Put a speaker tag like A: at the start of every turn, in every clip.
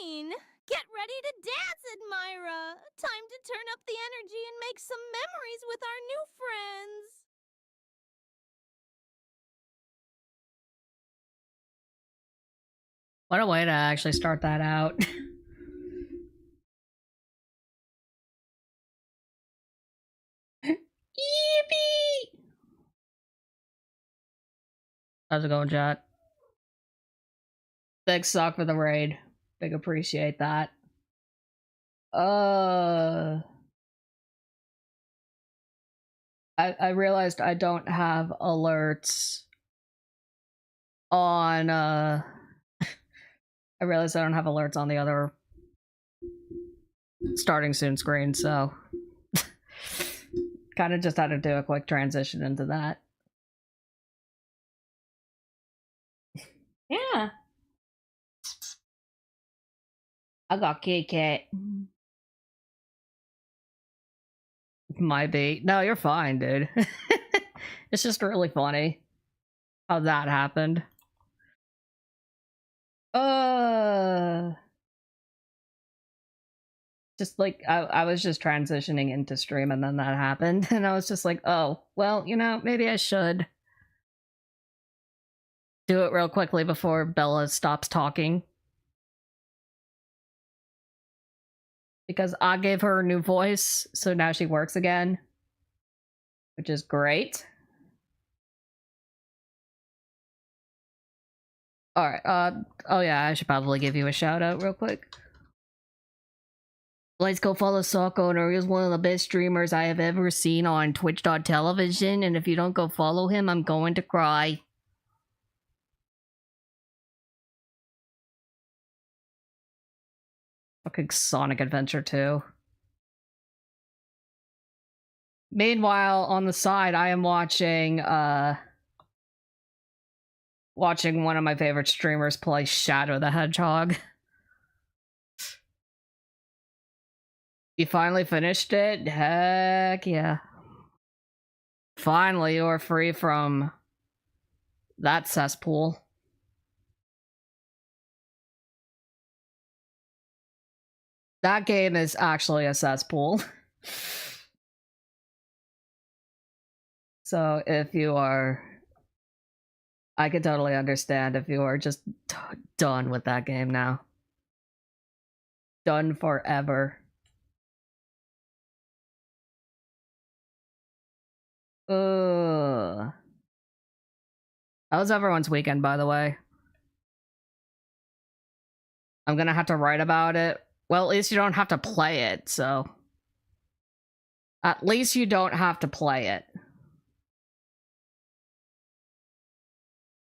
A: mean? Get ready to dance, Admira! Time to turn up the energy and make some memories with our new friends!
B: What a way to actually start that out. Yippee! How's it going, chat? Big suck for the raid. Big appreciate that. I realized I don't have alerts on, I realized I don't have alerts on the other starting soon screen, so kind of just had to do a quick transition into that. Yeah. I got KK. Might be. No, you're fine, dude. It's just really funny how that happened. Just like I was just transitioning into stream and then that happened and I was just like, oh, well, you know, maybe I should do it real quickly before Bella stops talking. Because I gave her a new voice, so now she works again. Which is great. Alright, oh yeah, I should probably give you a shout out real quick. Let's go follow Sock Owner. He's one of the best streamers I have ever seen on Twitch.television, and if you don't go follow him, I'm going to cry. Fucking Sonic Adventure 2. Meanwhile, on the side, I am watching one of my favorite streamers play Shadow the Hedgehog. You finally finished it? Heck yeah. Finally, you're free from that cesspool. That game is actually a cesspool. So if you are... I could totally understand if you are just done with that game now. Done forever. Ugh. That was everyone's weekend, by the way. I'm gonna have to write about it. Well, at least you don't have to play it, so... At least you don't have to play it.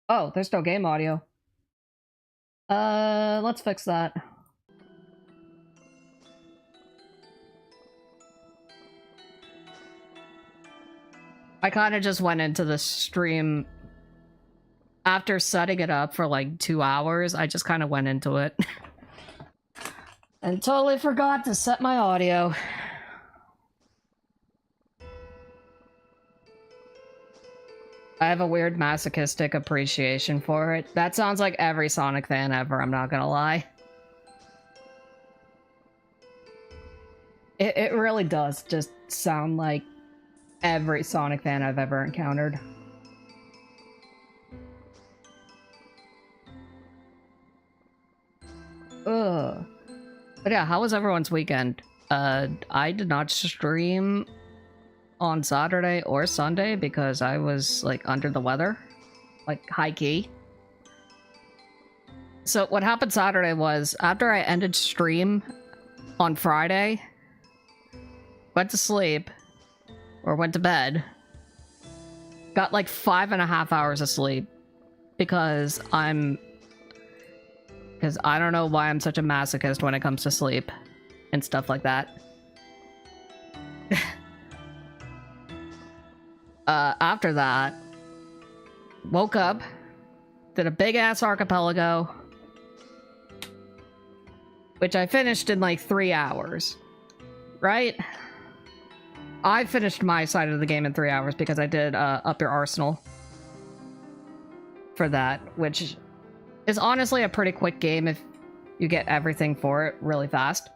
B: Oh, there's no game audio. Let's fix that. I kind of just went into the stream after setting it up for like 2 hours. I just kind of went into it and totally forgot to set my audio. I have a weird masochistic appreciation for it. That sounds like every Sonic fan ever, I'm not gonna lie. It really does just sound like every Sonic fan I've ever encountered. Ugh. But yeah, how was everyone's weekend? I did not stream on Saturday or Sunday because I was, like, under the weather. Like, high-key. So what happened Saturday was, after I ended stream on Friday, went to sleep, or went to bed, got like 5.5 hours of sleep, because I don't know why I'm such a masochist when it comes to sleep and stuff like that. After that, woke up, did a big-ass archipelago, which I finished in like 3 hours, right? I finished my side of the game in 3 hours because I did Up Your Arsenal for that, which is honestly a pretty quick game if you get everything for it really fast.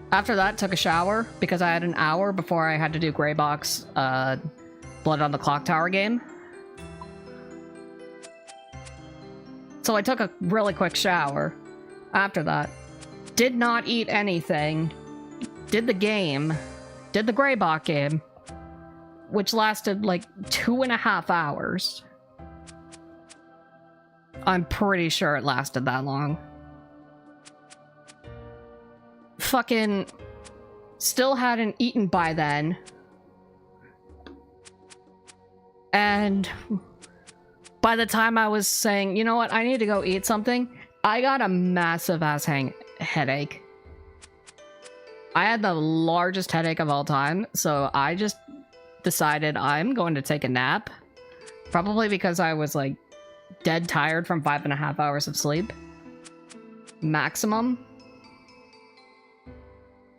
B: After that, took a shower because I had an hour before I had to do Gray Box, Blood on the Clock Tower game. So I took a really quick shower after that. Did not eat anything. Did the game. Did the Gray Box game. Which lasted like 2.5 hours. I'm pretty sure it lasted that long. Fucking still hadn't eaten by then. And by the time I was saying, you know what, I need to go eat something, I got a massive ass headache. I had the largest headache of all time, so I just decided I'm going to take a nap. Probably because I was like dead tired from 5.5 hours of sleep. Maximum.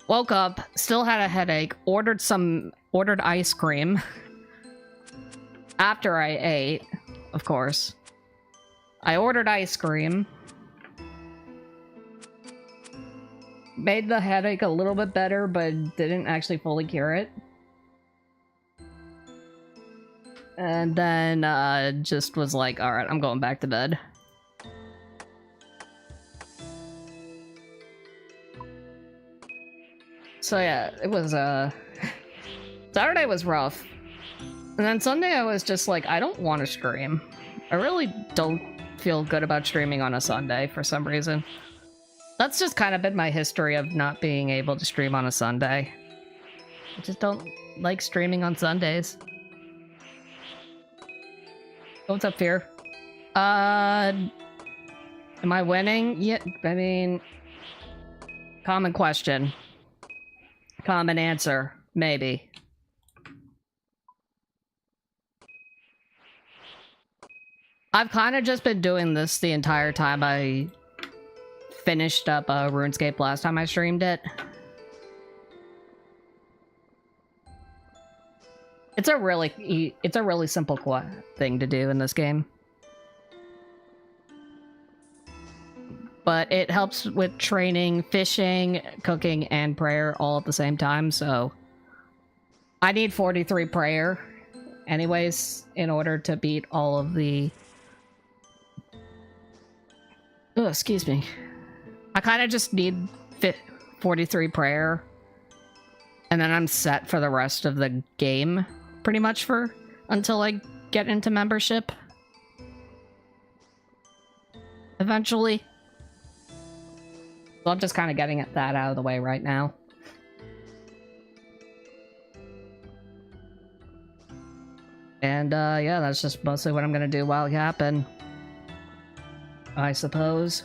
B: Woke up, still had a headache, ordered ice cream. After I ate, of course. I ordered ice cream. Made the headache a little bit better, but didn't actually fully cure it. And then, just was like, alright, I'm going back to bed. So yeah, it was, Saturday was rough. And then Sunday I was just like, I don't want to stream. I really don't feel good about streaming on a Sunday for some reason. That's just kind of been my history of not being able to stream on a Sunday. I just don't like streaming on Sundays. What's up, Fear? Am I winning? Yeah, I mean... Common question. Common answer. Maybe. I've kind of just been doing this the entire time I finished up RuneScape last time I streamed it. It's a really simple thing to do in this game. But it helps with training, fishing, cooking, and prayer all at the same time, so... I need 43 prayer, anyways, in order to beat all of the... Oh, excuse me. I kind of just need 43 prayer, and then I'm set for the rest of the game, pretty much until I get into membership. Eventually. So I'm just kind of getting that out of the way right now. And, yeah, that's just mostly what I'm gonna do while yapping. I suppose.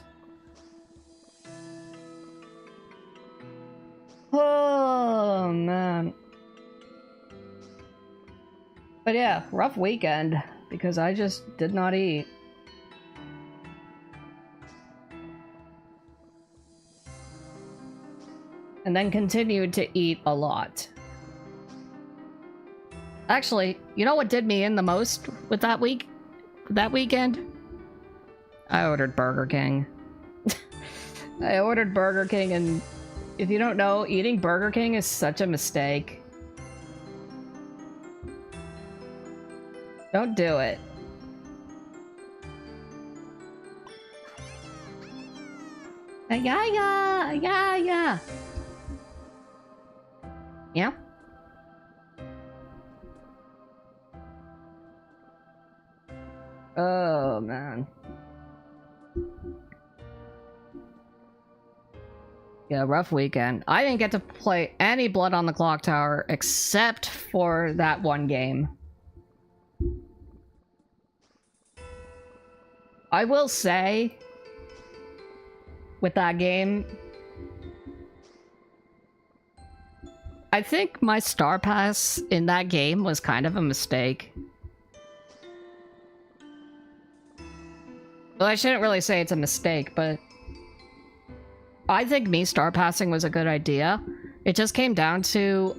B: Oh, man. But yeah, rough weekend, because I just did not eat. And then continued to eat a lot. Actually, you know what did me in the most with that weekend? I ordered Burger King. I ordered Burger King, and if you don't know, eating Burger King is such a mistake. Don't do it. AYAYA! AYAYA! Yeah? Oh, man. Yeah, rough weekend. I didn't get to play any Blood on the Clock Tower except for that one game. I will say, with that game, I think my Star Pass in that game was kind of a mistake. Well, I shouldn't really say it's a mistake, but I think me Star Passing was a good idea. It just came down to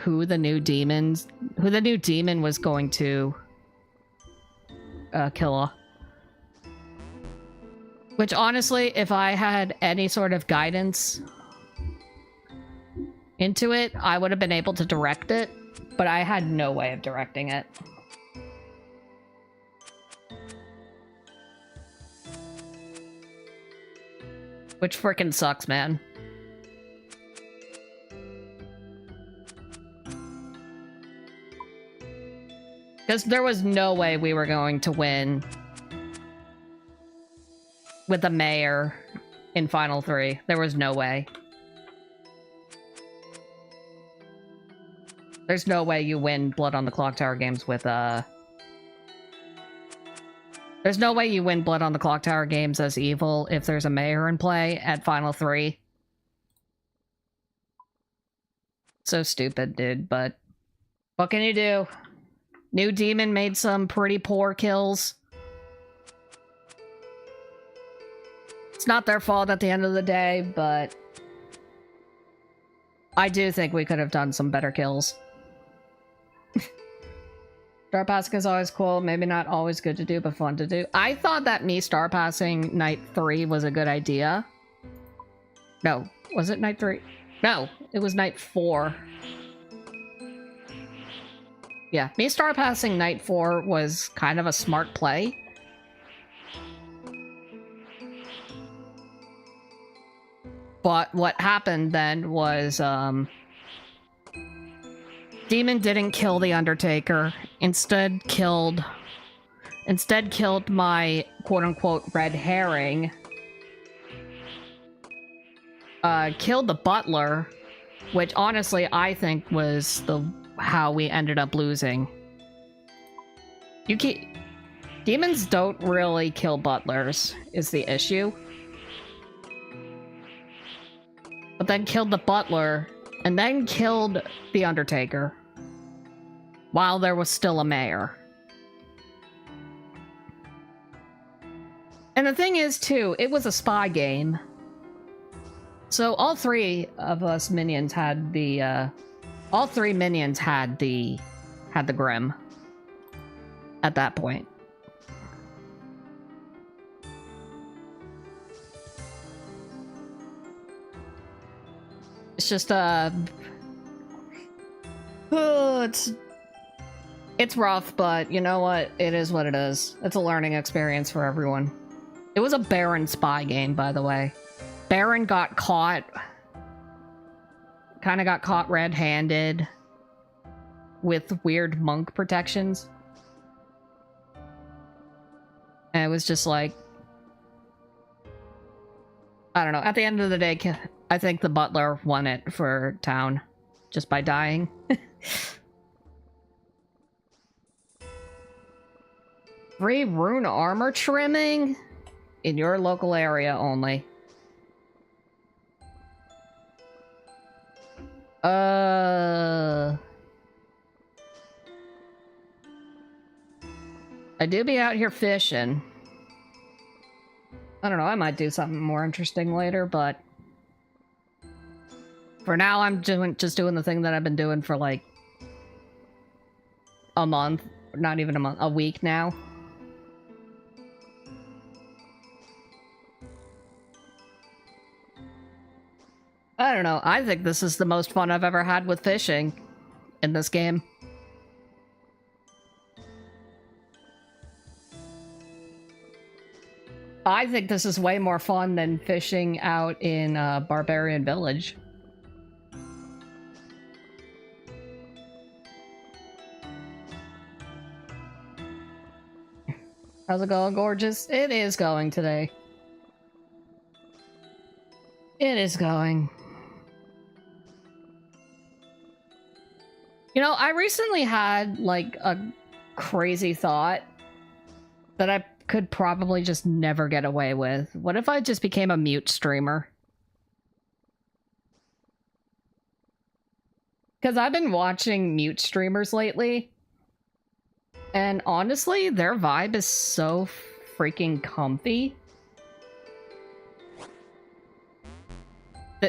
B: who the new demon was going to killer. Which honestly, if I had any sort of guidance into it, I would have been able to direct it, but I had no way of directing it. Which frickin' sucks, man. Because there was no way we were going to win with the mayor in Final 3. There was no way. There's no way you win Blood on the Clock Tower games with, There's no way you win Blood on the Clock Tower games as evil if there's a mayor in play at Final 3. So stupid, dude, but what can you do? New Demon made some pretty poor kills. It's not their fault at the end of the day, but I do think we could have done some better kills. Star passing is always cool. Maybe not always good to do, but fun to do. I thought that me star passing night 3 was a good idea. No, was it night 3? No, it was night 4. Yeah, me star passing night 4 was kind of a smart play. But what happened then was, Demon didn't kill the Undertaker. Instead killed my quote-unquote red herring. Killed the butler, which honestly I think was how we ended up losing. Demons don't really kill butlers, is the issue. But then killed the butler, and then killed the Undertaker. While there was still a mayor. And the thing is, too, it was a spy game. So all three of us minions had the, all three minions had the Grim. At that point. It's just, it's rough, but you know what? It is what it is. It's a learning experience for everyone. It was a Baron spy game, by the way. Baron got caught. Kind of got caught red-handed. With weird monk protections. And it was just like... I don't know. At the end of the day, I think the butler won it for town. Just by dying. Free rune armor trimming? In your local area only. I do be out here fishing. I don't know, I might do something more interesting later, but... For now, I'm just doing the thing that I've been doing for, like... a month. Not even a month. A week now. I don't know. I think this is the most fun I've ever had with fishing in this game. I think this is way more fun than fishing out in Barbarian Village. How's it going, gorgeous? It is going today. It is going. You know, I recently had, like, a crazy thought that I could probably just never get away with. What if I just became a mute streamer? Because I've been watching mute streamers lately. And honestly, their vibe is so freaking comfy.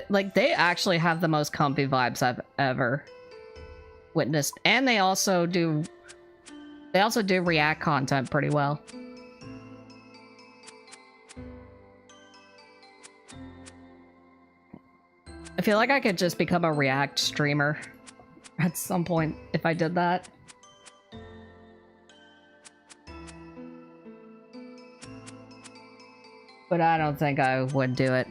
B: Like, they actually have the most comfy vibes I've ever witnessed. And they also do They also do React content pretty well. I feel like I could just become a React streamer at some point if I did that. But I don't think I would do it.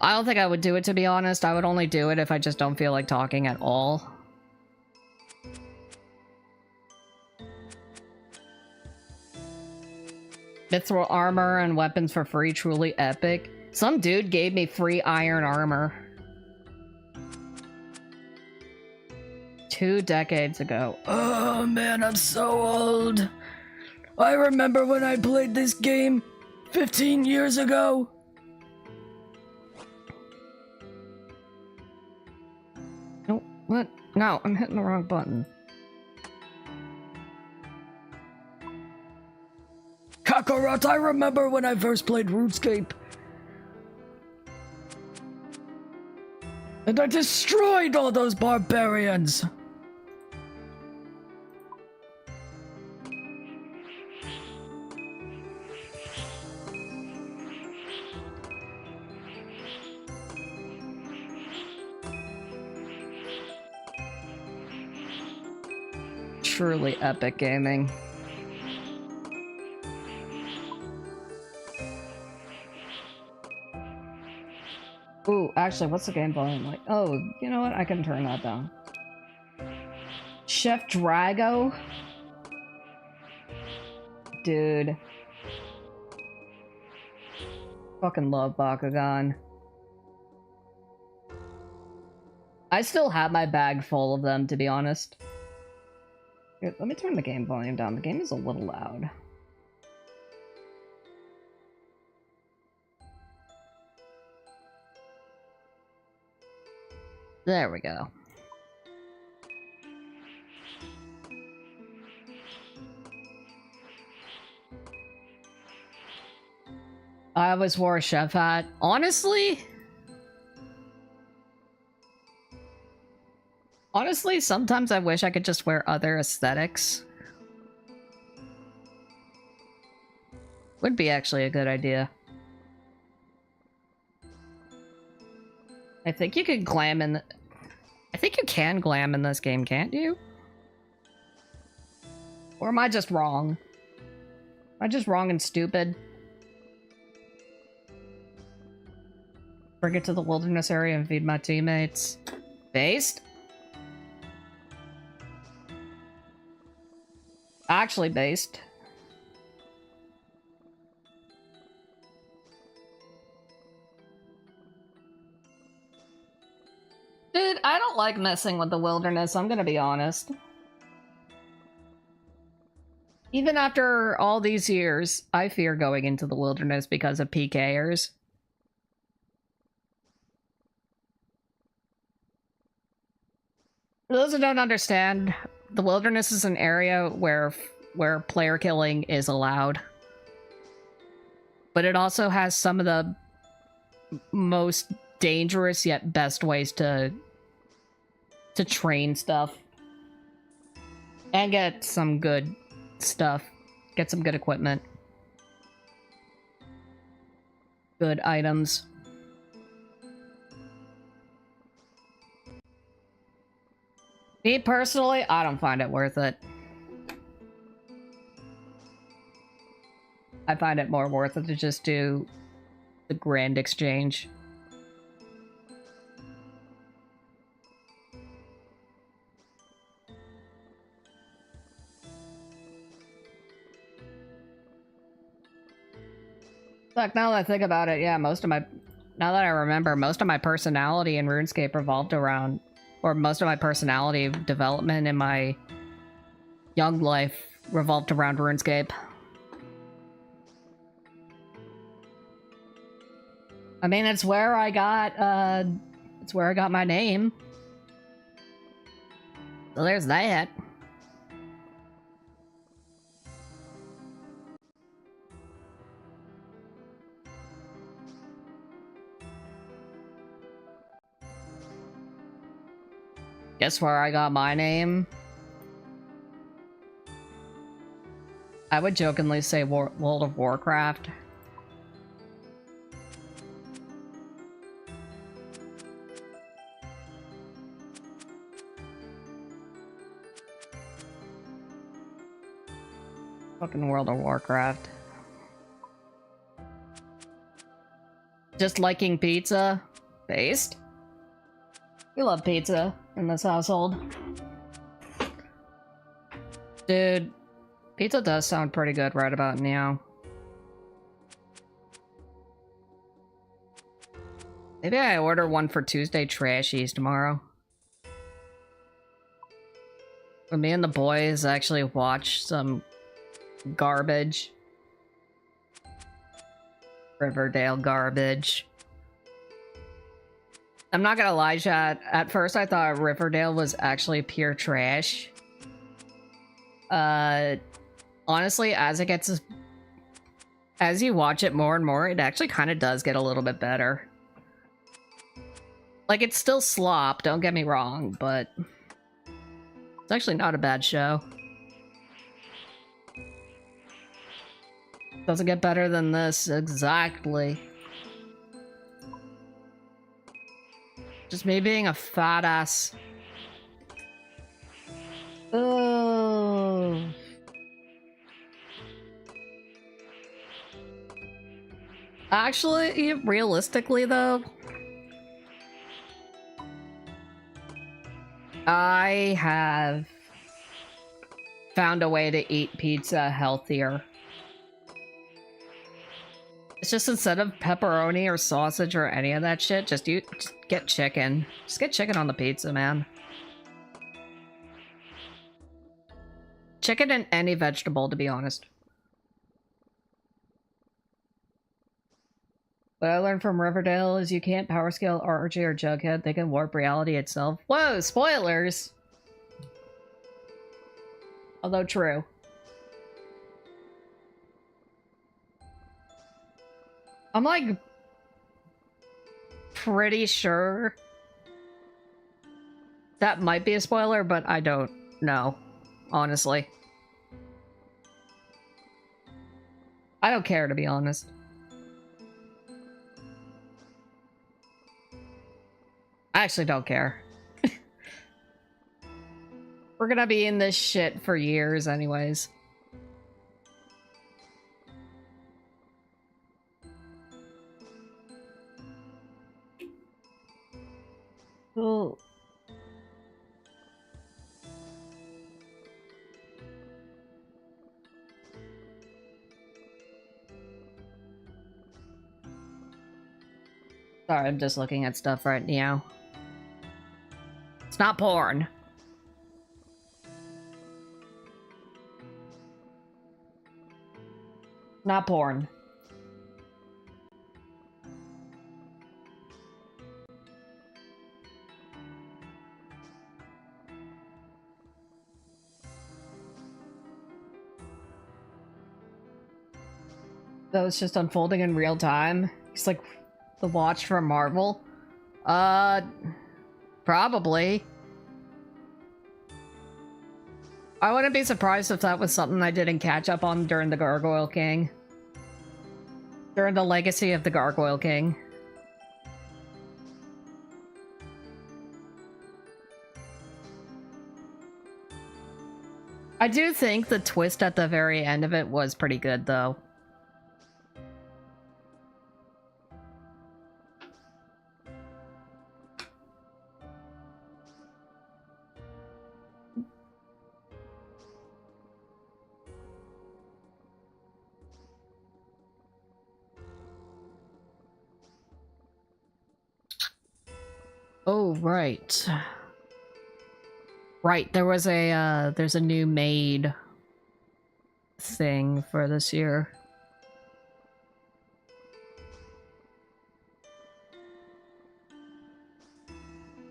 B: I don't think I would do it, to be honest. I would only do it if I just don't feel like talking at all. Mithril armor and weapons for free, truly epic. Some dude gave me free iron armor. 2 decades ago. Oh man, I'm so old. I remember when I played this game 15 years ago. No, what? No, I'm hitting the wrong button. Kakarot, I remember when I first played RuneScape. And I destroyed all those barbarians! Truly epic gaming. Ooh, actually, what's the game volume like? Oh, you know what? I can turn that down. Chef Drago? Dude. Fucking love Bakugan. I still have my bag full of them, to be honest. Here, let me turn the game volume down. The game is a little loud. There we go. I always wore a chef hat. Honestly, sometimes I wish I could just wear other aesthetics. Would be actually a good idea. I think you could glam in I think you can glam in this game, can't you? Or am I just wrong? Am I just wrong and stupid? Bring it to the wilderness area and feed my teammates. Based? Actually based. Dude, I don't like messing with the wilderness, I'm gonna be honest. Even after all these years, I fear going into the wilderness because of PKers. For those who don't understand, the wilderness is an area where player killing is allowed. But it also has some of the most dangerous yet best ways to train stuff. And get some good stuff. Get some good equipment. Good items. Me personally, I don't find it worth it. I find it more worth it to just do the grand exchange. Look, now that I think about it, yeah, now that I remember, most of my personality in RuneScape revolved around, or most of my personality development in my young life revolved around RuneScape. I mean, it's where I got my name. So there's that. Guess where I got my name? I would jokingly say World of Warcraft. Fucking World of Warcraft. Just liking pizza? Based? We love pizza in this household. Dude, pizza does sound pretty good right about now. Maybe I order one for Tuesday Trashies tomorrow. When me and the boys actually watch some garbage. Riverdale garbage. I'm not gonna lie, chat. At first I thought Riverdale was actually pure trash. Honestly, as you watch it more and more, it actually kind of does get a little bit better. Like, it's still slop, don't get me wrong, but it's actually not a bad show. Doesn't get better than this, exactly. Just me being a fat ass. Oh. Actually, realistically though, I have found a way to eat pizza healthier. It's just instead of pepperoni or sausage or any of that shit, just get chicken. Just get chicken on the pizza, man. Chicken and any vegetable, to be honest. What I learned from Riverdale is you can't power scale RJ or Jughead. They can warp reality itself. Whoa, spoilers! Although true. I'm like pretty sure that might be a spoiler, but I don't know, honestly. I don't care, to be honest. I actually don't care. We're gonna be in this shit for years anyways. Cool. Sorry, I'm just looking at stuff right now. It's not porn. Not porn. That was just unfolding in real time. It's like the watch from Marvel. Probably. I wouldn't be surprised if that was something I didn't catch up on during the Gargoyle King. During the Legacy of the Gargoyle King. I do think the twist at the very end of it was pretty good, though. Oh, right. Right, there was a, there's a new maid thing for this year.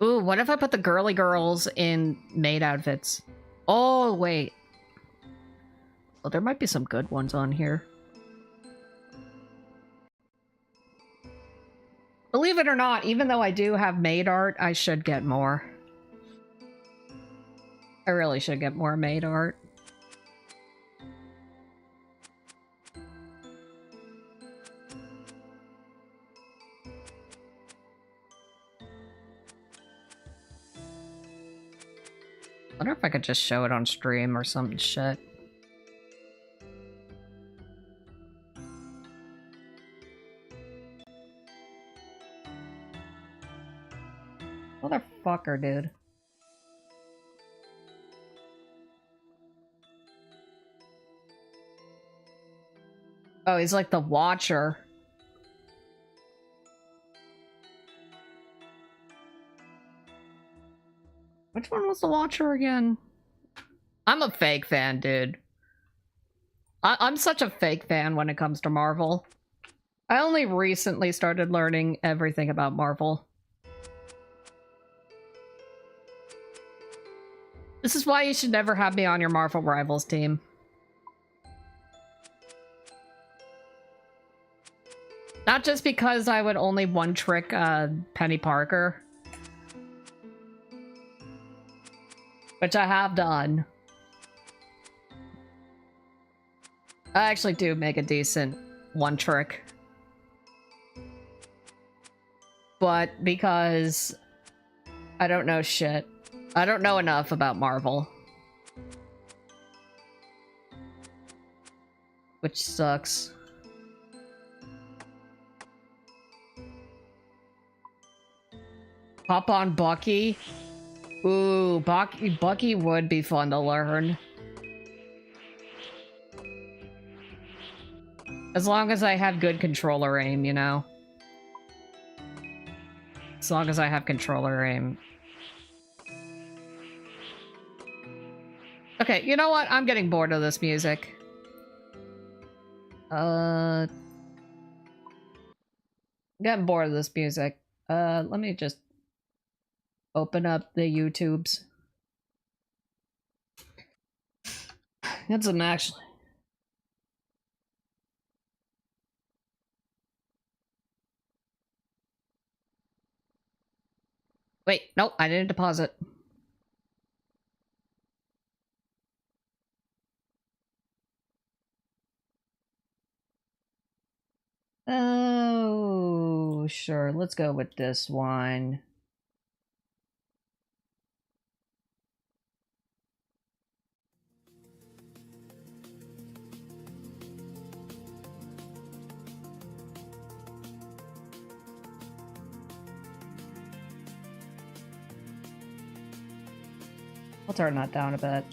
B: Ooh, what if I put the girly girls in maid outfits? Oh, wait. Well, there might be some good ones on here. Believe it or not, even though I do have maid art, I should get more. I really should get more maid art. wonder if I could just show it on stream or some shit. Motherfucker, dude. Oh, he's like the Watcher. Which one was the Watcher again? I'm a fake fan, dude. I'm such a fake fan when it comes to Marvel. I only recently started learning everything about Marvel. This is why you should never have me on your Marvel Rivals team. Not just because I would only one-trick Penny Parker. Which I have done. I actually do make a decent one-trick. But because I don't know shit. I don't know enough about Marvel. Which sucks. Hop on Bucky. Ooh, Bucky would be fun to learn. As long as I have good controller aim, you know? As long as I have controller aim. Okay, you know what? I'm getting bored of this music. I'm getting bored of this music. Let me just open up the YouTubes. Get some actually. Wait, nope, I didn't deposit. Oh, sure. Let's go with this one. I'll turn that down a bit.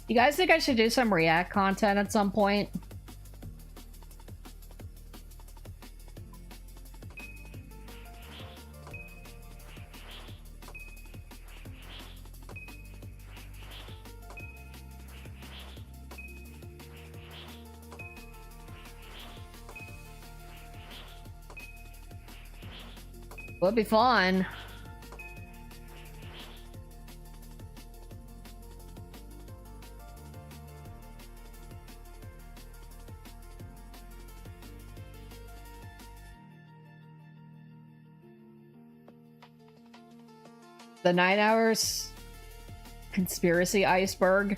B: You guys think I should do some React content at some point? Would be fun. The 9 hours conspiracy iceberg.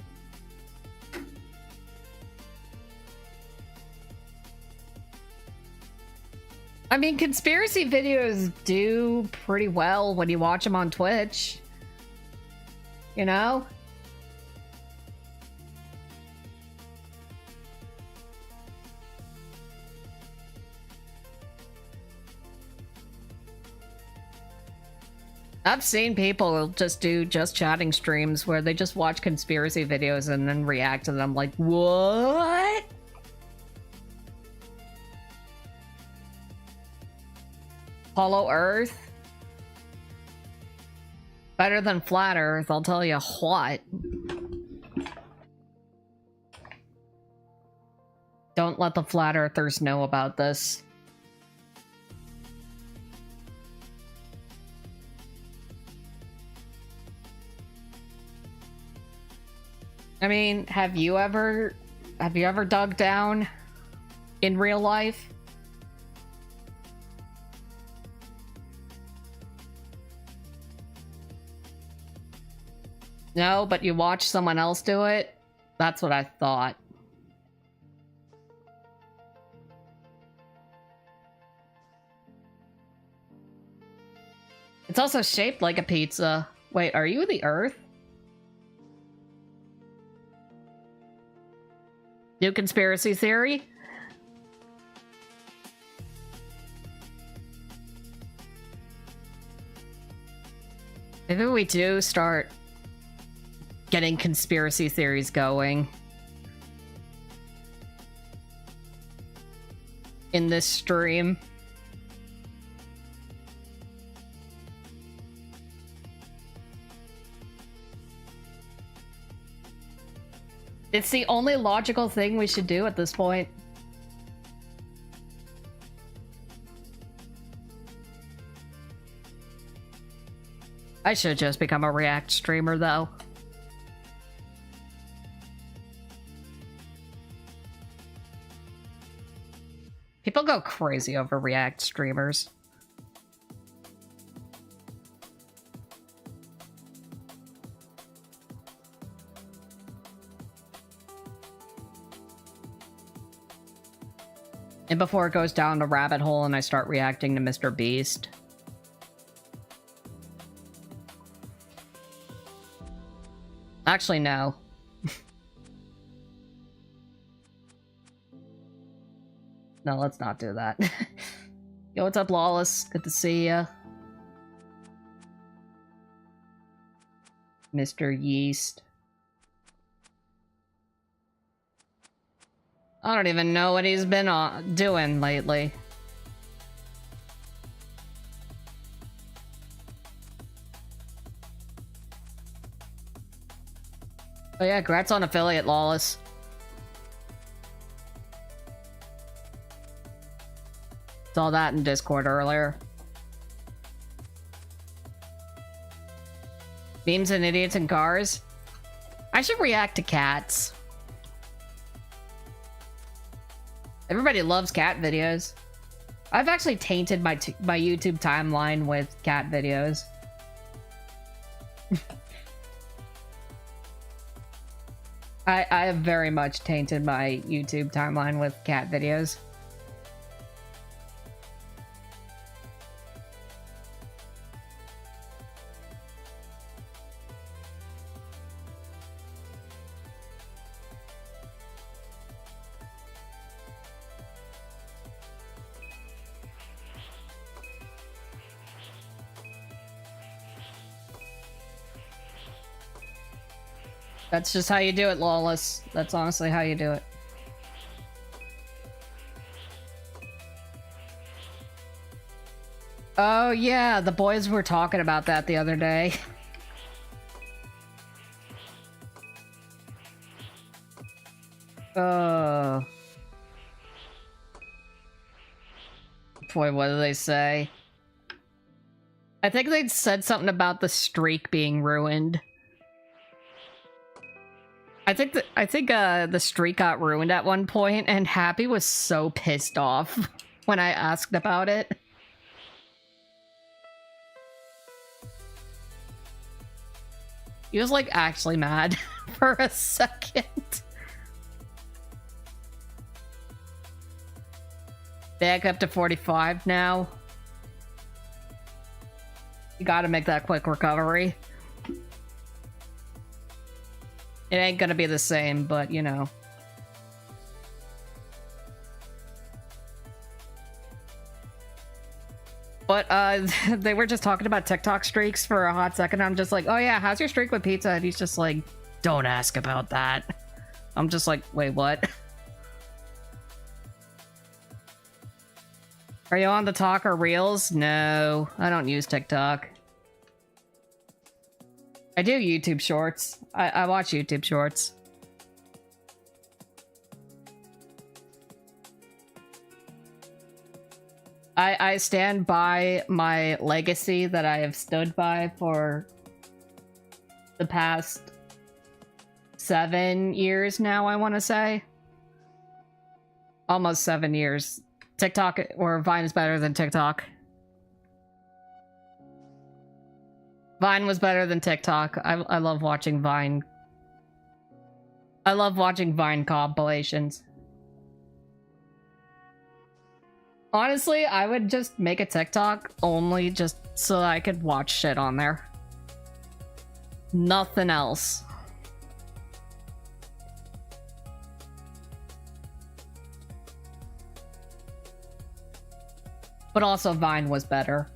B: I mean, conspiracy videos do pretty well when you watch them on Twitch. You know? I've seen people just do just chatting streams where they just watch conspiracy videos and then react to them like, what? Hollow Earth? Better than Flat Earth, I'll tell you what. Don't let the Flat Earthers know about this. I mean, have you ever dug down in real life? No, but you watch someone else do it? That's what I thought. It's also shaped like a pizza. Wait, are you the Earth? New conspiracy theory? Maybe we do start getting conspiracy theories going in this stream. It's the only logical thing we should do at this point. I should just become a React streamer, though. People go crazy over React streamers. And before it goes down the rabbit hole and I start reacting to Mr. Beast. Actually, no. No, let's not do that. Yo, what's up, Lawless? Good to see ya. Mr. Yeast. I don't even know what he's been doing lately. Oh yeah, congrats on affiliate, Lawless. Saw that in Discord earlier. Beams and idiots and cars. I should react to cats. Everybody loves cat videos. I've actually tainted my YouTube timeline with cat videos. I have very much tainted my YouTube timeline with cat videos. That's just how you do it, Lawless. That's honestly how you do it. Oh yeah, the boys were talking about that the other day. Oh. Boy, what did they say? I think they said something about the streak being ruined. I think the streak got ruined at one point, and Happy was so pissed off when I asked about it. He was like actually mad for a second. Back up to 45 now. You gotta make that quick recovery. It ain't gonna be the same, but you know. But they were just talking about TikTok streaks for a hot second. I'm just like, oh yeah, how's your streak with pizza? And he's just like, don't ask about that. I'm just like, wait, what? Are you on the talk or reels? No, I don't use TikTok. I do YouTube shorts. I watch YouTube shorts. I stand by my legacy that I have stood by for the past 7 years now, I want to say. Almost 7 years. TikTok or Vine is better than TikTok. Vine was better than TikTok. I love watching Vine. I love watching Vine compilations. Honestly, I would just make a TikTok only just so I could watch shit on there. Nothing else. But also Vine was better.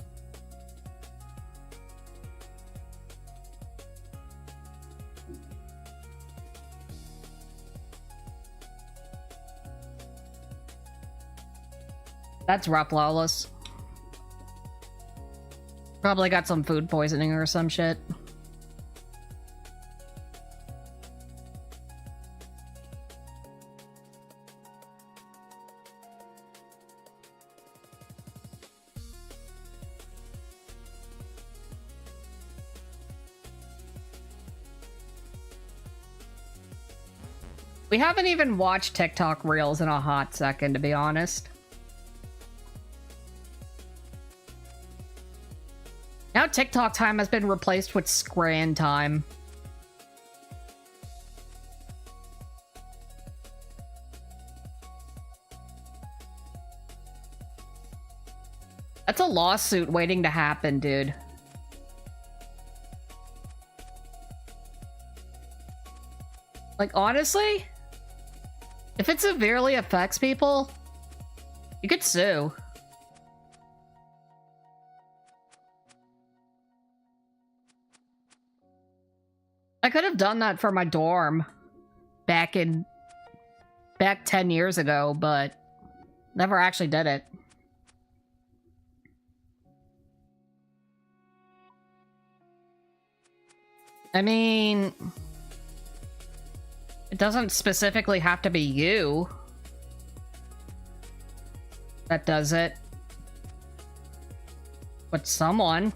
B: That's rough, Lawless. Probably got some food poisoning or some shit. We haven't even watched TikTok Reels in a hot second, to be honest. Now TikTok time has been replaced with Scran time. That's a lawsuit waiting to happen, dude. Like, honestly, if it severely affects people, you could sue. I could have done that for my dorm back 10 years ago, but never actually did it. I mean, it doesn't specifically have to be you that does it, but someone.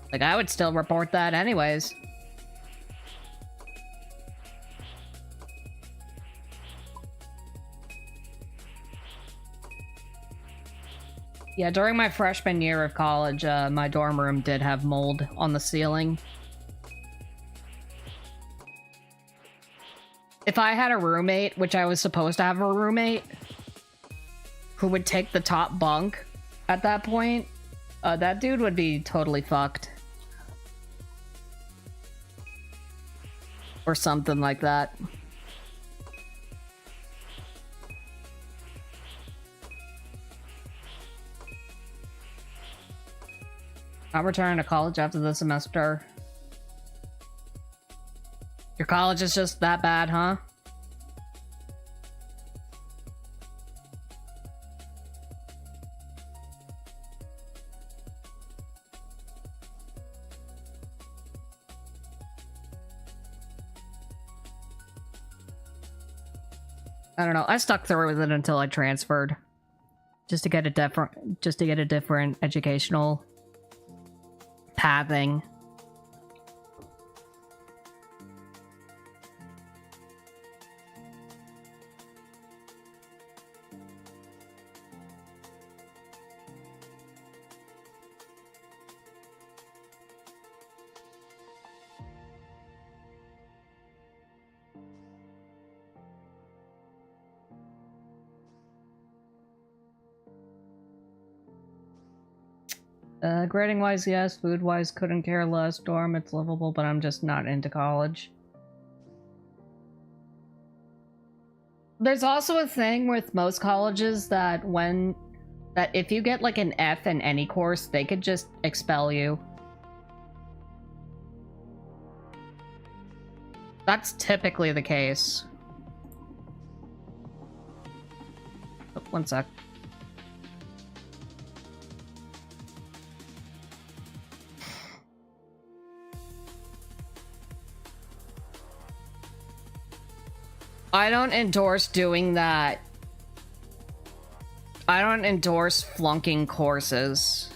B: Like, I would still report that anyways. Yeah, during my freshman year of college, my dorm room did have mold on the ceiling. If I had a roommate, which I was supposed to have a roommate, who would take the top bunk at that point, that dude would be totally fucked. Or something like that. I'll return to college after the semester. Your college is just that bad, huh? I don't know. I stuck through with it until I transferred, just to get a different educational pathing. Grading wise, yes. Food wise, couldn't care less. Dorm, it's livable, but I'm just not into college. There's also a thing with most colleges that if you get like an F in any course, they could just expel you. That's typically the case. Oh, one sec. I don't endorse doing that. I don't endorse flunking courses.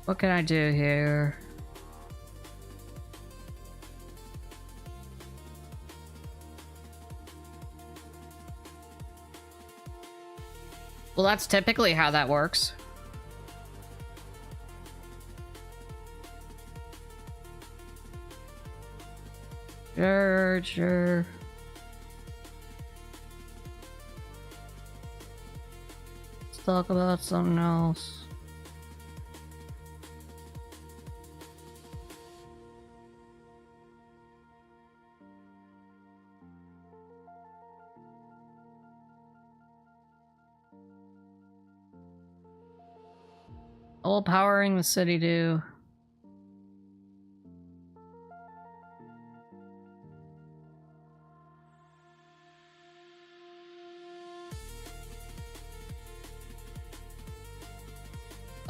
B: What can I do here? Well, that's typically how that works. Sure. Let's talk about something else. What will powering the city do?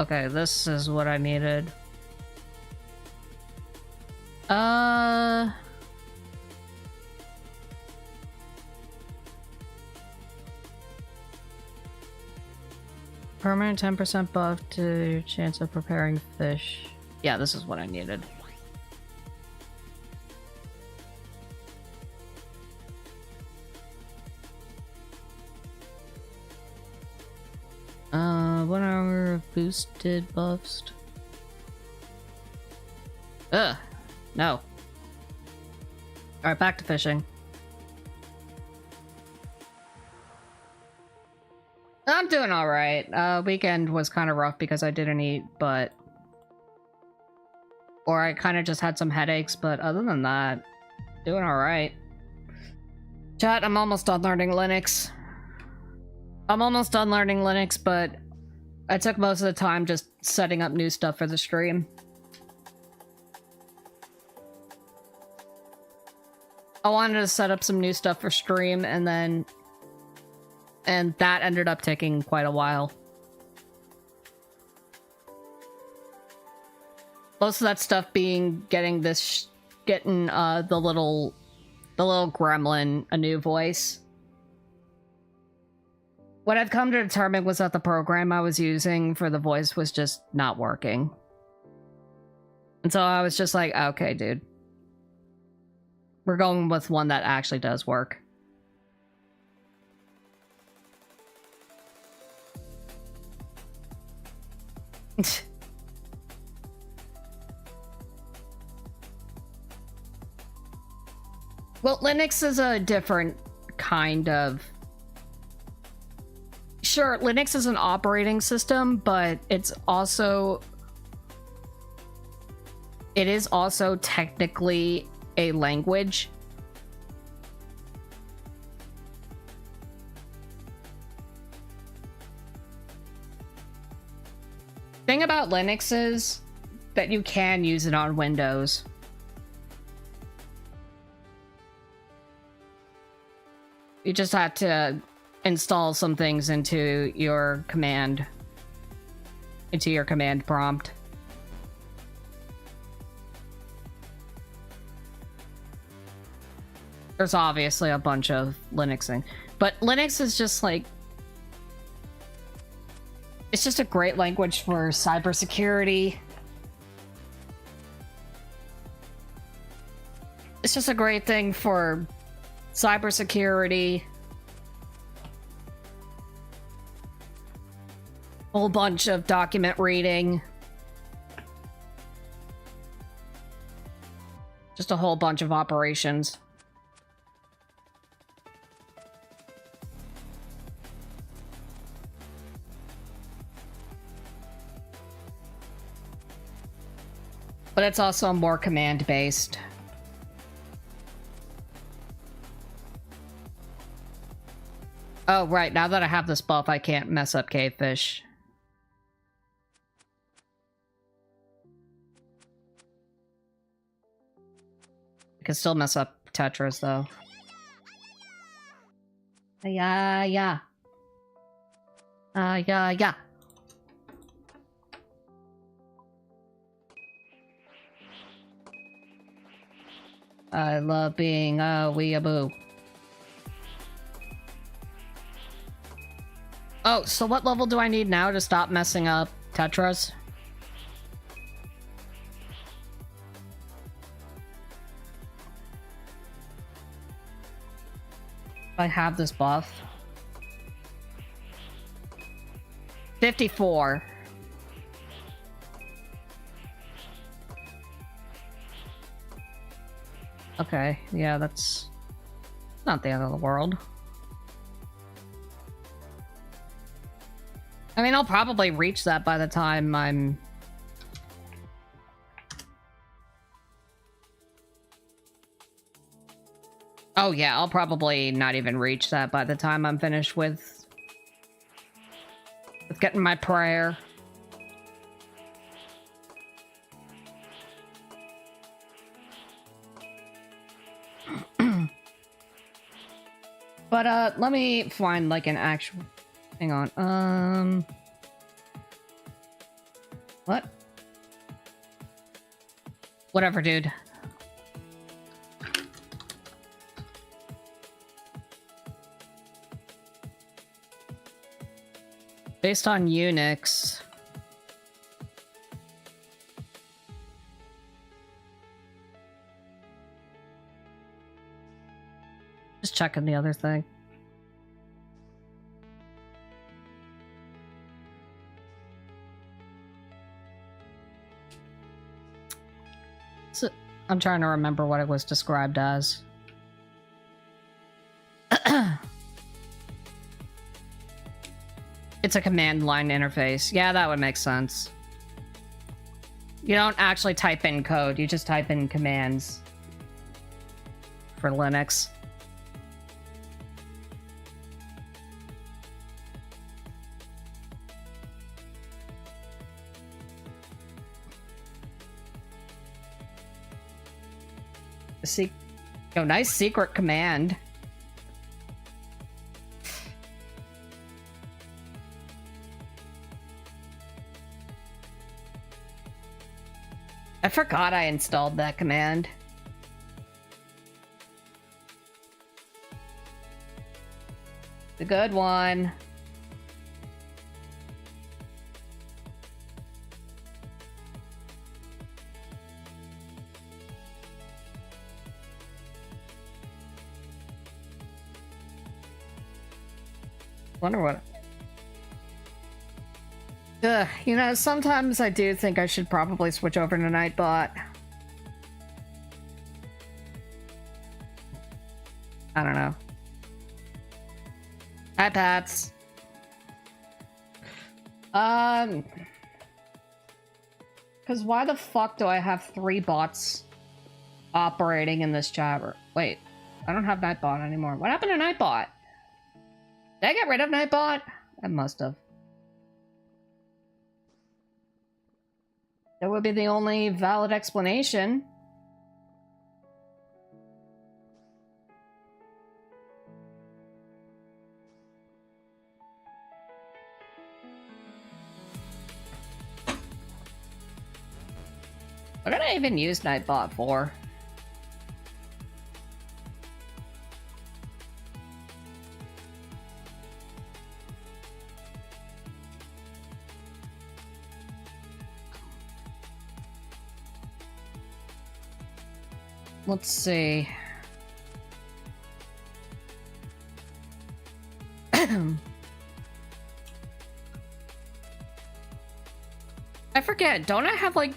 B: Okay, this is what I needed. Permanent 10% buff to chance of preparing fish. Yeah, this is what I needed. One hour of boosted buffs. Ugh, no. Alright, back to fishing. I'm doing alright. Weekend was kind of rough because I didn't eat, but... Or I kind of just had some headaches, but other than that, doing alright. Chat, I'm almost done learning Linux. But I took most of the time just setting up new stuff for the stream. I wanted to set up some new stuff for stream, and that ended up taking quite a while. Most of that stuff being getting the little gremlin a new voice. What I've come to determine was that the program I was using for the voice was just not working. And so I was just like, okay, dude. We're going with one that actually does work. Well, Linux is a different kind of... Sure, Linux is an operating system, but it is also technically a language. Thing about Linux is that you can use it on Windows. You just have to install some things into your command prompt. There's obviously a bunch of Linux things, but Linux is just like, it's just a great language for cybersecurity. It's just a great thing for cybersecurity. Whole bunch of document reading. Just a whole bunch of operations. But it's also more command-based. Oh, right. Now that I have this buff, I can't mess up cavefish. I can still mess up Tetras, though. AYAYA. AYAYA. I love being a weeaboo. Oh, so what level do I need now to stop messing up Tetras? I have this buff. 54. Okay, yeah, that's not the end of the world. I mean, I'll probably reach that by the time I'm... Oh yeah, I'll probably not even reach that by the time I'm finished with getting my prayer. But let me find like an actual... Hang on. What? Whatever, dude. Based on Unix. Just checking the other thing. So, I'm trying to remember what it was described as. It's a command line interface. Yeah, that would make sense. You don't actually type in code, you just type in commands for Linux. Oh, nice secret command. I forgot I installed that command. The good one. Wonder what... you know, sometimes I do think I should probably switch over to Nightbot. I don't know. Hi, Pats. Because why the fuck do I have 3 bots operating in this chat room? Wait, I don't have Nightbot anymore. What happened to Nightbot? Did I get rid of Nightbot? I must have. That would be the only valid explanation. What did I even use Nightbot for? Let's see. I forget, don't I have like...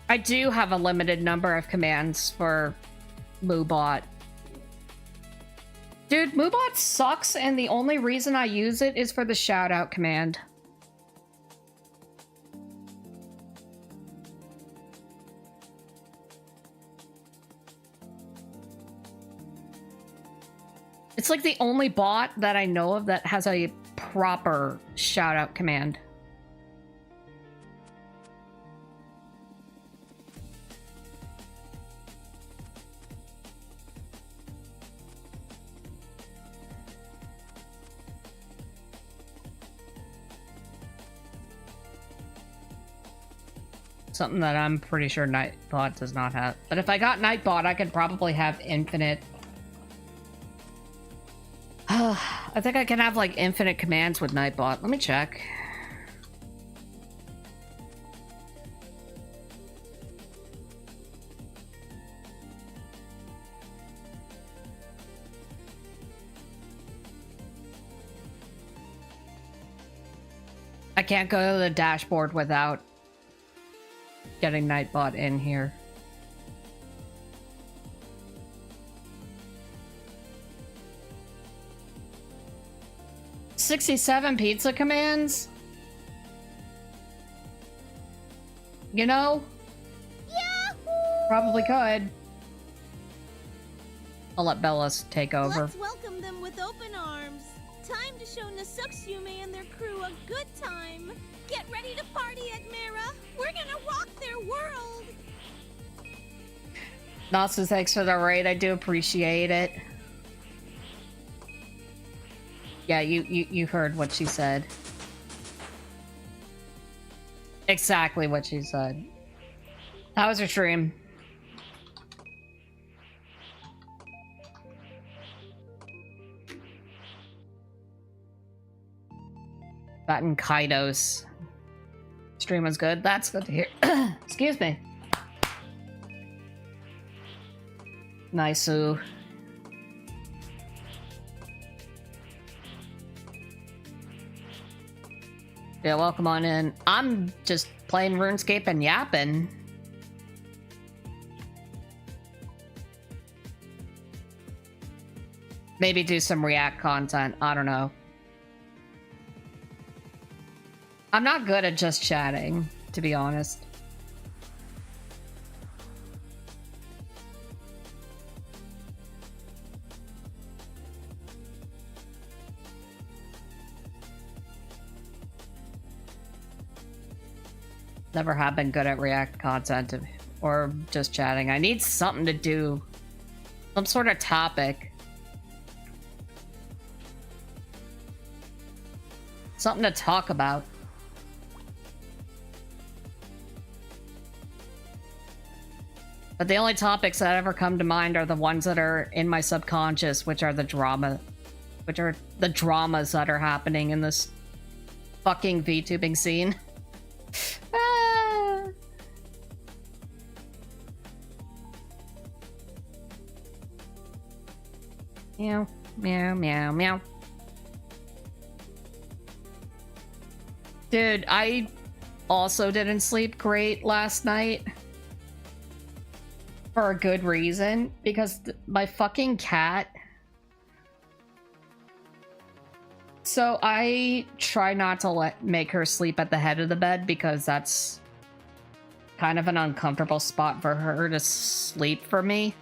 B: I do have a limited number of commands for MooBot. Dude, MooBot sucks, and the only reason I use it is for the shout-out command. It's like the only bot that I know of that has a proper shout-out command. Something that I'm pretty sure Nightbot does not have. But if I got Nightbot, I could probably have infinite... I think I can have, like, infinite commands with Nightbot. Let me check. I can't go to the dashboard without getting Nightbot in here. $67 pizza commands? You know?
A: Yahoo!
B: Probably could. I'll let Bellas take over.
A: Let's welcome them with open arms. Time to show Nasuxume and their crew a good time. Get ready to party, Admira. We're gonna rock their world.
B: Nasu, thanks for the raid. I do appreciate it. Yeah, you heard what she said. Exactly what she said. How was your stream? Gotten Kaidos. Stream was good. That's good to hear. Excuse me. Nice-oo. Yeah, welcome on in. I'm just playing RuneScape and yapping. Maybe do some React content. I don't know. I'm not good at just chatting, to be honest. Never have been good at React content or just chatting. I need something to do. Some sort of topic. Something to talk about. But the only topics that ever come to mind are the ones that are in my subconscious, which are the dramas that are happening in this fucking VTubing scene. Meow, meow, meow, meow. Dude, I also didn't sleep great last night. For a good reason. Because my fucking cat... So I try not to make her sleep at the head of the bed because that's kind of an uncomfortable spot for her to sleep for me.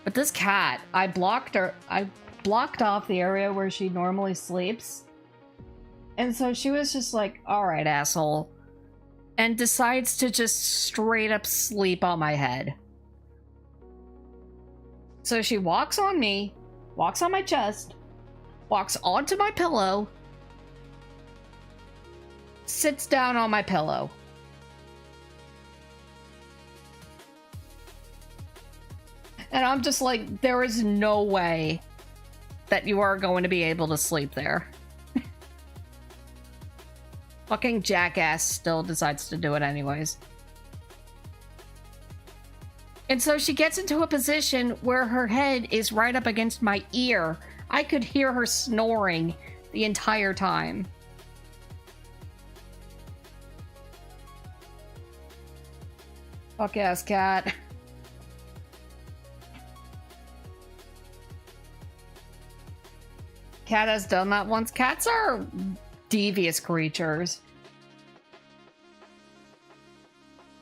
B: But this cat, I blocked off the area where she normally sleeps. And so she was just like, alright, asshole. And decides to just straight up sleep on my head. So she walks on me, walks on my chest, walks onto my pillow, sits down on my pillow. And I'm just like, there is no way that you are going to be able to sleep there. Fucking jackass still decides to do it anyways. And so she gets into a position where her head is right up against my ear. I could hear her snoring the entire time. Fuck ass cat. Cat has done that once. Cats are devious creatures.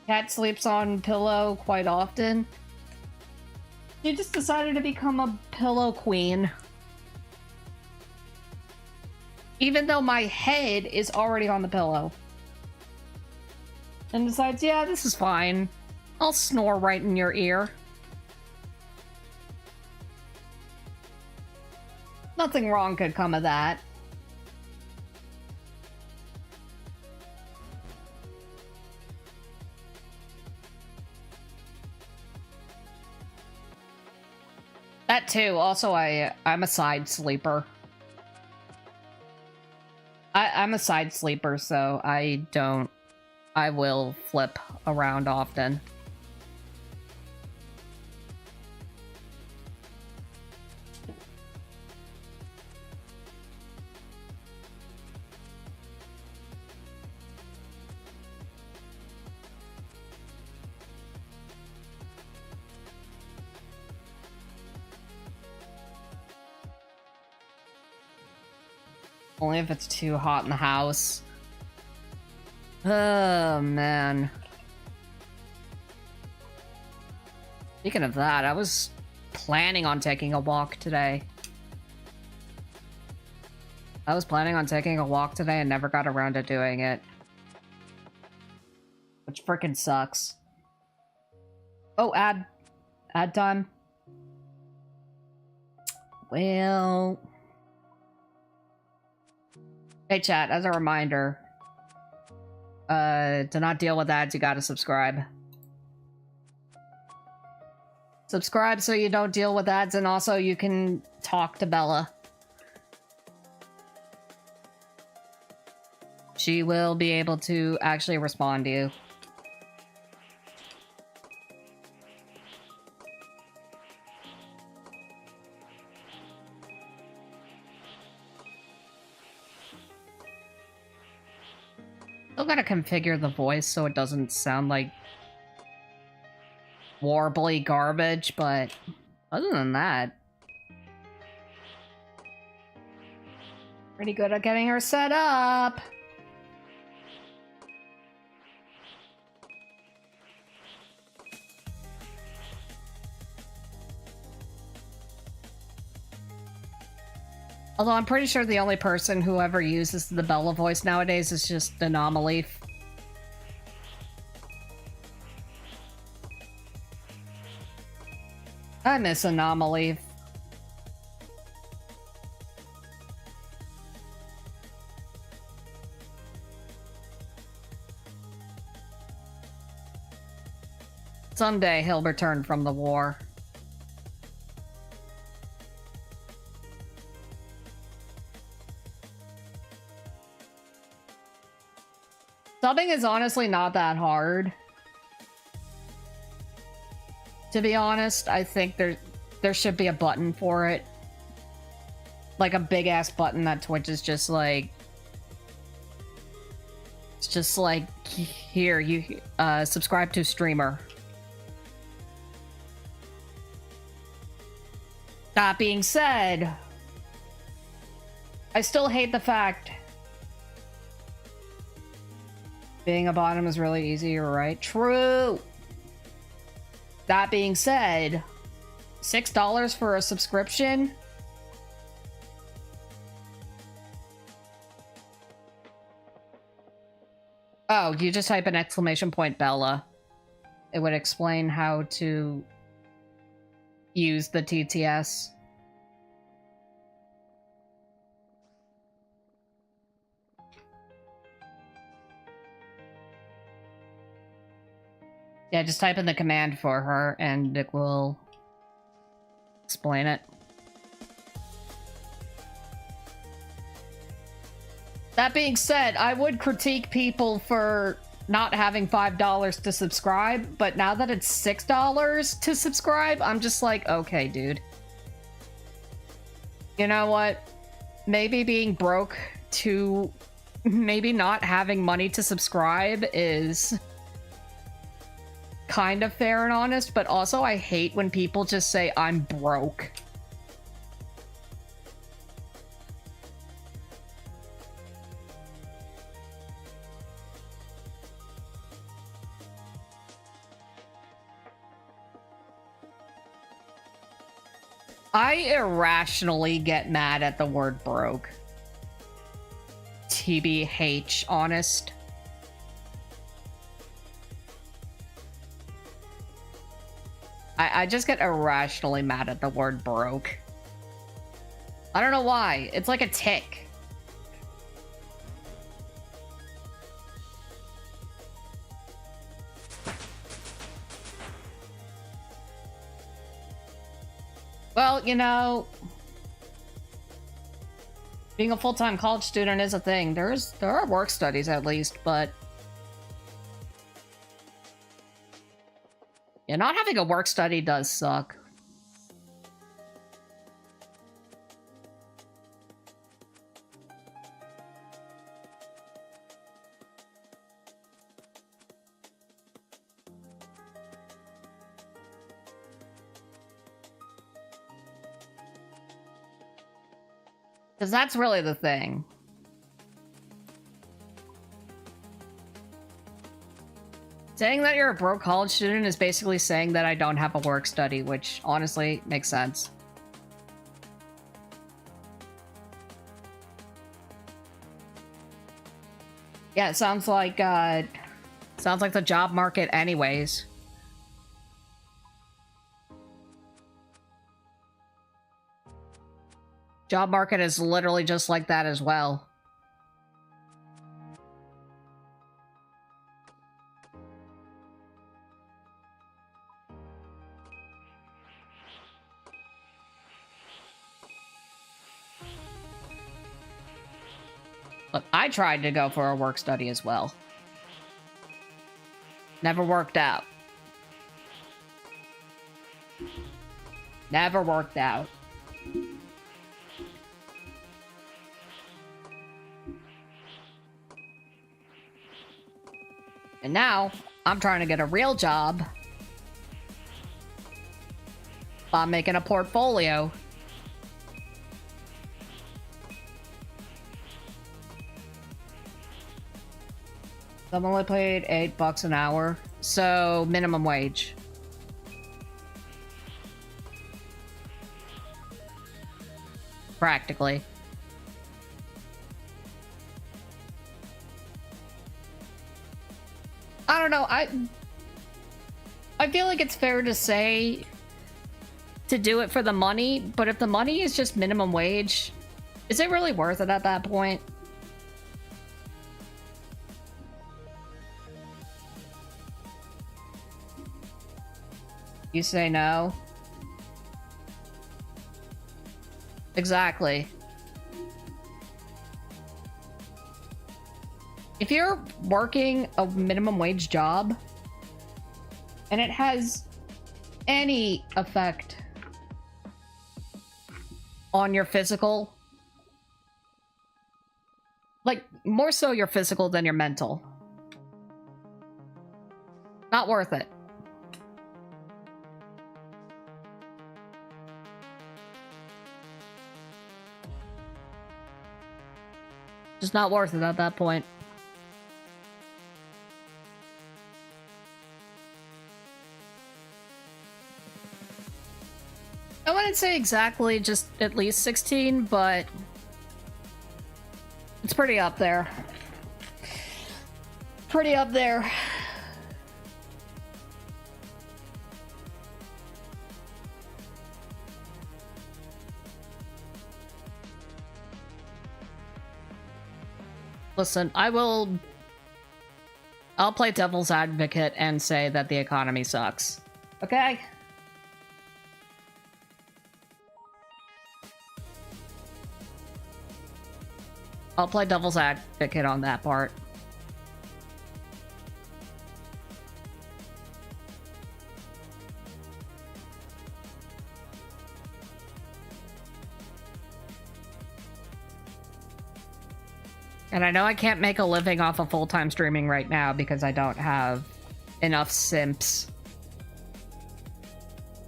B: Cat sleeps on pillow quite often. She just decided to become a pillow queen. Even though my head is already on the pillow. And decides, yeah, this is fine. I'll snore right in your ear. Nothing wrong could come of that. That too. Also, I'm a side sleeper. I'm a side sleeper, so I will flip around often. Only if it's too hot in the house. Oh, man. Speaking of that, I was planning on taking a walk today. And never got around to doing it. Which frickin' sucks. Oh, ad time. Well... Hey chat, as a reminder, to not deal with ads, you gotta subscribe. Subscribe so you don't deal with ads, and also you can talk to Bella. She will be able to actually respond to you. Still gotta configure the voice so it doesn't sound like warbly garbage, but other than that, pretty good at getting her set up. Although I'm pretty sure the only person who ever uses the Bella voice nowadays is just Anomaly. I miss Anomaly. Someday he'll return from the war. Subbing is honestly not that hard. To be honest, I think there should be a button for it. Like a big-ass button that Twitch is just like... It's just like, here, you subscribe to streamer. That being said, I still hate the fact being a bottom is really easy, you're right. True! That being said, $6 for a subscription? Oh, you just type an exclamation point Bella. It would explain how to use the TTS. Yeah, just type in the command for her and it will explain it. That being said, I would critique people for not having $5 to subscribe, but now that it's $6 to subscribe, I'm just like, okay, dude. You know what? Maybe being broke to maybe not having money to subscribe is kind of fair and honest, but also I hate when people just say I'm broke. I irrationally get mad at the word broke. TBH, honest. I just get irrationally mad at the word broke. I don't know why. It's like a tick. Well, you know, being a full-time college student is a thing. There are work studies at least, but yeah, not having a work study does suck. Because that's really the thing. Saying that you're a broke college student is basically saying that I don't have a work study, which honestly makes sense. Yeah, it sounds like the job market anyways. Job market is literally just like that as well. Look, I tried to go for a work study as well. Never worked out. Never worked out. And now, I'm trying to get a real job. I'm making a portfolio. I'm only paid $8 an hour, so minimum wage. Practically. I don't know, I feel like it's fair to say to do it for the money, but if the money is just minimum wage, is it really worth it at that point? You say no? Exactly. If you're working a minimum wage job and it has any effect on your physical, like more so your physical than your mental, not worth it. Just not worth it at that point. I wouldn't say exactly just at least 16, but it's pretty up there. Pretty up there. Listen, I'll play devil's advocate and say that the economy sucks. Okay? I'll play devil's advocate on that part. And I know I can't make a living off of full-time streaming right now because I don't have enough simps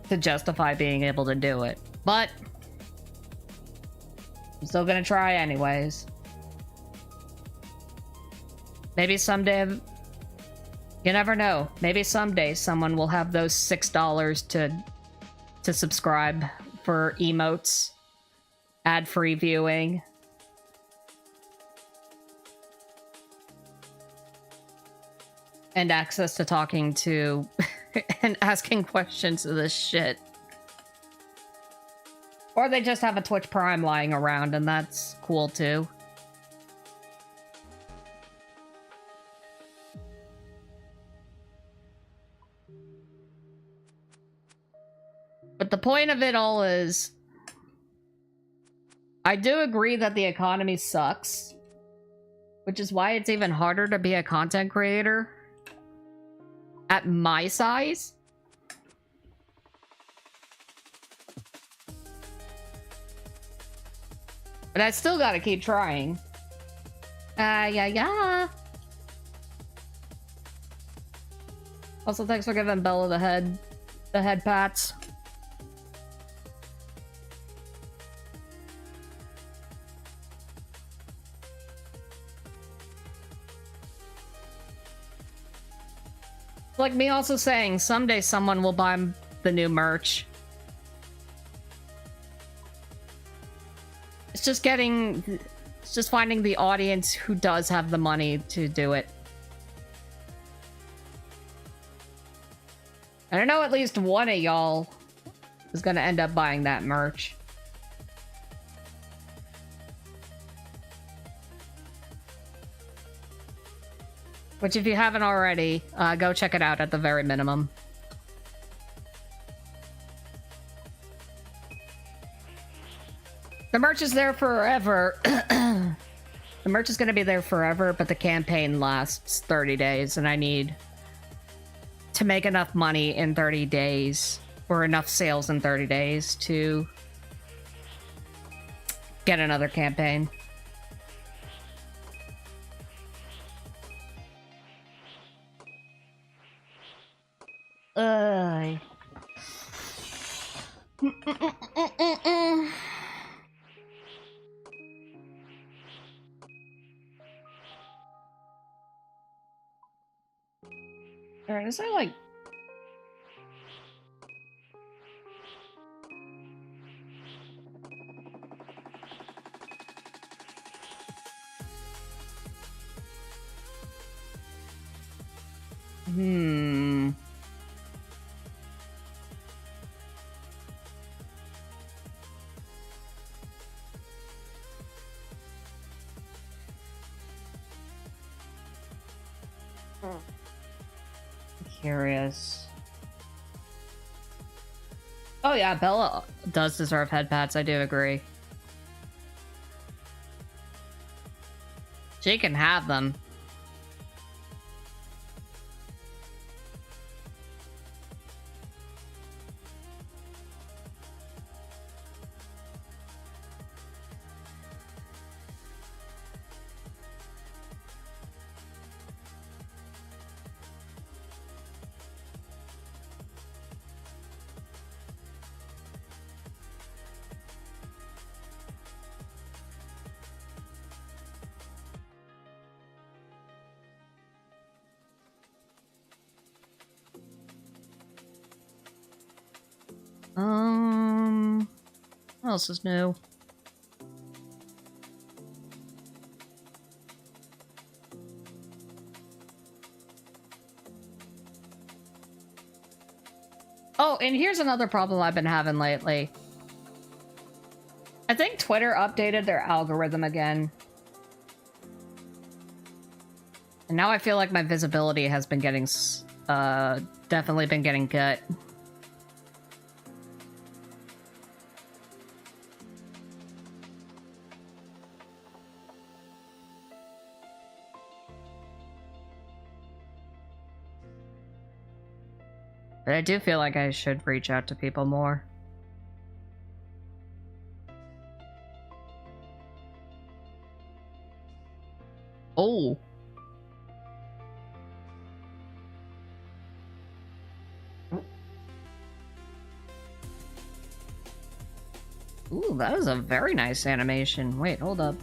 B: to justify being able to do it. But I'm still gonna try anyways. Maybe someday, you never know. Maybe someday someone will have those $6 to subscribe for emotes, ad-free viewing. And access to talking to and asking questions of this shit. Or they just have a Twitch Prime lying around, and that's cool too. But the point of it all is, I do agree that the economy sucks, which is why it's even harder to be a content creator at my size. But I still gotta keep trying. AYAYA. Also, thanks for giving Bella the head pats. Like me also saying, someday someone will buy the new merch. It's just finding the audience who does have the money to do it. And I know at least one of y'all is gonna end up buying that merch. Which, if you haven't already, go check it out at the very minimum. The merch is there forever. The merch is going to be there forever, but the campaign lasts 30 days, and I need to make enough money in 30 days, or enough sales in 30 days to get another campaign. Alright, is that like... Curious. Oh yeah, Bella does deserve head pats, I do agree. She can have them. What else is new? Oh, and here's another problem I've been having lately. I think Twitter updated their algorithm again. And now I feel like my visibility has been getting, definitely been getting cut. But I do feel like I should reach out to people more. Oh. Ooh, that was a very nice animation. Wait, hold up.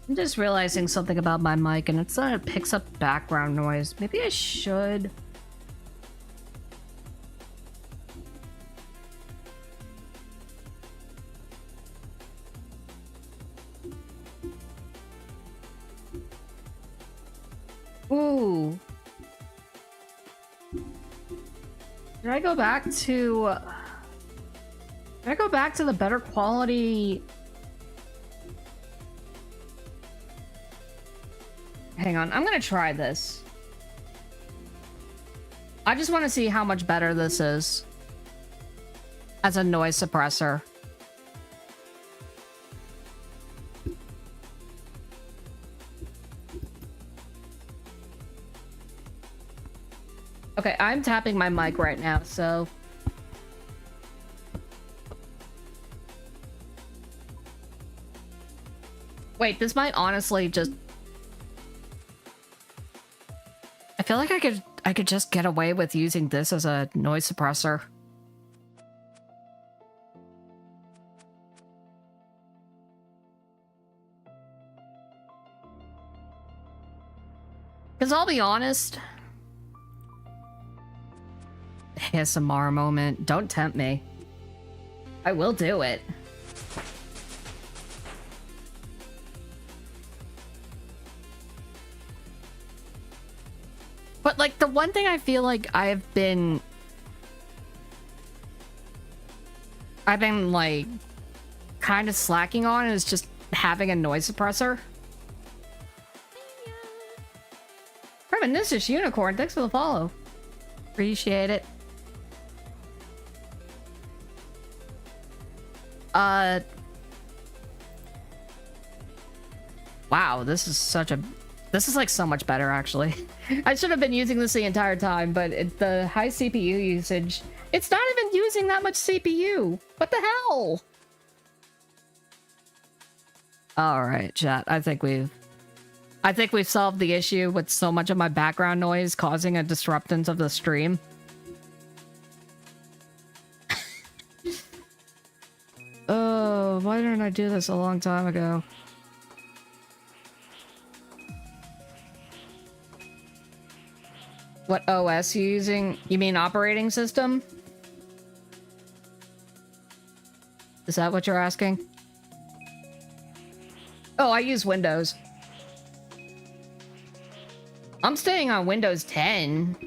B: I'm just realizing something about my mic, and it's that it picks up background noise. Maybe I should... Ooh. Did I go back to... Did I go back to the better quality... Hang on, I'm gonna try this. I just want to see how much better this is as a noise suppressor. Okay, I'm tapping my mic right now, so... Wait, this might honestly just... feel like I could just get away with using this as a noise suppressor. Because I'll be honest, ASMR moment, don't tempt me. I will do it. But like the one thing I feel like I've been like kind of slacking on is just having a noise suppressor. Reminiscent Unicorn, thanks for the follow. Appreciate it. Wow, this is like so much better actually. I should have been using this the entire time, but the high CPU usage, it's not even using that much CPU. What the hell? All right, chat. I think we've solved the issue with so much of my background noise causing a disruptance of the stream. Oh, why didn't I do this a long time ago? What OS you using? You mean operating system? Is that what you're asking? Oh, I use Windows. I'm staying on Windows 10.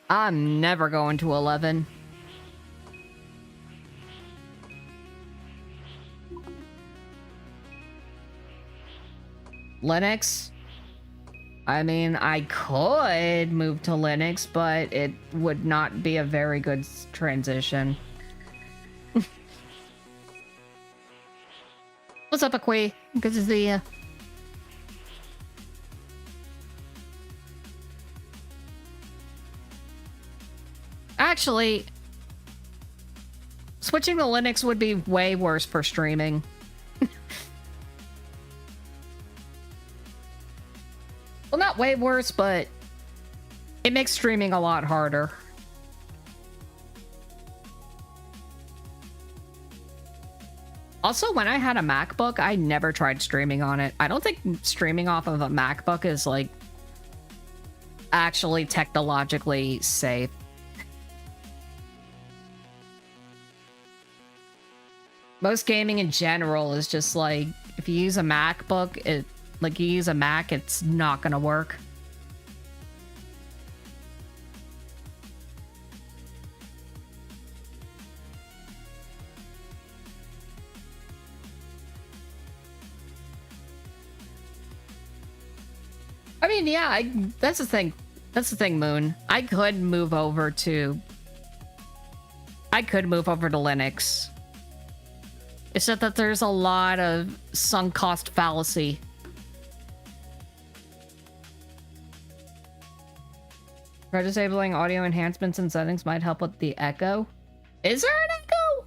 B: I'm never going to 11. Linux? I mean, I could move to Linux, but it would not be a very good transition. What's up, Akwe? Good to see you. Actually, switching to Linux would be way worse for streaming. Well, not way worse, but it makes streaming a lot harder. Also, when I had a MacBook, I never tried streaming on it. I don't think streaming off of a MacBook is, like, actually technologically safe. Most gaming in general is just, like, if you use a MacBook, like, you use a Mac, it's not gonna work. I mean, yeah, that's the thing. That's the thing, Moon. I could move over to Linux. It's just that there's a lot of sunk cost fallacy. Try disabling audio enhancements and settings might help with the echo. Is there an echo?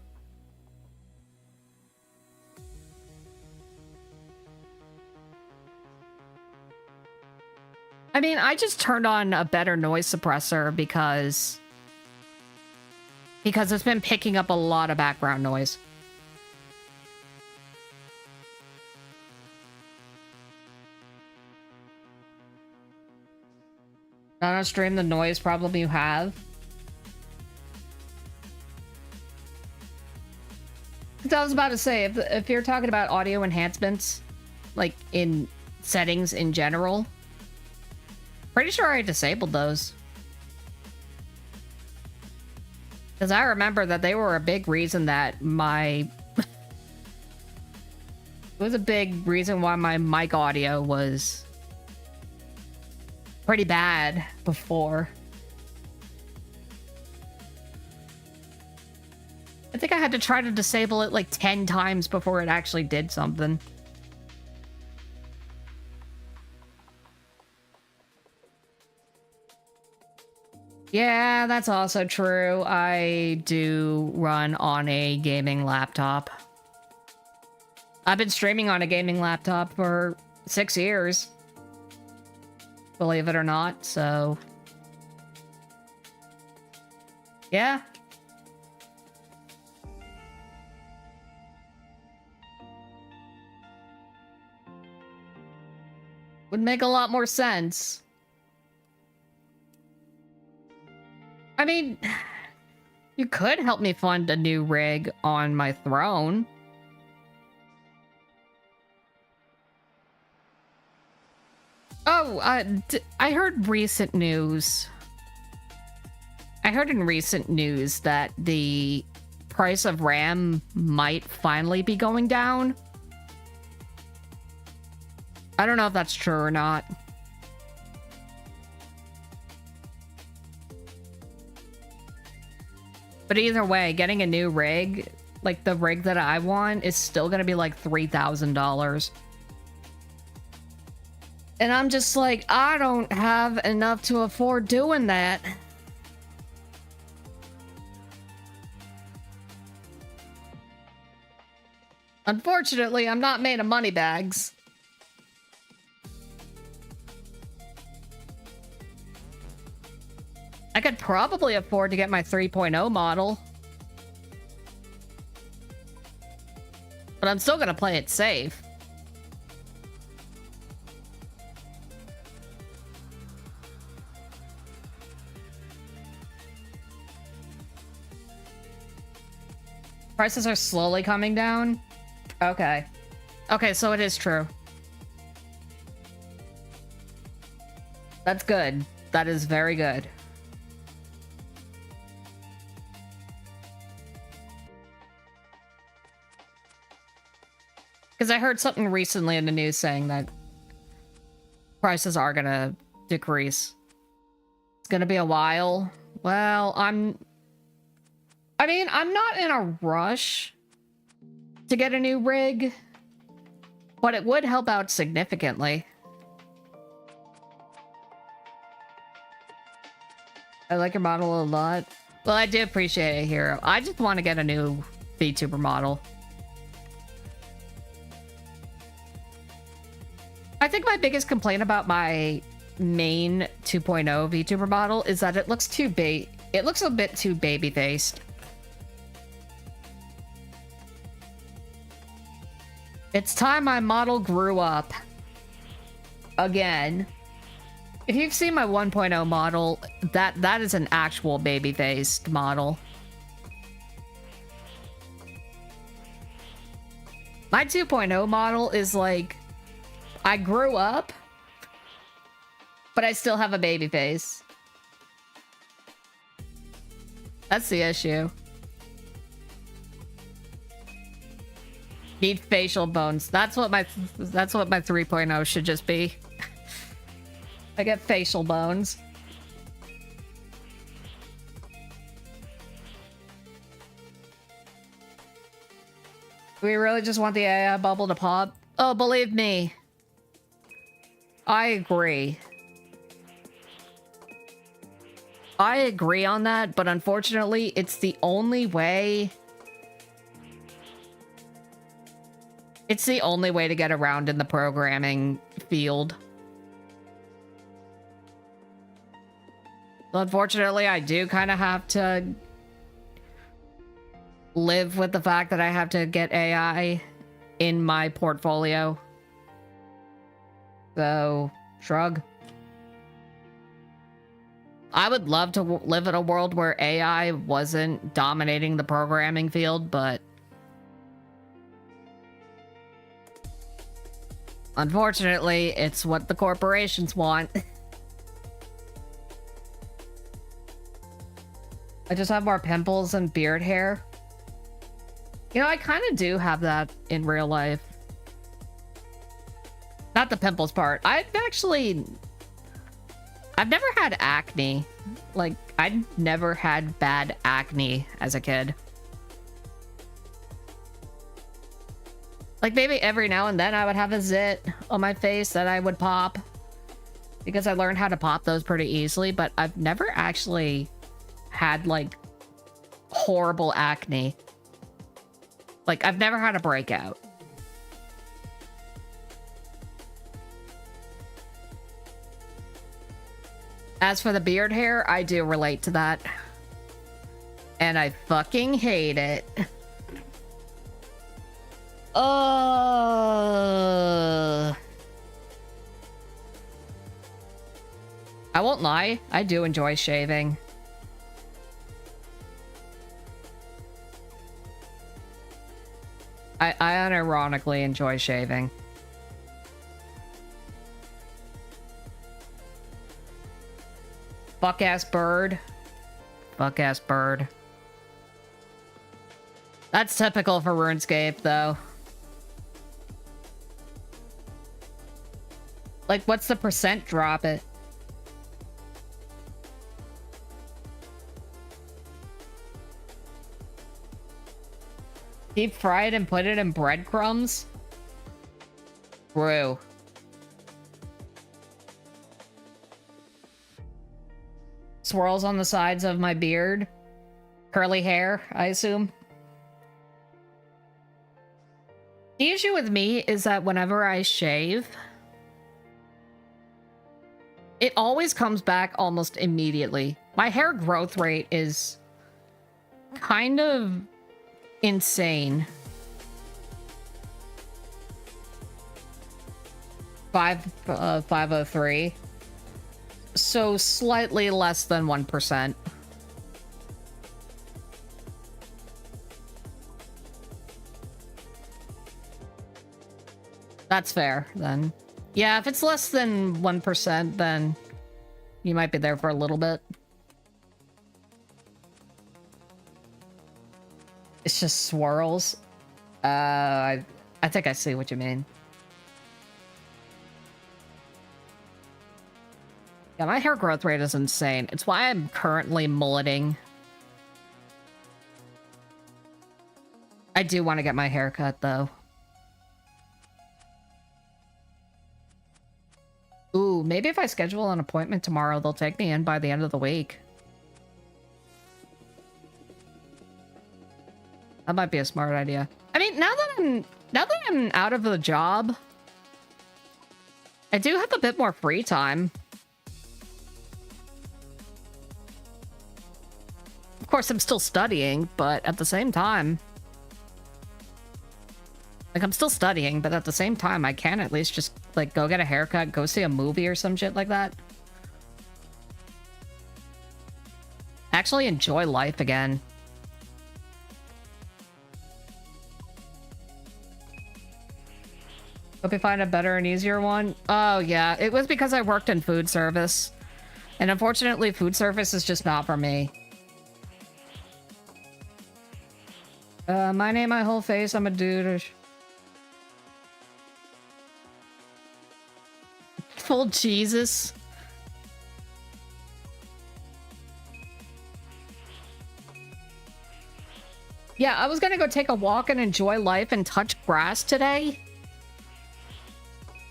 B: I mean, I just turned on a better noise suppressor because it's been picking up a lot of background noise. Not on stream the noise problem you have. I was about to say, if you're talking about audio enhancements, like in settings in general, pretty sure I disabled those. Because I remember that they were a big reason that it was a big reason why my mic audio was pretty bad before. I think I had to try to disable it like 10 times before it actually did something. Yeah, that's also true. I do run on a gaming laptop. I've been streaming on a gaming laptop for 6 years. believe it or not, so... Yeah. Would make a lot more sense. I mean, you could help me fund a new rig on my throne. Oh, I heard recent news. I heard in recent news that the price of RAM might finally be going down. I don't know if that's true or not. But either way, getting a new rig, like the rig that I want, is still gonna be like $3,000. And I'm just like, I don't have enough to afford doing that. Unfortunately, I'm not made of money bags. I could probably afford to get my 3.0 model. But I'm still gonna play it safe. Prices are slowly coming down? Okay. Okay, so it is true. That's good. That is very good. Because I heard something recently in the news saying that prices are gonna decrease. It's gonna be a while. Well, I mean, I'm not in a rush to get a new rig, but it would help out significantly. I like your model a lot. Well, I do appreciate it, Hero. I just want to get a new VTuber model. I think my biggest complaint about my main 2.0 VTuber model is that it looks it looks a bit too baby-faced. It's time my model grew up. Again. If you've seen my 1.0 model, that is an actual baby-faced model. My 2.0 model is like, I grew up, but I still have a baby face. That's the issue. Need facial bones. That's what my 3.0 should just be. I get facial bones. We really just want the AI bubble to pop? Oh, believe me. I agree. I agree on that, but unfortunately, it's the only way... It's the only way to get around in the programming field. So unfortunately, I do kind of have to live with the fact that I have to get AI in my portfolio. So, shrug. I would love to live in a world where AI wasn't dominating the programming field, but unfortunately, it's what the corporations want. I just have more pimples and beard hair. You know, I kind of do have that in real life. Not the pimples part. I've never had acne. Like, I never had bad acne as a kid. Like, maybe every now and then I would have a zit on my face that I would pop. Because I learned how to pop those pretty easily, but I've never actually had, like, horrible acne. Like, I've never had a breakout. As for the beard hair, I do relate to that. And I fucking hate it. I won't lie, I do enjoy shaving. I unironically enjoy shaving. Fuck-ass bird. Fuck-ass bird. That's typical for RuneScape, though. Like, what's the percent drop it? Deep fry it and put it in breadcrumbs? True. Swirls on the sides of my beard. Curly hair, I assume. The issue with me is that whenever I shave, it always comes back almost immediately. My hair growth rate is kind of insane. 503. So slightly less than 1%. That's fair, then. Yeah, if it's less than 1%, then you might be there for a little bit. It's just swirls. I think I see what you mean. Yeah, my hair growth rate is insane. It's why I'm currently mulleting. I do want to get my hair cut, though. Ooh, maybe if I schedule an appointment tomorrow, they'll take me in by the end of the week. That might be a smart idea. I mean, now that I'm out of the job, I do have a bit more free time. Of course, I'm still studying, but at the same time... Like, I'm still studying, but at the same time, I can at least just, like, go get a haircut, go see a movie or some shit like that. Actually enjoy life again. Hope you find a better and easier one. Oh, yeah. It was because I worked in food service. And unfortunately, food service is just not for me. My name, my whole face, I'm a dude. Full Jesus. Yeah, I was gonna go take a walk and enjoy life and touch grass today.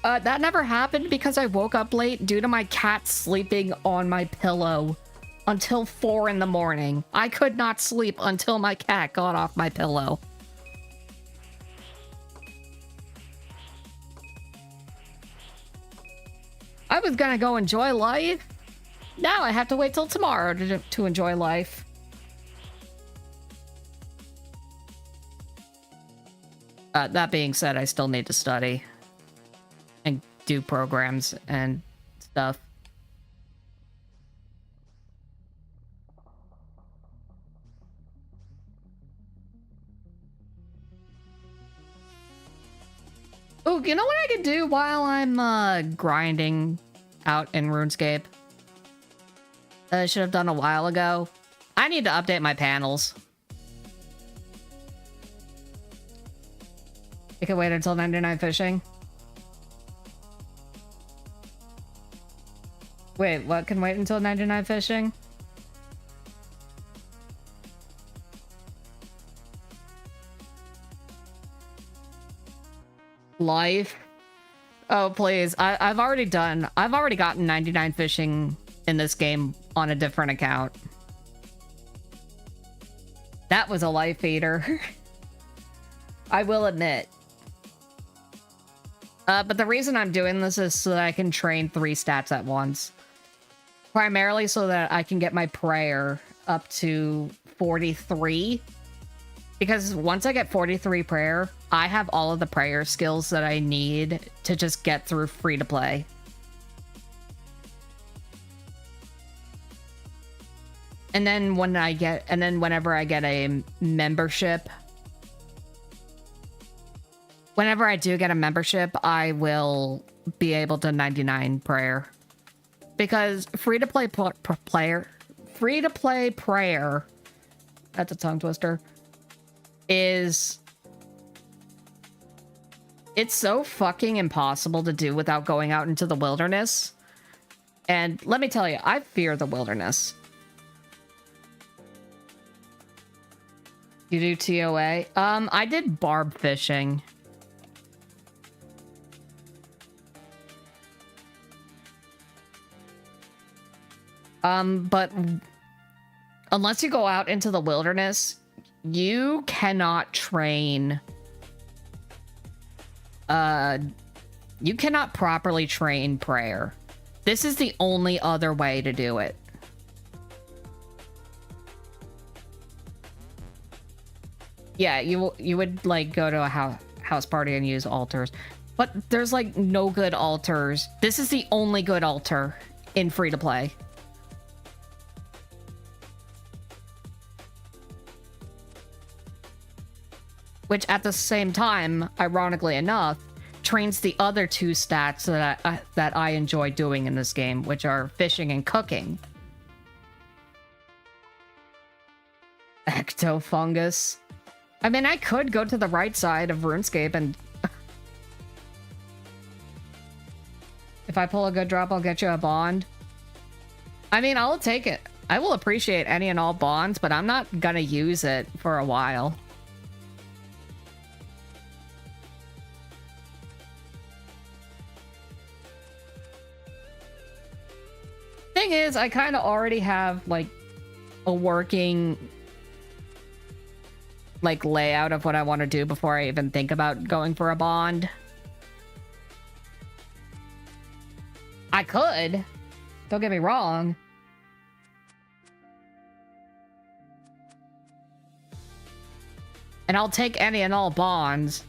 B: That never happened because I woke up late due to my cat sleeping on my pillow until 4 in the morning. I could not sleep until my cat got off my pillow. I was gonna go enjoy life. Now I have to wait till tomorrow to enjoy life. That being said, I still need to study and do programs and stuff. Oh, you know what I could do while I'm grinding out in RuneScape? I should have done a while ago. I need to update my panels. You can wait until 99 fishing. Wait, what can wait until 99 fishing? Life? Oh, please. I've already gotten 99 fishing in this game on a different account. That was a life eater. I will admit. But the reason I'm doing this is so that I can train 3 stats at once. Primarily so that I can get my prayer up to 43. Because once I get 43 prayer, I have all of the prayer skills that I need to just get through free-to-play. And then whenever I get a membership, whenever I do get a membership, I will be able to 99 prayer. Because free-to-play prayer, that's a tongue twister, it's so fucking impossible to do without going out into the wilderness. And let me tell you, I fear the wilderness. You do TOA? I did barb fishing. But unless you go out into the wilderness, you cannot train. You cannot properly train prayer. This is the only other way to do it. Yeah, you would like go to a house party and use altars. But there's like no good altars. This is the only good altar in free to play. Which at the same time, ironically enough, trains the other two stats that I enjoy doing in this game, which are fishing and cooking. Ectofungus. I mean, I could go to the right side of RuneScape and... if I pull a good drop, I'll get you a bond. I mean, I'll take it. I will appreciate any and all bonds, but I'm not gonna use it for a while. Thing is, I kind of already have like a working like layout of what I want to do before I even think about going for a bond. I could, don't get me wrong. And I'll take any and all bonds.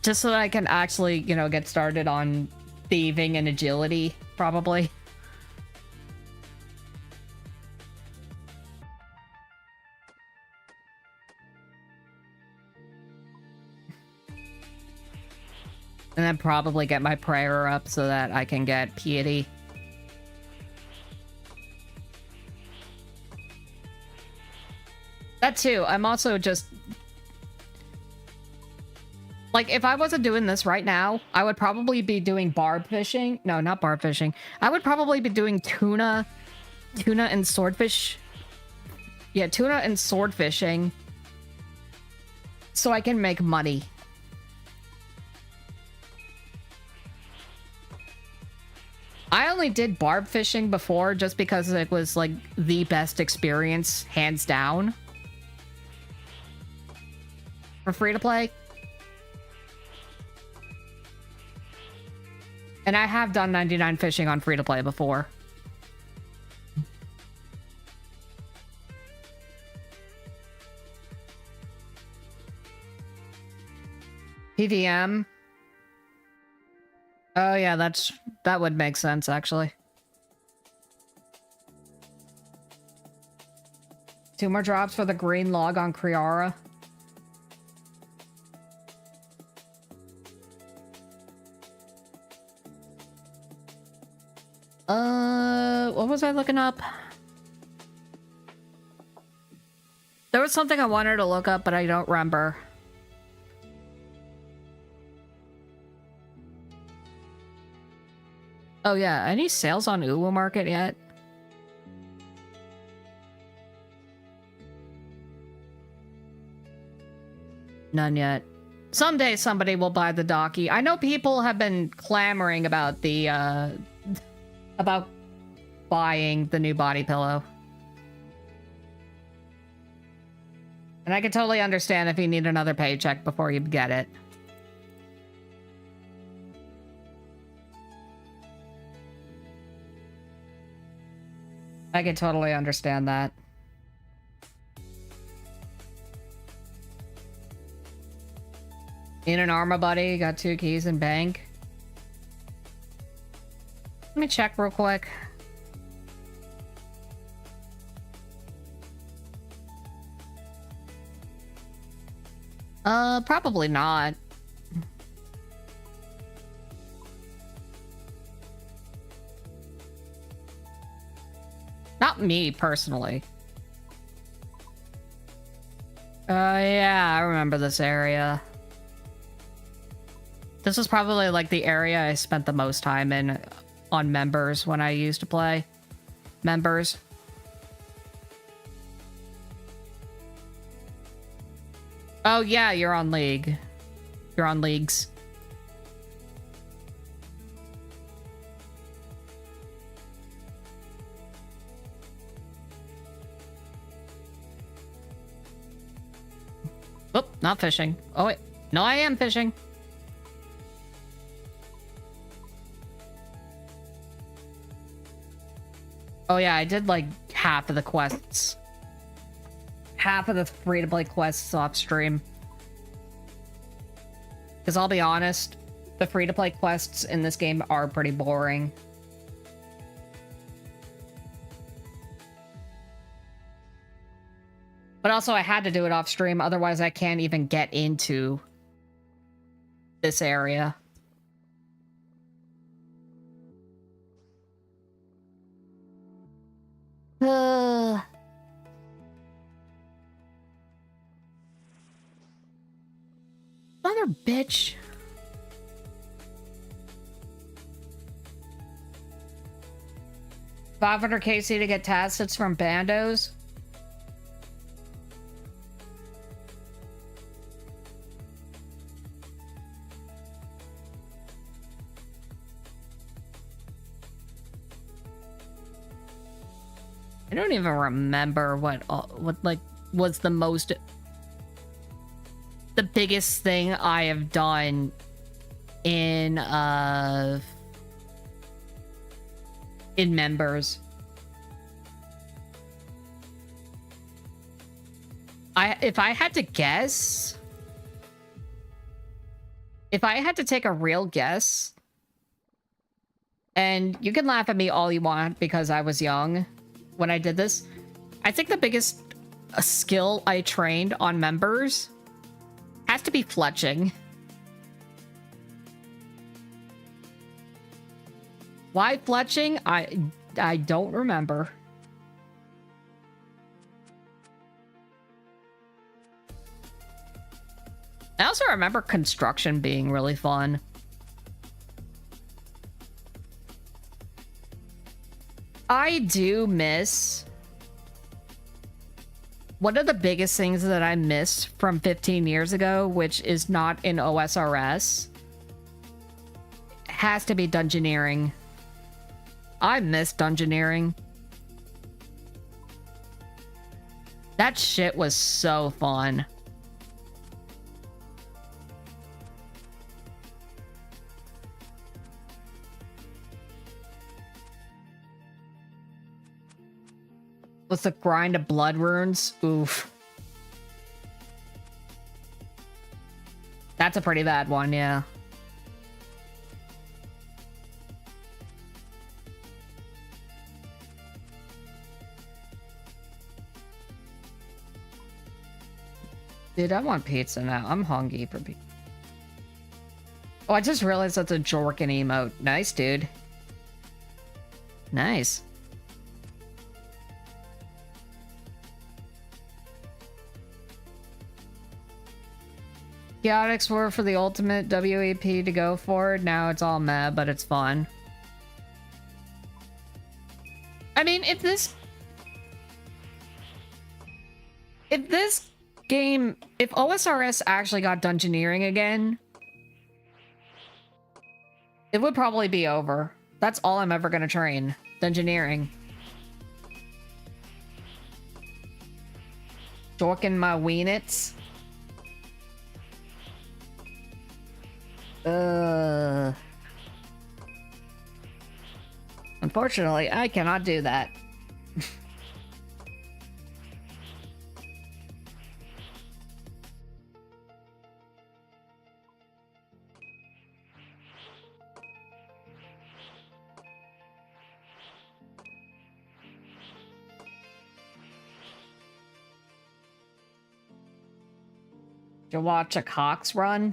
B: Just so that I can actually, you know, get started on thieving and agility, probably. And then probably get my prayer up so that I can get piety. That too. I'm also just... like, if I wasn't doing this right now, I would probably be doing barb fishing. No, not barb fishing. I would probably be doing tuna and swordfish. Yeah, tuna and sword fishing. So I can make money. I only did barb fishing before just because it was, like, the best experience, hands down. For free to play. And I have done 99 fishing on free to play before. PVM. Oh yeah, that would make sense actually. 2 more drops for the green log on Kriara. What was I looking up? There was something I wanted to look up, but I don't remember. Oh yeah, any sales on Uwu Market yet? None yet. Someday somebody will buy the Docky. I know people have been clamoring about the, about buying the new body pillow. And I can totally understand if you need another paycheck before you get it. I can totally understand that. In an armor buddy, got 2 keys in bank. Let me check real quick. Probably not. Not me, personally. Yeah, I remember this area. This was probably, like, the area I spent the most time in on members when I used to play. Members. Oh, yeah, you're on League. You're on Leagues. Oh, not fishing. Oh, wait. No, I am fishing. Oh, yeah, I did, like, half of the quests. Half of the free-to-play quests off stream. Because I'll be honest, the free-to-play quests in this game are pretty boring. But also, I had to do it off stream, otherwise I can't even get into this area. Mother bitch. $500 KC to get tacits from bandos. I don't even remember what like was the biggest thing I have done in members. If I had to guess, if I had to take a real guess, and you can laugh at me all you want because I was young when I did this, I think the biggest skill I trained on members has to be fletching. Why fletching? I don't remember. I also remember construction being really fun. I do miss... One of the biggest things that I miss from 15 years ago, which is not in OSRS, has to be dungeoneering. I miss dungeoneering. That shit was so fun. With the grind of blood runes, oof. That's a pretty bad one, yeah. Dude, I want pizza now. I'm hungry for pizza. Oh, I just realized that's a Jorkin emote. Nice, dude. Nice. Chaotix were for the ultimate WAP to go for. Now it's all meh, but it's fun. I mean, if this game, if OSRS actually got dungeoneering again, it would probably be over. That's all I'm ever gonna train. Dungeoneering. Dorking my weenits. Unfortunately, I cannot do that. To watch a Cox run.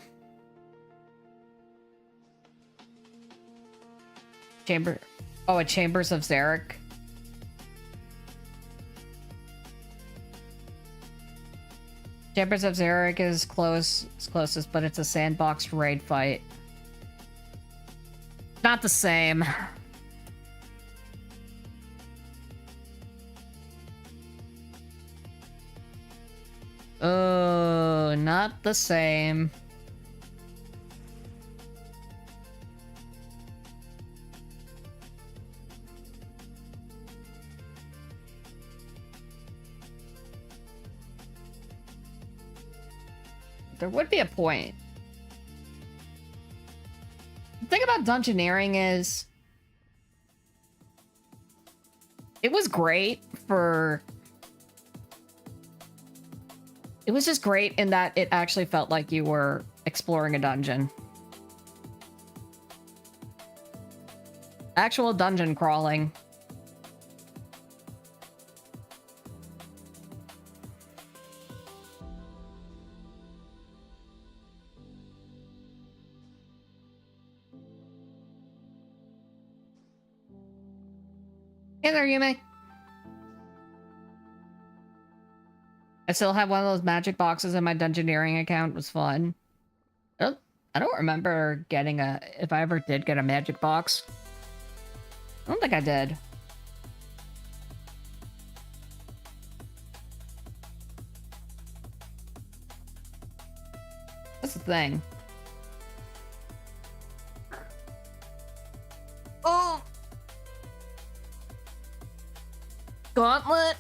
B: A Chambers of Zarek. Chambers of Zarek is closest, but it's a sandboxed raid fight. Not the same. Oh, not the same. There would be a point. The thing about dungeoneering is it was great for... It was just great in that it actually felt like you were exploring a dungeon. Actual dungeon crawling. Hey there, Yume. I still have one of those magic boxes in my dungeoneering account. It was fun. I don't remember getting if I ever did get a magic box. I don't think I did. That's the thing. Oh! Gauntlet?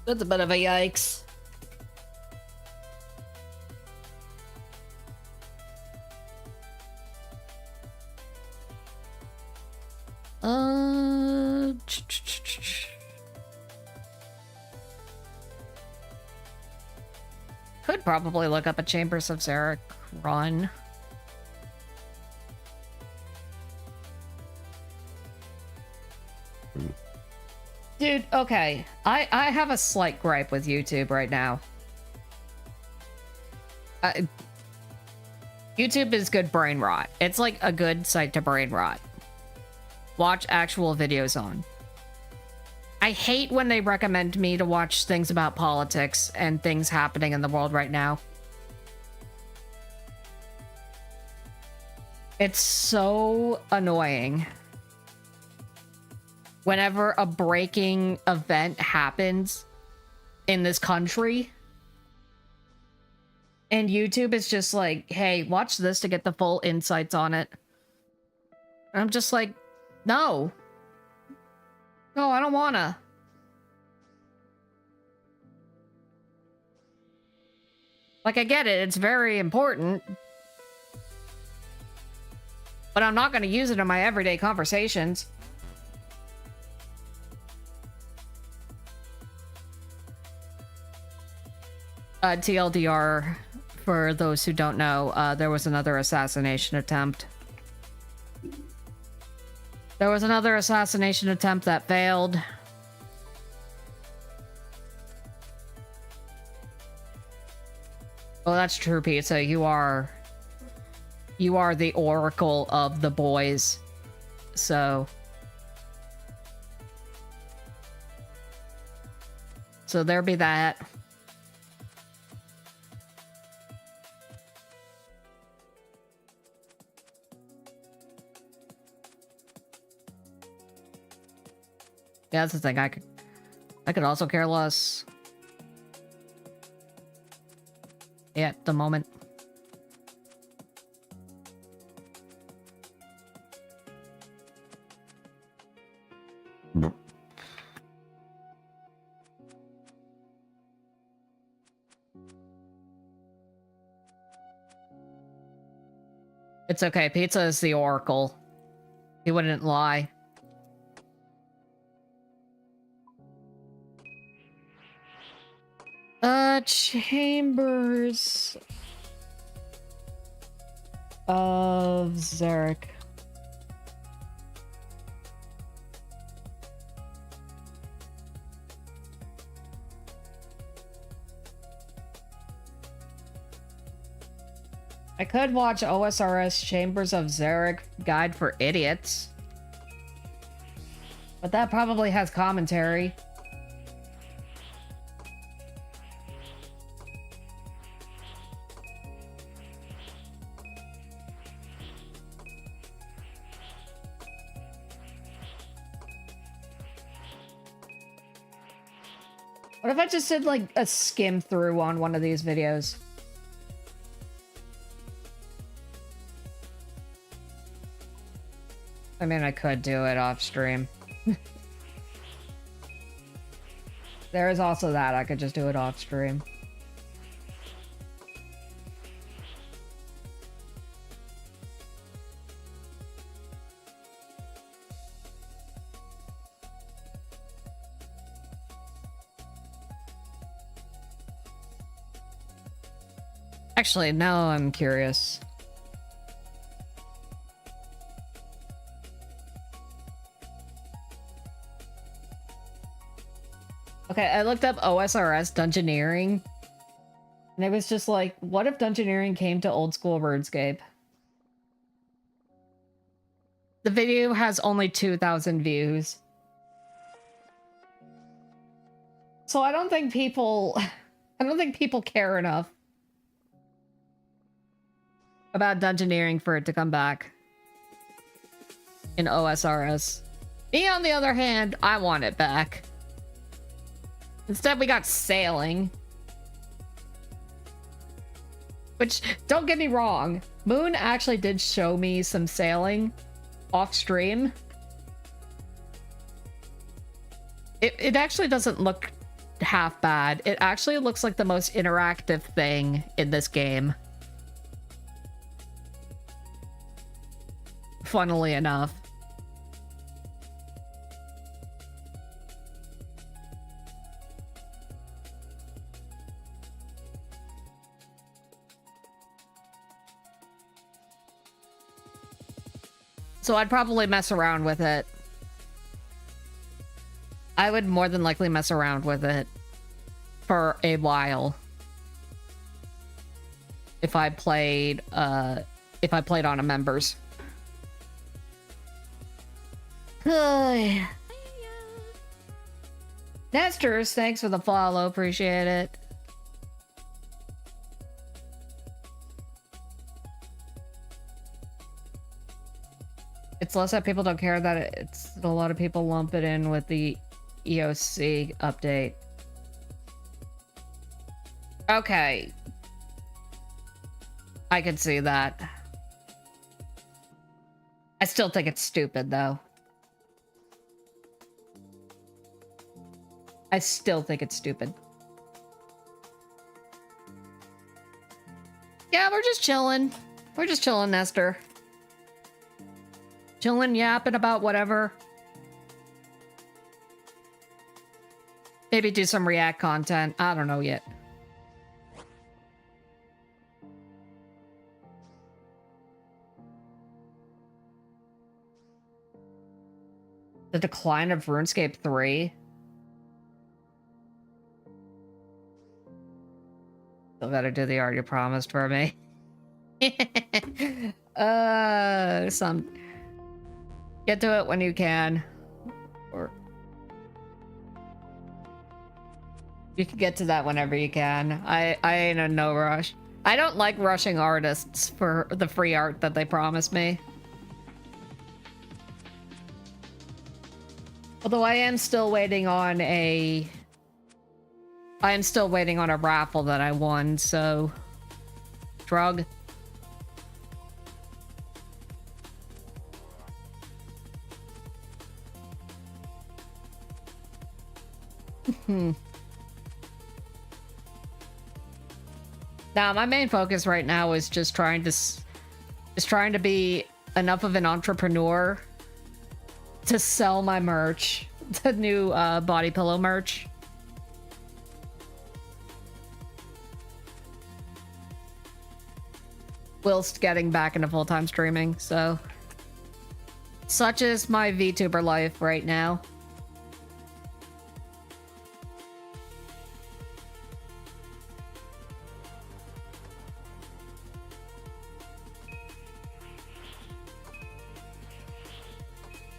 B: That's a bit of a yikes. Could probably look up a Chambers of Zarek run. Dude, okay. I have a slight gripe with YouTube right now. YouTube is good brain rot. It's like a good site to brain rot. Watch actual videos on. I hate when they recommend me to watch things about politics and things happening in the world right now. It's so annoying. Whenever a breaking event happens in this country, and YouTube is just like, hey, watch this to get the full insights on it. And I'm just like, no. No, I don't wanna. Like, I get it, it's very important. But I'm not gonna use it in my everyday conversations. TLDR, for those who don't know, there was another assassination attempt. There was another assassination attempt that failed. Oh, that's true, Pizza. You are the oracle of the boys. So there be that. Yeah, that's the thing. I could also care less. Yeah, at the moment. It's okay. Pizza is the oracle. He wouldn't lie. Chambers of Zarek. I could watch OSRS Chambers of Zarek Guide for Idiots. But that probably has commentary. What if I just did like a skim through on one of these videos? I mean, I could do it off stream. There is also that. I could just do it off stream. Actually, now I'm curious. Okay, I looked up OSRS Dungeoneering. And it was just like, what if Dungeoneering came to old school RuneScape? The video has only 2,000 views. So I don't think people care enough about Dungeoneering for it to come back in OSRS. Me, on the other hand, I want it back. Instead, we got sailing. Which, don't get me wrong, Moon actually did show me some sailing off stream. It actually doesn't look half bad. It actually looks like the most interactive thing in this game. Funnily enough. So I'd probably mess around with it. I would more than likely mess around with it for a while. If I played on a members. Nesters, thanks for the follow. Appreciate it. It's less that people don't care that it's a lot of people lump it in with the EOC update. Okay. I can see that. I still think it's stupid, though. I still think it's stupid. Yeah, we're just chilling. We're just chilling, Nestor. Chilling, yapping about whatever. Maybe do some React content. I don't know yet. The decline of RuneScape 3. Still gotta do the art you promised for me. Get to it when you can. Or you can get to that whenever you can. I ain't in no rush. I don't like rushing artists for the free art that they promise me. Although I am still waiting on a raffle that I won, so drug. Now, my main focus right now is just trying to be enough of an entrepreneur to sell my merch, the new body pillow merch. Whilst getting back into full-time streaming, so such is my VTuber life right now.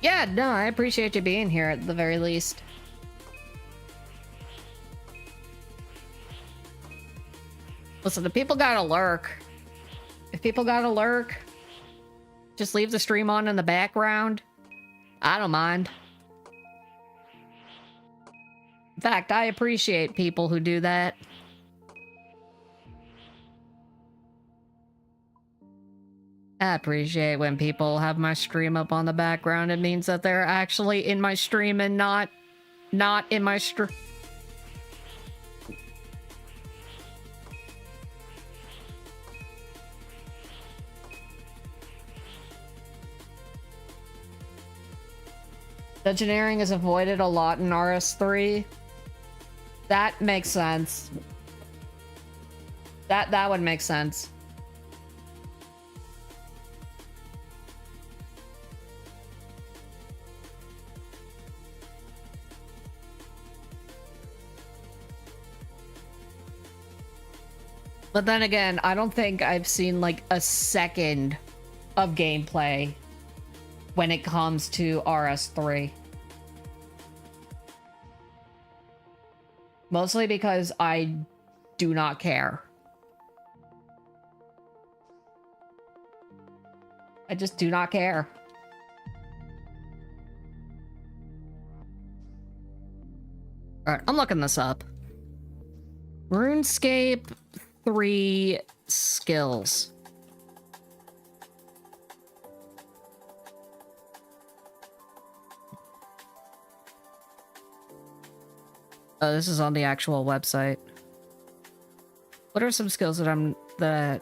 B: Yeah, no, I appreciate you being here at the very least. Listen, if people gotta lurk, just leave the stream on in the background. I don't mind. In fact, I appreciate people who do that. I appreciate when people have my stream up on the background. It means that they're actually in my stream and not in my stream. Engineering is avoided a lot in RS3. That makes sense. That would make sense. But then again, I don't think I've seen like a second of gameplay when it comes to RS3. Mostly because I do not care. I just do not care. Alright, I'm looking this up. RuneScape 3 skills. Oh, this is on the actual website. What are some skills that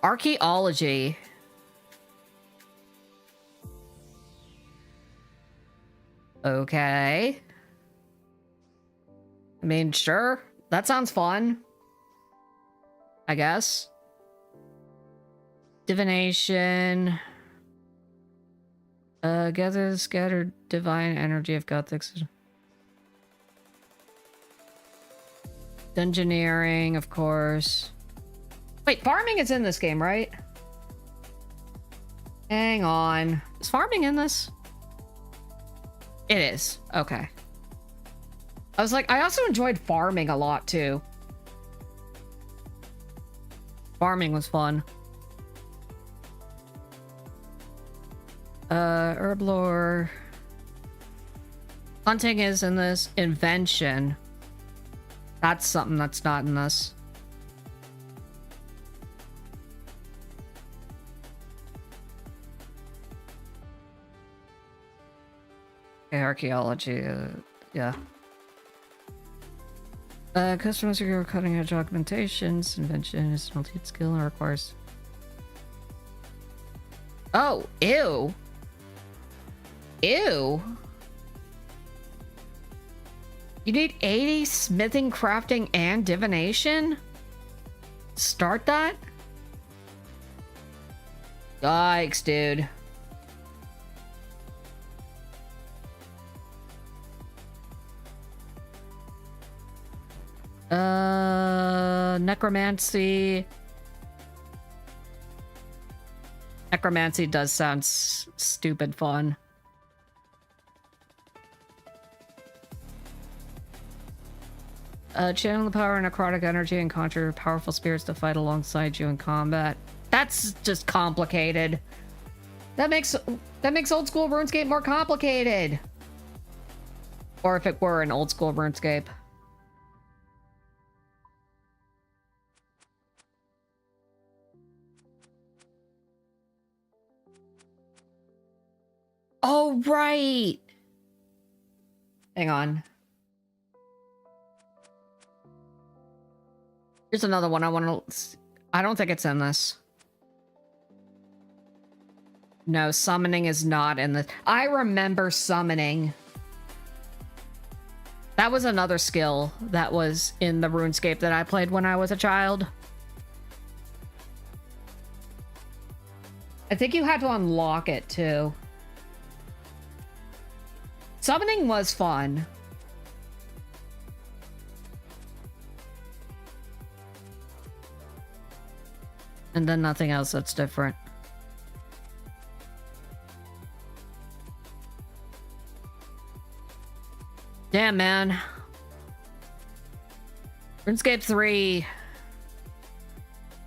B: archaeology. Okay. I mean, sure. That sounds fun. I guess. Divination. Gather the scattered divine energy of Gothic. Dungeoneering, of course. Wait, farming is in this game, right? Hang on. Is farming in this? It is. Okay. I was like, I also enjoyed farming a lot, too. Farming was fun. Herb lore. Hunting is in this. Invention. That's something that's not in this. Okay, archaeology, yeah. Customers who are cutting edge augmentations. Invention is a multi skill and requires. Oh, ew. Ew. You need 80 smithing, crafting, and divination? Start that? Yikes, dude. Necromancy. Necromancy does sound stupid fun. Channel the power of necrotic energy and conjure powerful spirits to fight alongside you in combat. That's just complicated. That makes old school RuneScape more complicated. Or if it were an old school RuneScape. Oh, right. Hang on. Here's another one I want to... I don't think it's in this. No, summoning is not in this. I remember summoning. That was another skill that was in the RuneScape that I played when I was a child. I think you had to unlock it, too. Summoning was fun. And then nothing else that's different. Damn, man. RuneScape 3.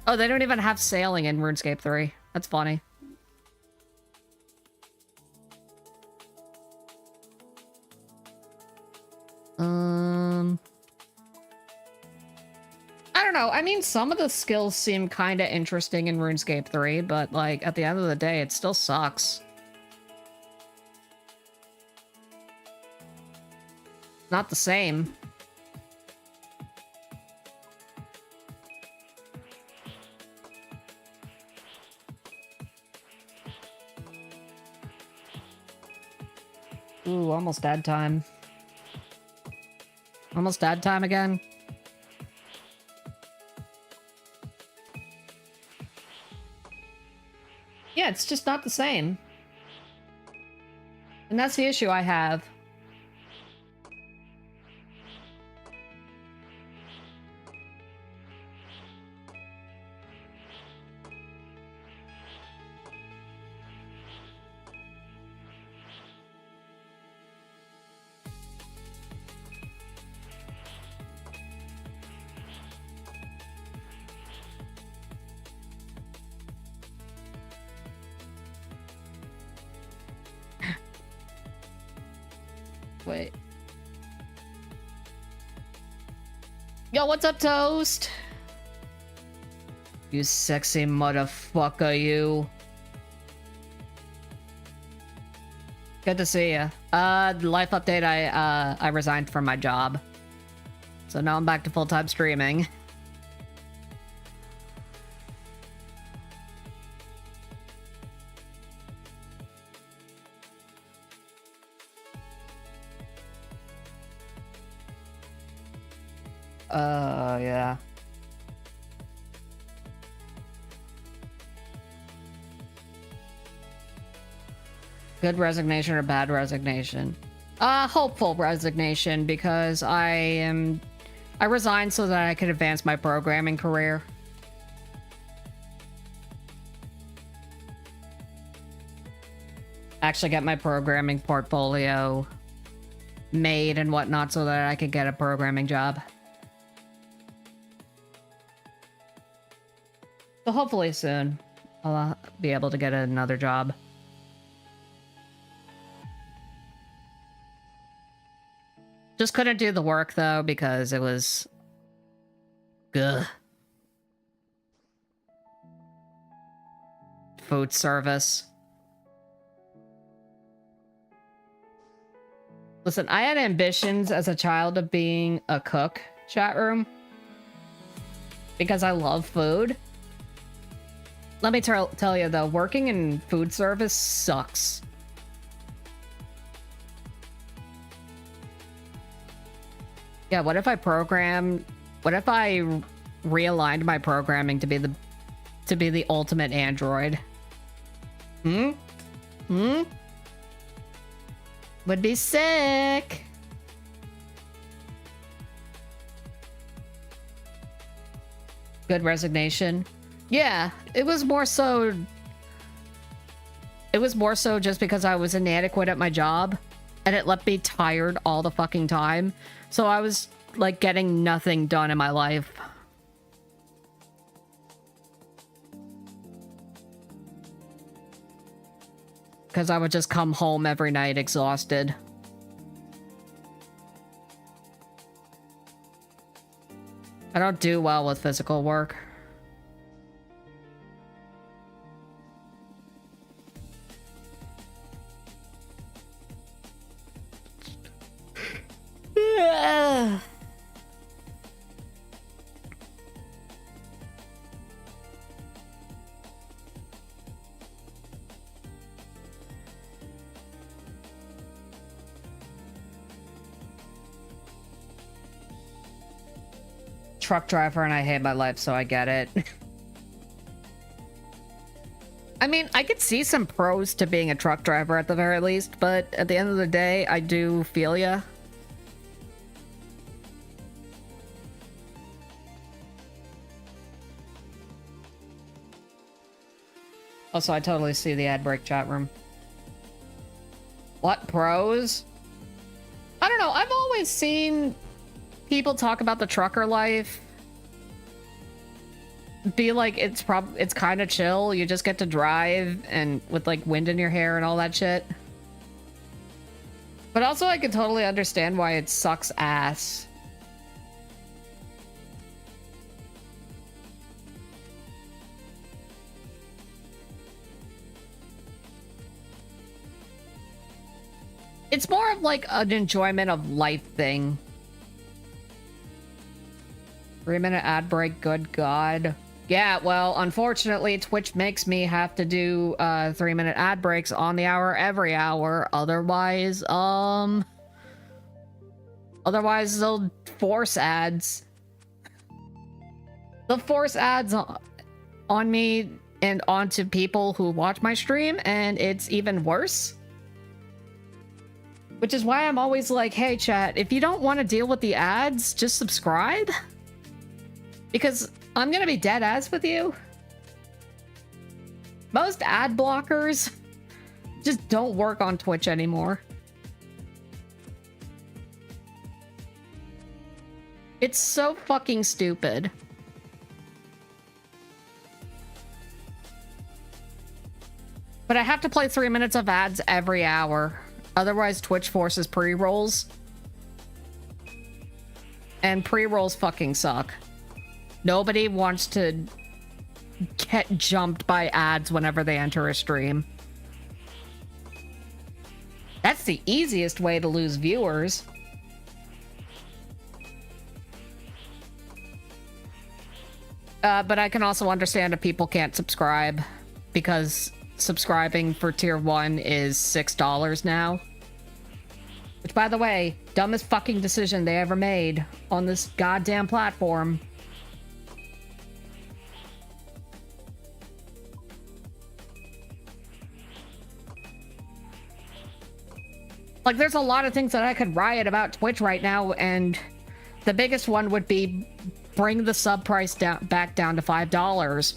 B: Oh, they don't even have sailing in RuneScape 3. That's funny. I don't know. I mean, some of the skills seem kind of interesting in RuneScape 3, but, like, at the end of the day, it still sucks. Not the same. Ooh, almost dad time. Almost dad time again. Yeah, it's just not the same. And that's the issue I have. Wait. Yo, what's up, Toast? You sexy motherfucker, you. Good to see ya. Life update, I resigned from my job. So now I'm back to full-time streaming. Yeah. Good resignation or bad resignation? Hopeful resignation, because I resigned so that I could advance my programming career. Actually get my programming portfolio made and whatnot so that I could get a programming job. So hopefully soon I'll be able to get another job. Just couldn't do the work though because it was... Ugh. Food service. Listen, I had ambitions as a child of being a cook, chat room. Because I love food. Let me tell you though, working in food service sucks. Yeah, what if I realigned my programming to be the ultimate android? Would be sick. Good resignation. Yeah, it was more so just because I was inadequate at my job and it left me tired all the fucking time. So I was like getting nothing done in my life. Because I would just come home every night exhausted. I don't do well with physical work. Truck driver and I hate my life, so I get it. I mean, I could see some pros to being a truck driver at the very least, but at the end of the day, I do feel ya. Also, I totally see the ad break chat room. What pros? I don't know. I've always seen people talk about the trucker life. Be like, it's kind of chill. You just get to drive and with like wind in your hair and all that shit. But also I can totally understand why it sucks ass. It's more of like an enjoyment of life thing. 3-minute ad break, good God. Yeah, well, unfortunately, Twitch makes me have to do 3-minute ad breaks on the hour every hour. Otherwise, they'll force ads. They'll force ads on me and onto people who watch my stream, and it's even worse. Which is why I'm always like, hey, chat, if you don't want to deal with the ads, just subscribe. Because I'm gonna be dead ass with you. Most ad blockers just don't work on Twitch anymore. It's so fucking stupid. But I have to play 3 minutes of ads every hour. Otherwise, Twitch forces pre-rolls. And pre-rolls fucking suck. Nobody wants to get jumped by ads whenever they enter a stream. That's the easiest way to lose viewers. But I can also understand if people can't subscribe, because subscribing for tier 1 is $6 now. Which, by the way, dumbest fucking decision they ever made on this goddamn platform. Like, there's a lot of things that I could riot about Twitch right now, and the biggest one would be bring the sub price back down to $5.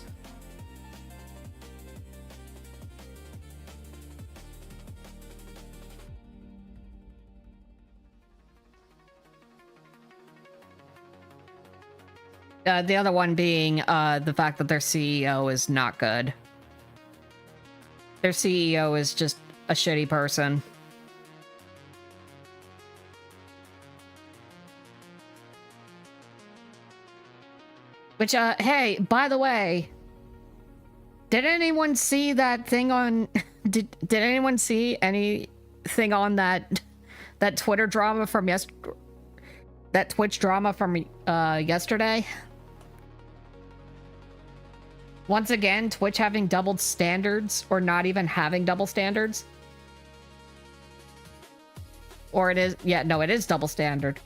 B: The other one being the fact that their CEO is not good. Their CEO is just a shitty person. Which, hey, by the way, did anyone see that thing on... Did anyone see anything on that Twitter drama from that Twitch drama from yesterday? Once again, Twitch having doubled standards, or not even having double standards. Or it is... Yeah, no, it is double standard.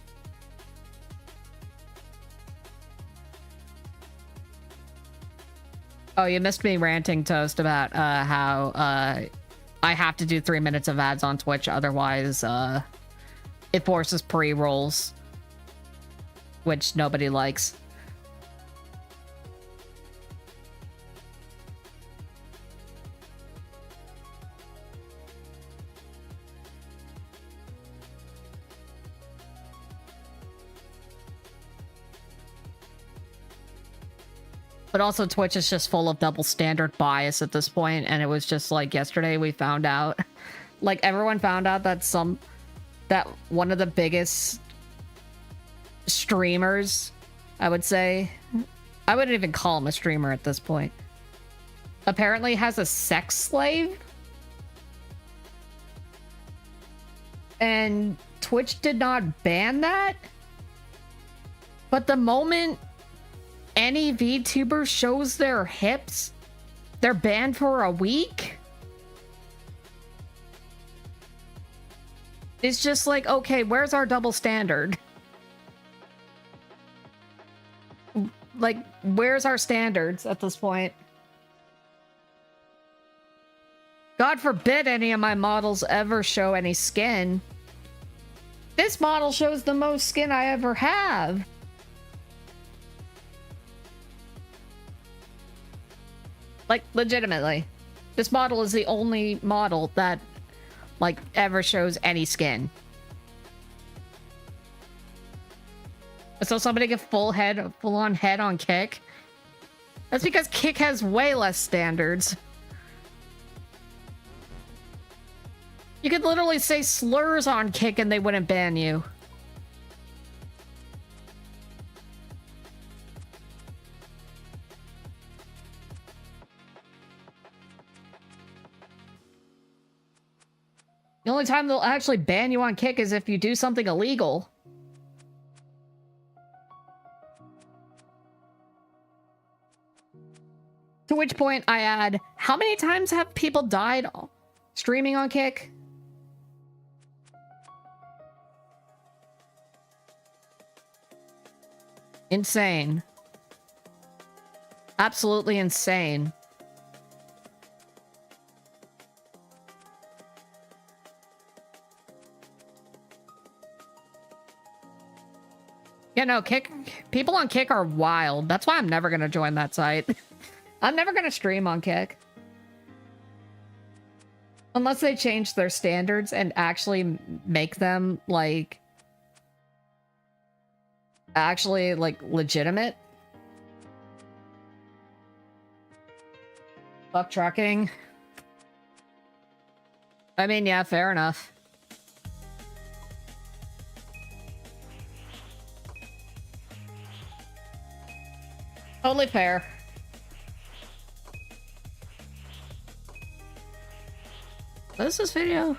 B: Oh, you missed me ranting, Toast, about how I have to do 3 minutes of ads on Twitch, otherwise it forces pre-rolls, which nobody likes. But also Twitch is just full of double standard bias at this point, and it was just like yesterday we found out, like everyone found out that one of the biggest streamers, I would say, I wouldn't even call him a streamer at this point, apparently has a sex slave. And Twitch did not ban that. But the moment any VTuber shows their hips, they're banned for a week. It's just like, okay, where's our double standard? Like, where's our standards at this point? God forbid any of my models ever show any skin. This model shows the most skin I ever have. Like, legitimately. This model is the only model that, like, ever shows any skin. So somebody get full on head on Kick? That's because Kick has way less standards. You could literally say slurs on Kick and they wouldn't ban you. The only time they'll actually ban you on Kick is if you do something illegal. To which point I add, how many times have people died streaming on Kick? Insane. Absolutely insane. Yeah, no, Kick... People on Kick are wild. That's why I'm never gonna join that site. I'm never gonna stream on Kick. Unless they change their standards and actually make them, like... actually, like, legitimate. Fuck trucking. I mean, yeah, fair enough. Totally fair. What is this video?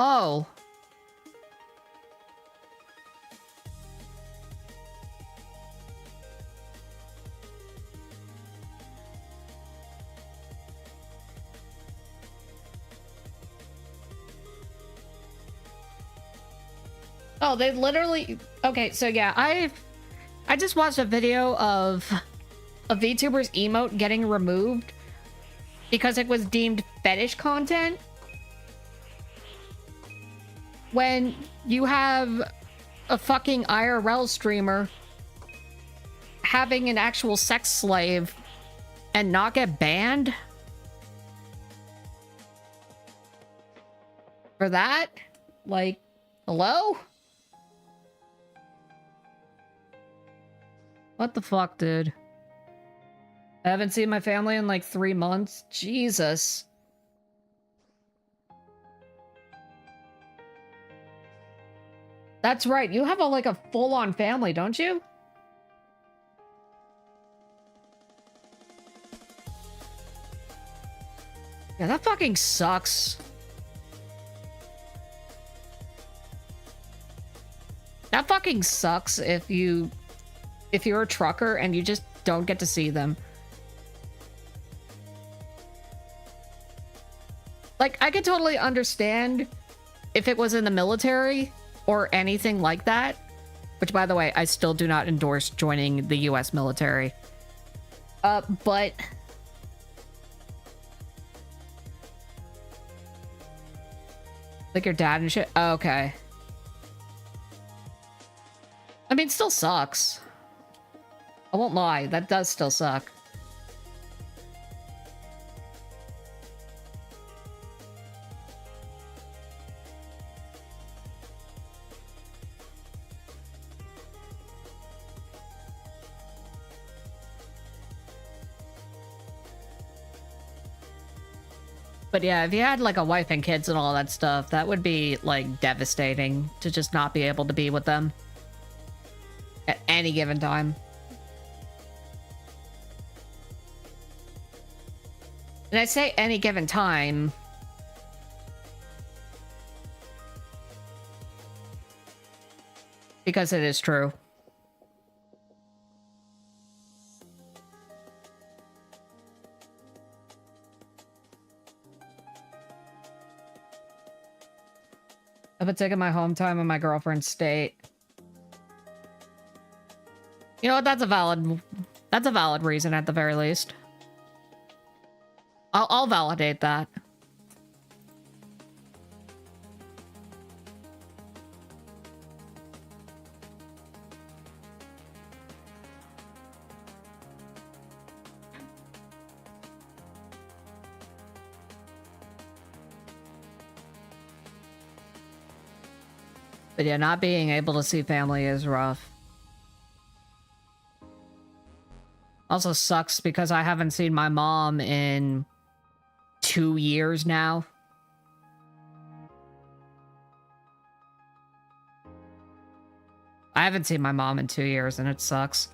B: Oh. Oh, they literally... Okay, so yeah, I just watched a video of a VTuber's emote getting removed because it was deemed fetish content. When you have a fucking IRL streamer having an actual sex slave and not get banned for that? Like, hello? What the fuck, dude? I haven't seen my family in like 3 months. Jesus. That's right. You have like a full-on family, don't you? Yeah, that fucking sucks. That fucking sucks if you're a trucker and you just don't get to see them. Like, I could totally understand if it was in the military or anything like that. Which, by the way, I still do not endorse joining the US military. But... like your dad and shit? Oh, okay. I mean, it still sucks. I won't lie, that does still suck. But yeah, if you had like a wife and kids and all that stuff, that would be like devastating to just not be able to be with them at any given time. And I say any given time because it is true. I've been taking my home time in my girlfriend's state. You know what? That's a valid That's a valid reason at the very least. I'll validate that. But yeah, not being able to see family is rough. Also sucks because I haven't seen my mom in 2 years now. I haven't seen my mom in 2 years and it sucks.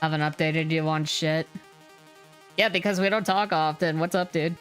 B: Haven't updated you on shit. Yeah, because we don't talk often. What's up, dude?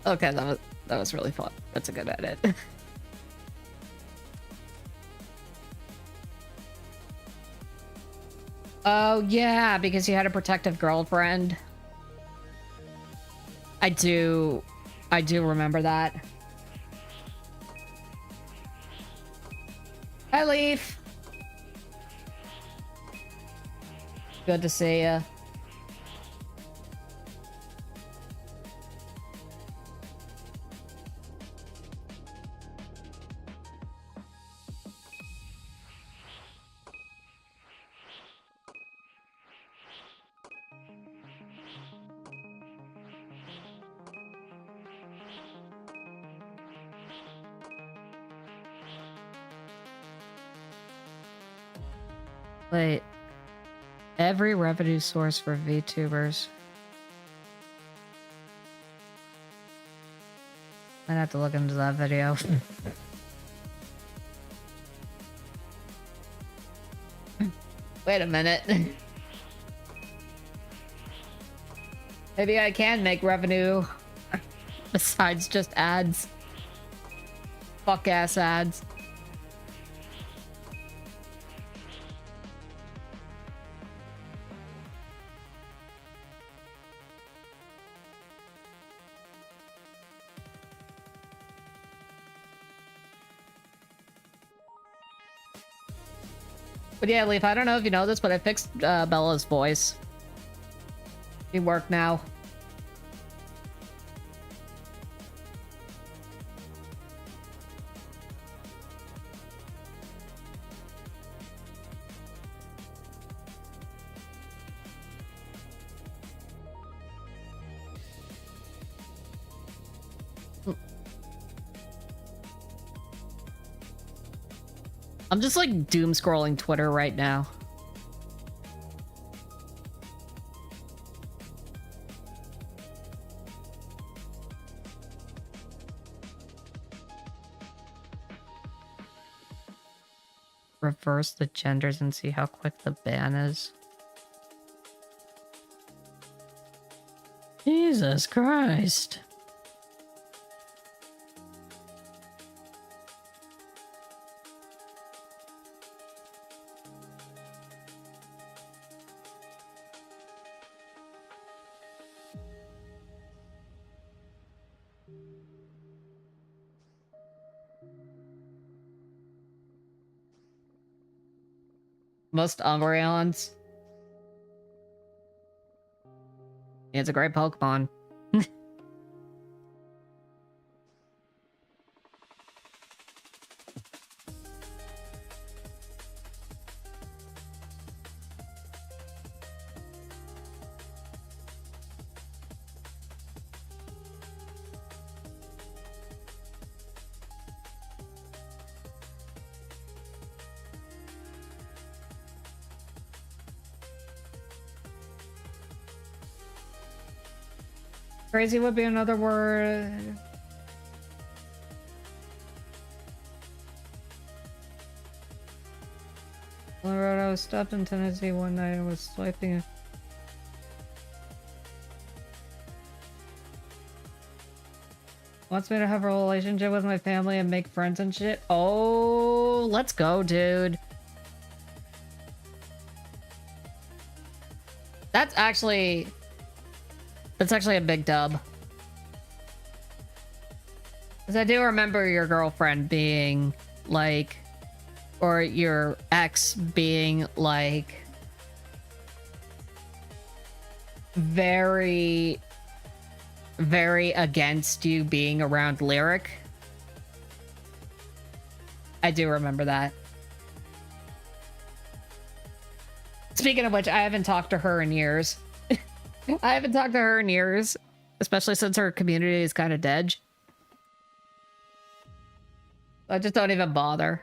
B: Okay, that was really fun. That's a good edit. Oh yeah, because you had a protective girlfriend. I do remember that. Hi, Leaf. Good to see ya. Wait. Every revenue source for VTubers. Might have to look into that video. Wait a minute. Maybe I can make revenue besides just ads. Fuck ass ads. But yeah, Leaf, I don't know if you know this, but I fixed Bella's voice. She worked now. I'm just like doom scrolling Twitter right now. Reverse the genders and see how quick the ban is. Jesus Christ. Most Umbreons. It's a great Pokemon. Crazy would be another word. On the road, I was stopped in Tennessee one night and was swiping. Wants me to have a relationship with my family and make friends and shit. Oh, let's go, dude. That's actually a big dub. Because I do remember your girlfriend being like, or your ex being like very, very against you being around Lyric. I do remember that. Speaking of which, I haven't talked to her in years. I haven't talked to her in years, especially since her community is kind of dead. I just don't even bother.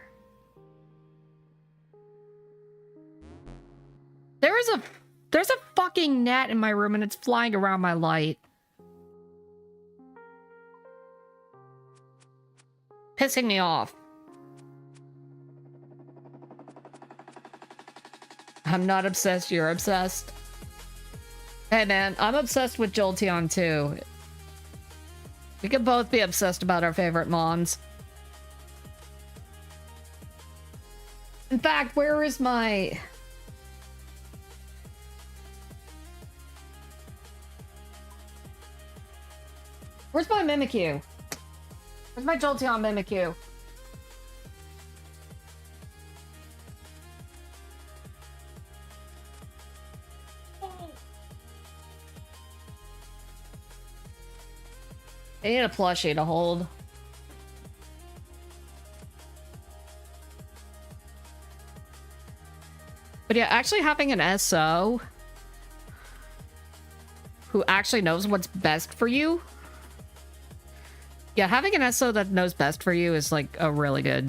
B: There's a fucking gnat in my room and it's flying around my light. Pissing me off. I'm not obsessed, you're obsessed. Hey man, I'm obsessed with Jolteon too. We can both be obsessed about our favorite mons. In fact, where is my... Where's my Mimikyu? Where's my Jolteon Mimikyu? I need a plushie to hold. But yeah, actually having an SO who actually knows what's best for you. Yeah, having an SO that knows best for you is like a really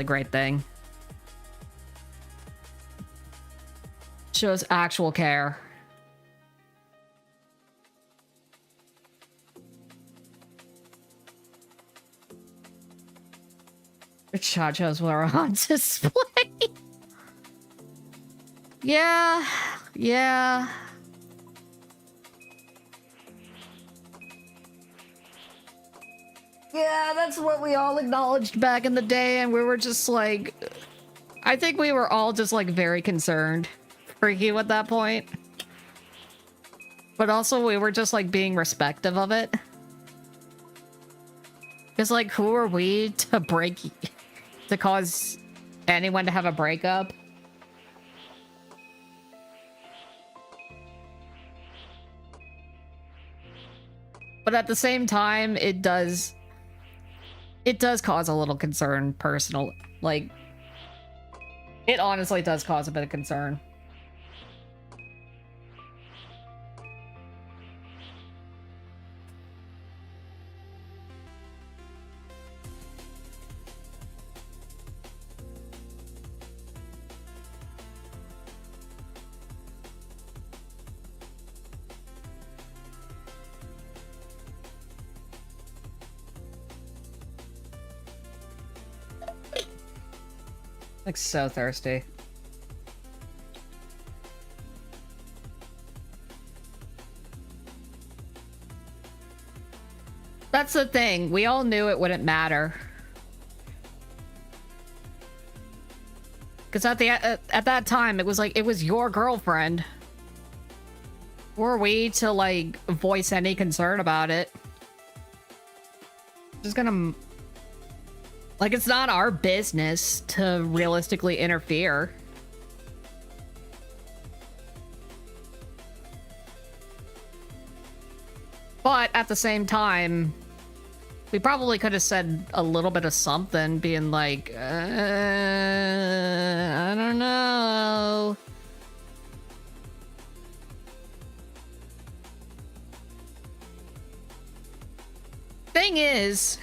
B: great thing. Shows actual care. Chachos were on display. Yeah. Yeah, that's what we all acknowledged back in the day, and we were just like... I think we were all just like very concerned for you at that point. But also we were just like being respectful of it. Because like, who are we to to cause anyone to have a breakup? But at the same time, it does cause a little concern, personal. Like, it honestly does cause a bit of concern. Like, so thirsty. That's the thing. We all knew it wouldn't matter. Because at that time, it was like, it was your girlfriend. Were we to, like, voice any concern about it? Just gonna... Like, it's not our business to realistically interfere. But at the same time, we probably could have said a little bit of something, being like, I don't know. Thing is,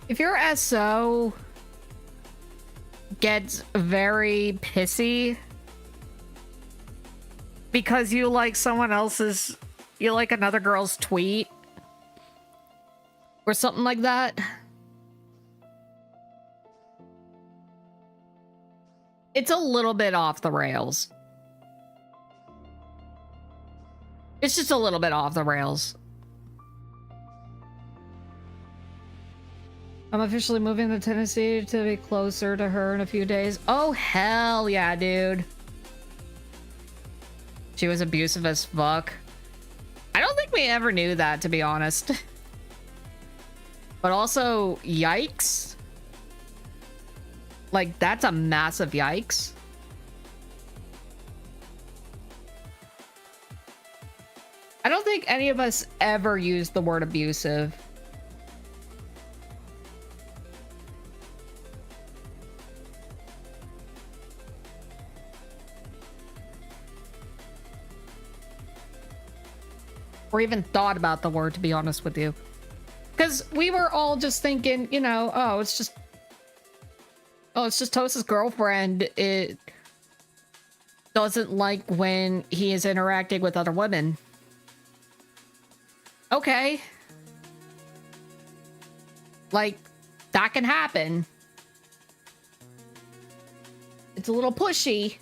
B: if your SO gets very pissy because you like someone else's, you like another girl's tweet or something like that. It's a little bit off the rails. It's just a little bit off the rails. I'm officially moving to Tennessee to be closer to her in a few days. Oh, hell yeah, dude. She was abusive as fuck. I don't think we ever knew that, to be honest. But also, yikes. Like, that's a massive yikes. I don't think any of us ever used the word abusive. Or even thought about the word, to be honest with you. Because we were all just thinking, you know, oh, it's just Toast's girlfriend. It doesn't like when he is interacting with other women. Okay. Like, that can happen. It's a little pushy,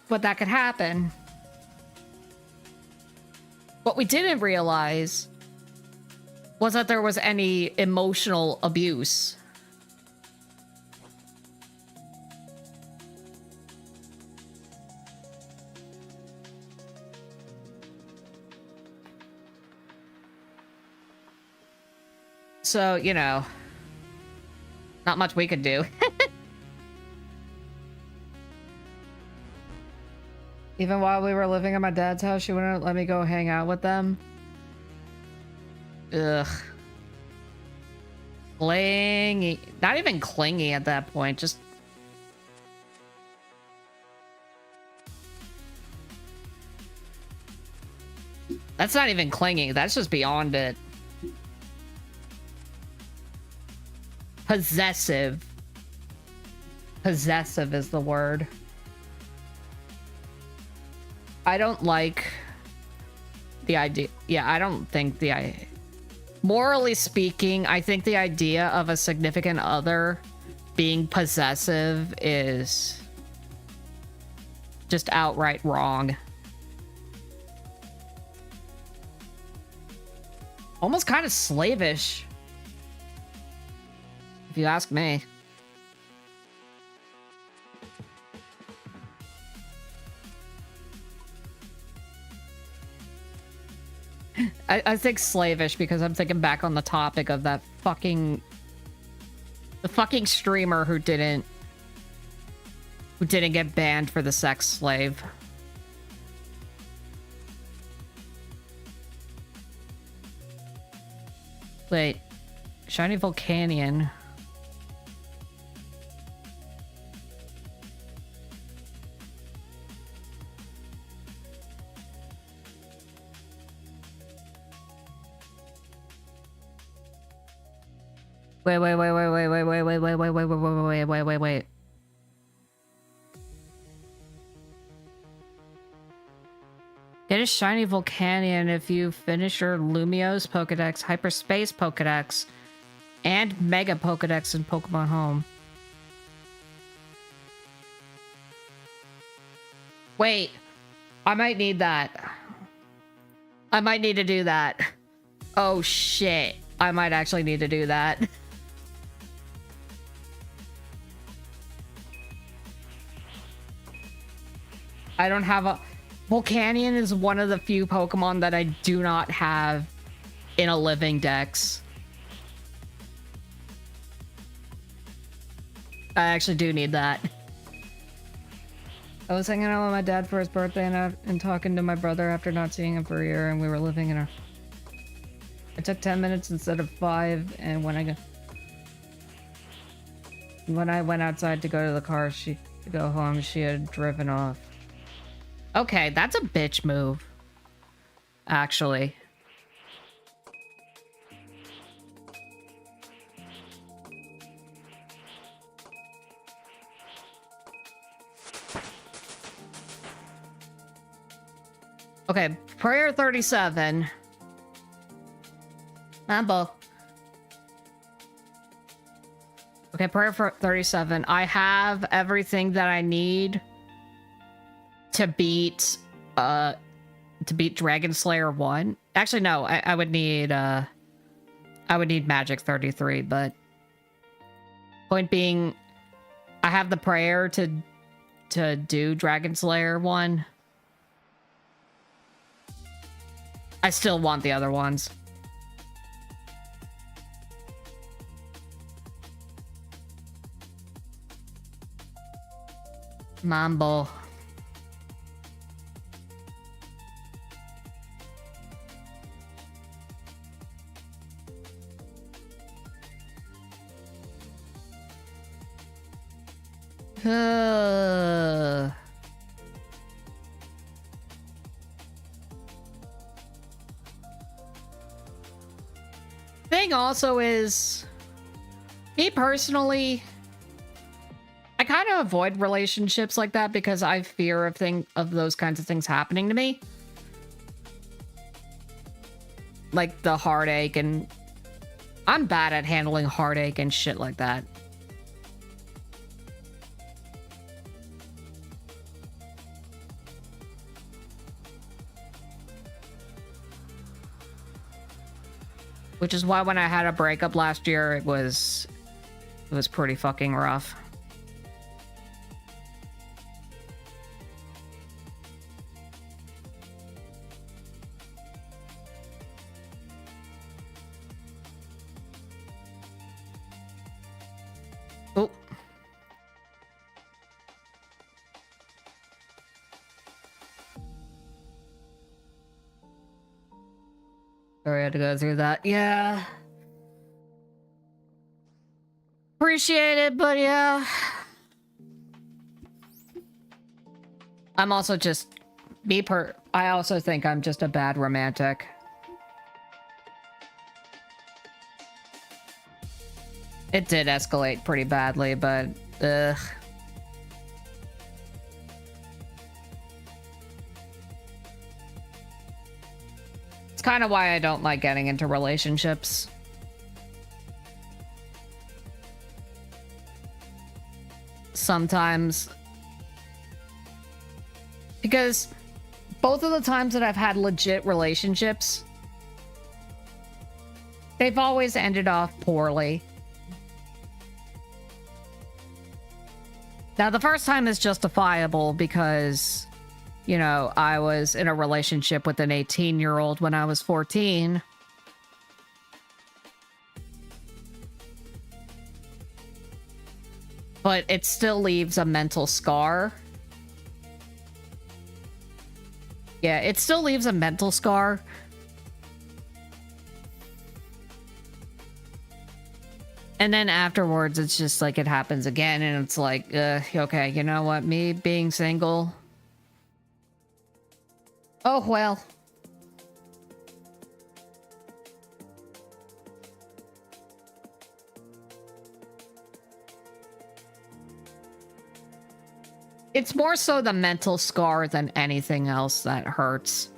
B: but that could happen. What we didn't realize was that there was any emotional abuse. So, you know, not much we could do. Even while we were living at my dad's house, she wouldn't let me go hang out with them. Ugh. Clingy. Not even clingy at that point, just... That's not even clingy, that's just beyond it. Possessive. Possessive is the word. I don't like the idea. Yeah, I don't think the... Morally speaking, I think the idea of a significant other being possessive is just outright wrong. Almost kind of slavish, if you ask me. I think slavish because I'm thinking back on the topic of that fucking... The fucking streamer who didn't get banned for the sex slave. Wait. Shiny Volcanion. Wait. Get a shiny Volcanion if you finish your Lumiose Pokedex, Hyperspace Pokedex, and Mega Pokedex in Pokemon Home. Wait, I might need that. I might need to do that. Oh shit, I might actually need to do that. I don't have a... Volcanion is one of the few Pokemon that I do not have in a living dex. I actually do need that. I was hanging out with my dad for his birthday and talking to my brother after not seeing him for a year, and we were living in a... It took 10 minutes instead of 5, and when I went outside to go to the car, to go home, she had driven off. Okay, that's a bitch move. Actually. Okay, prayer 37. Mambo. Okay, prayer for 37. I have everything that I need to beat Dragon Slayer 1. Actually, no, I would need Magic 33, but point being, I have the prayer to do Dragon Slayer 1. I still want the other ones. Mambo. Thing also is, me personally, I kind of avoid relationships like that because I fear of those kinds of things happening to me. Like the heartache, and I'm bad at handling heartache and shit like that. Which is why when I had a breakup last year, it was pretty fucking rough. Oh. Sorry I had to go through that. Yeah. Appreciate it, but yeah. I'm also just... I also think I'm just a bad romantic. It did escalate pretty badly, but... ugh. It's kind of why I don't like getting into relationships. Sometimes. Because both of the times that I've had legit relationships, they've always ended off poorly. Now, the first time is justifiable because, you know, I was in a relationship with an 18-year-old when I was 14. But it still leaves a mental scar. Yeah, it still leaves a mental scar. And then afterwards, it's just like it happens again, and it's like, okay, you know what? Me being single. Oh, well. It's more so the mental scar than anything else that hurts.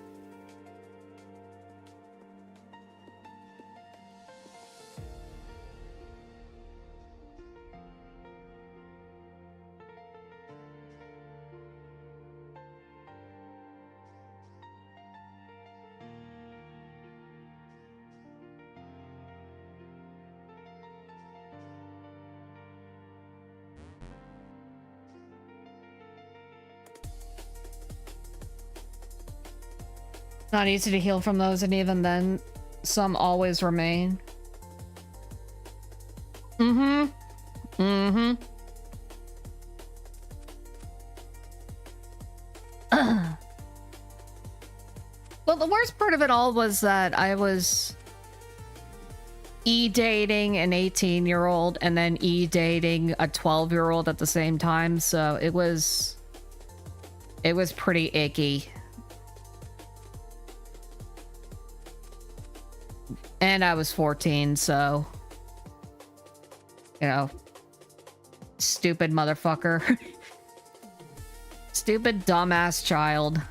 B: Not easy to heal from those, and even then, some always remain. Mm-hmm. Mm-hmm. Well, the worst part of it all was that I was e-dating an 18-year-old and then e-dating a 12-year-old at the same time, so it was pretty icky. And I was 14, so... you know... stupid motherfucker. Stupid dumbass child.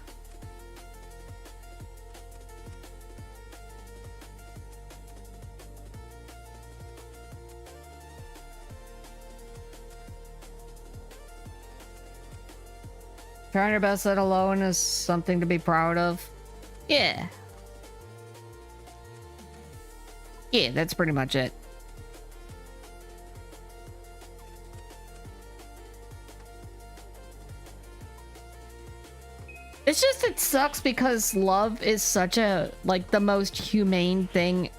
B: Trying your best, let alone is something to be proud of. Yeah. Yeah, that's pretty much it. It's just, it sucks because love is such a, like, the most humane thing.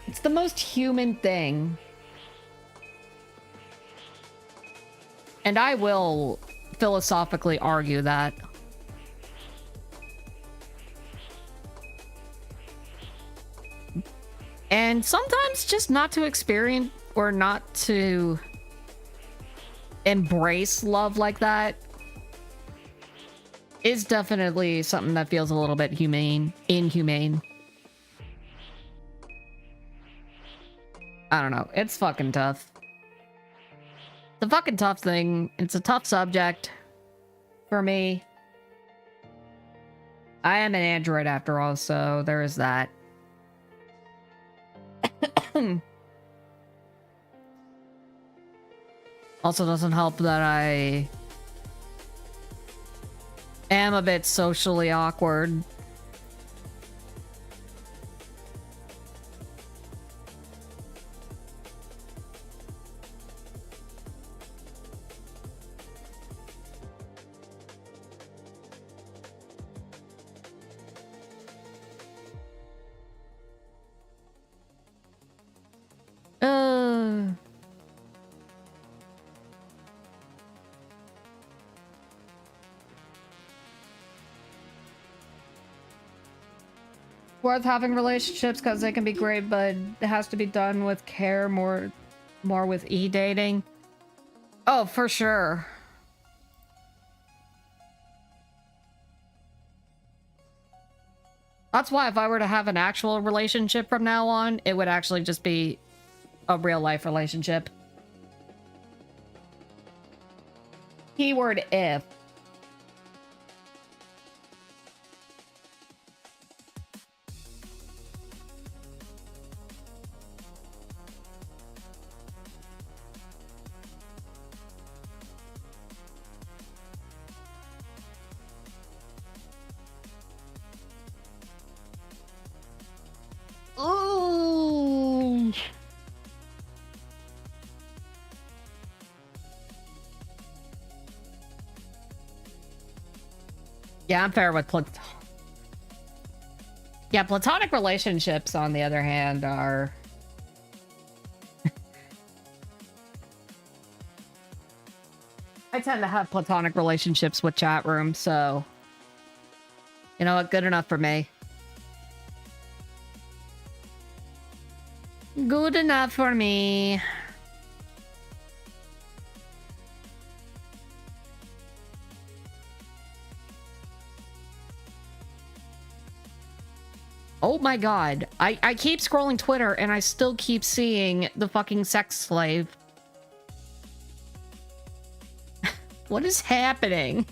B: It's the most human thing. And I will philosophically argue that. And sometimes just not to experience or not to embrace love like that is definitely something that feels a little bit inhumane. I don't know. It's fucking tough. It's a fucking tough thing. It's a tough subject for me. I am an android after all, so there is that. Also doesn't help that I am a bit socially awkward. Worth having relationships because they can be great, but it has to be done with care, more with e-dating. Oh, for sure. That's why if I were to have an actual relationship from now on, it would actually just be a real life relationship. Keyword if. Ooh. Yeah, I'm fair with platonic relationships, on the other hand, are... I tend to have platonic relationships with chat rooms, so... You know what? Good enough for me. Good enough for me. Oh my god. I keep scrolling Twitter and I still keep seeing the fucking sex slave. What is happening?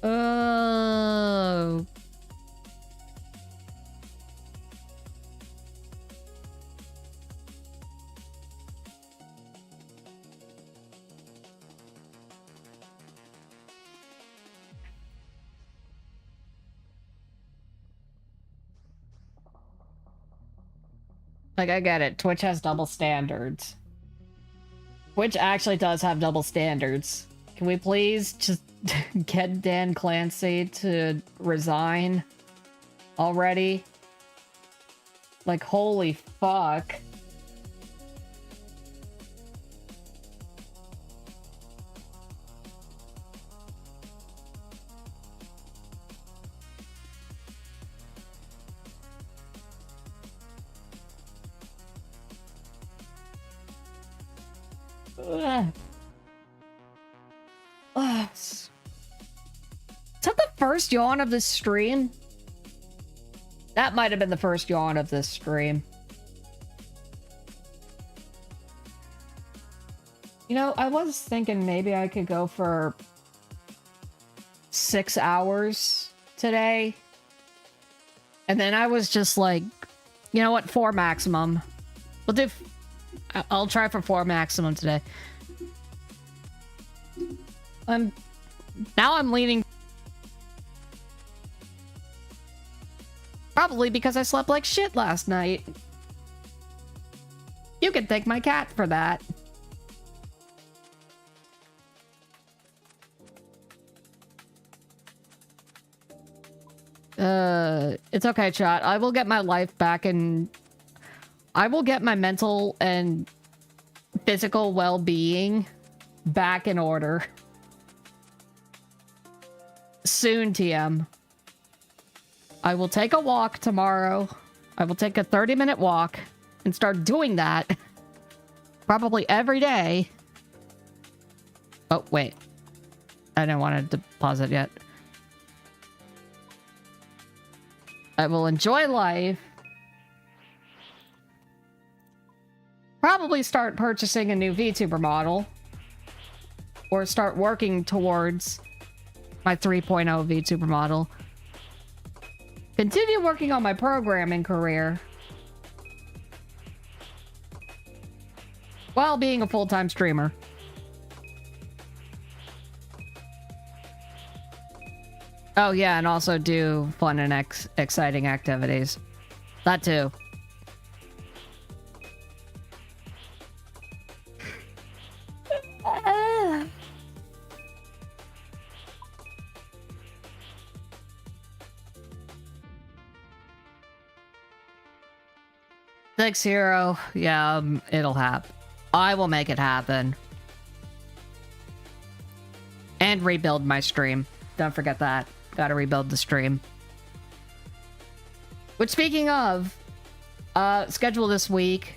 B: Oh. Like, I get it. Twitch has double standards. Twitch actually does have double standards. Can we please just get Dan Clancy to resign already? Like, holy fuck. Ugh. Ugh. Is that the first yawn of this stream? That might have been the first yawn of this stream. You know, I was thinking maybe I could go for 6 hours today. And then I was just like, you know what? 4 maximum. We'll do... I'll try for 4 maximum today. Now I'm leaning... Probably because I slept like shit last night. You can thank my cat for that. It's okay, chat. I will get my life back and I will get my mental and physical well-being back in order. Soon, TM. I will take a walk tomorrow. I will take a 30-minute walk and start doing that probably every day. Oh, wait. I didn't want to pause it yet. I will enjoy life. Probably start purchasing a new VTuber model. Or start working towards my 3.0 VTuber model. Continue working on my programming career. While being a full-time streamer. Oh yeah, and also do fun and exciting activities. That too. Thanks, Hero. Yeah, it'll happen. I will make it happen. And rebuild my stream. Don't forget that. Gotta rebuild the stream. Which, speaking of, schedule this week.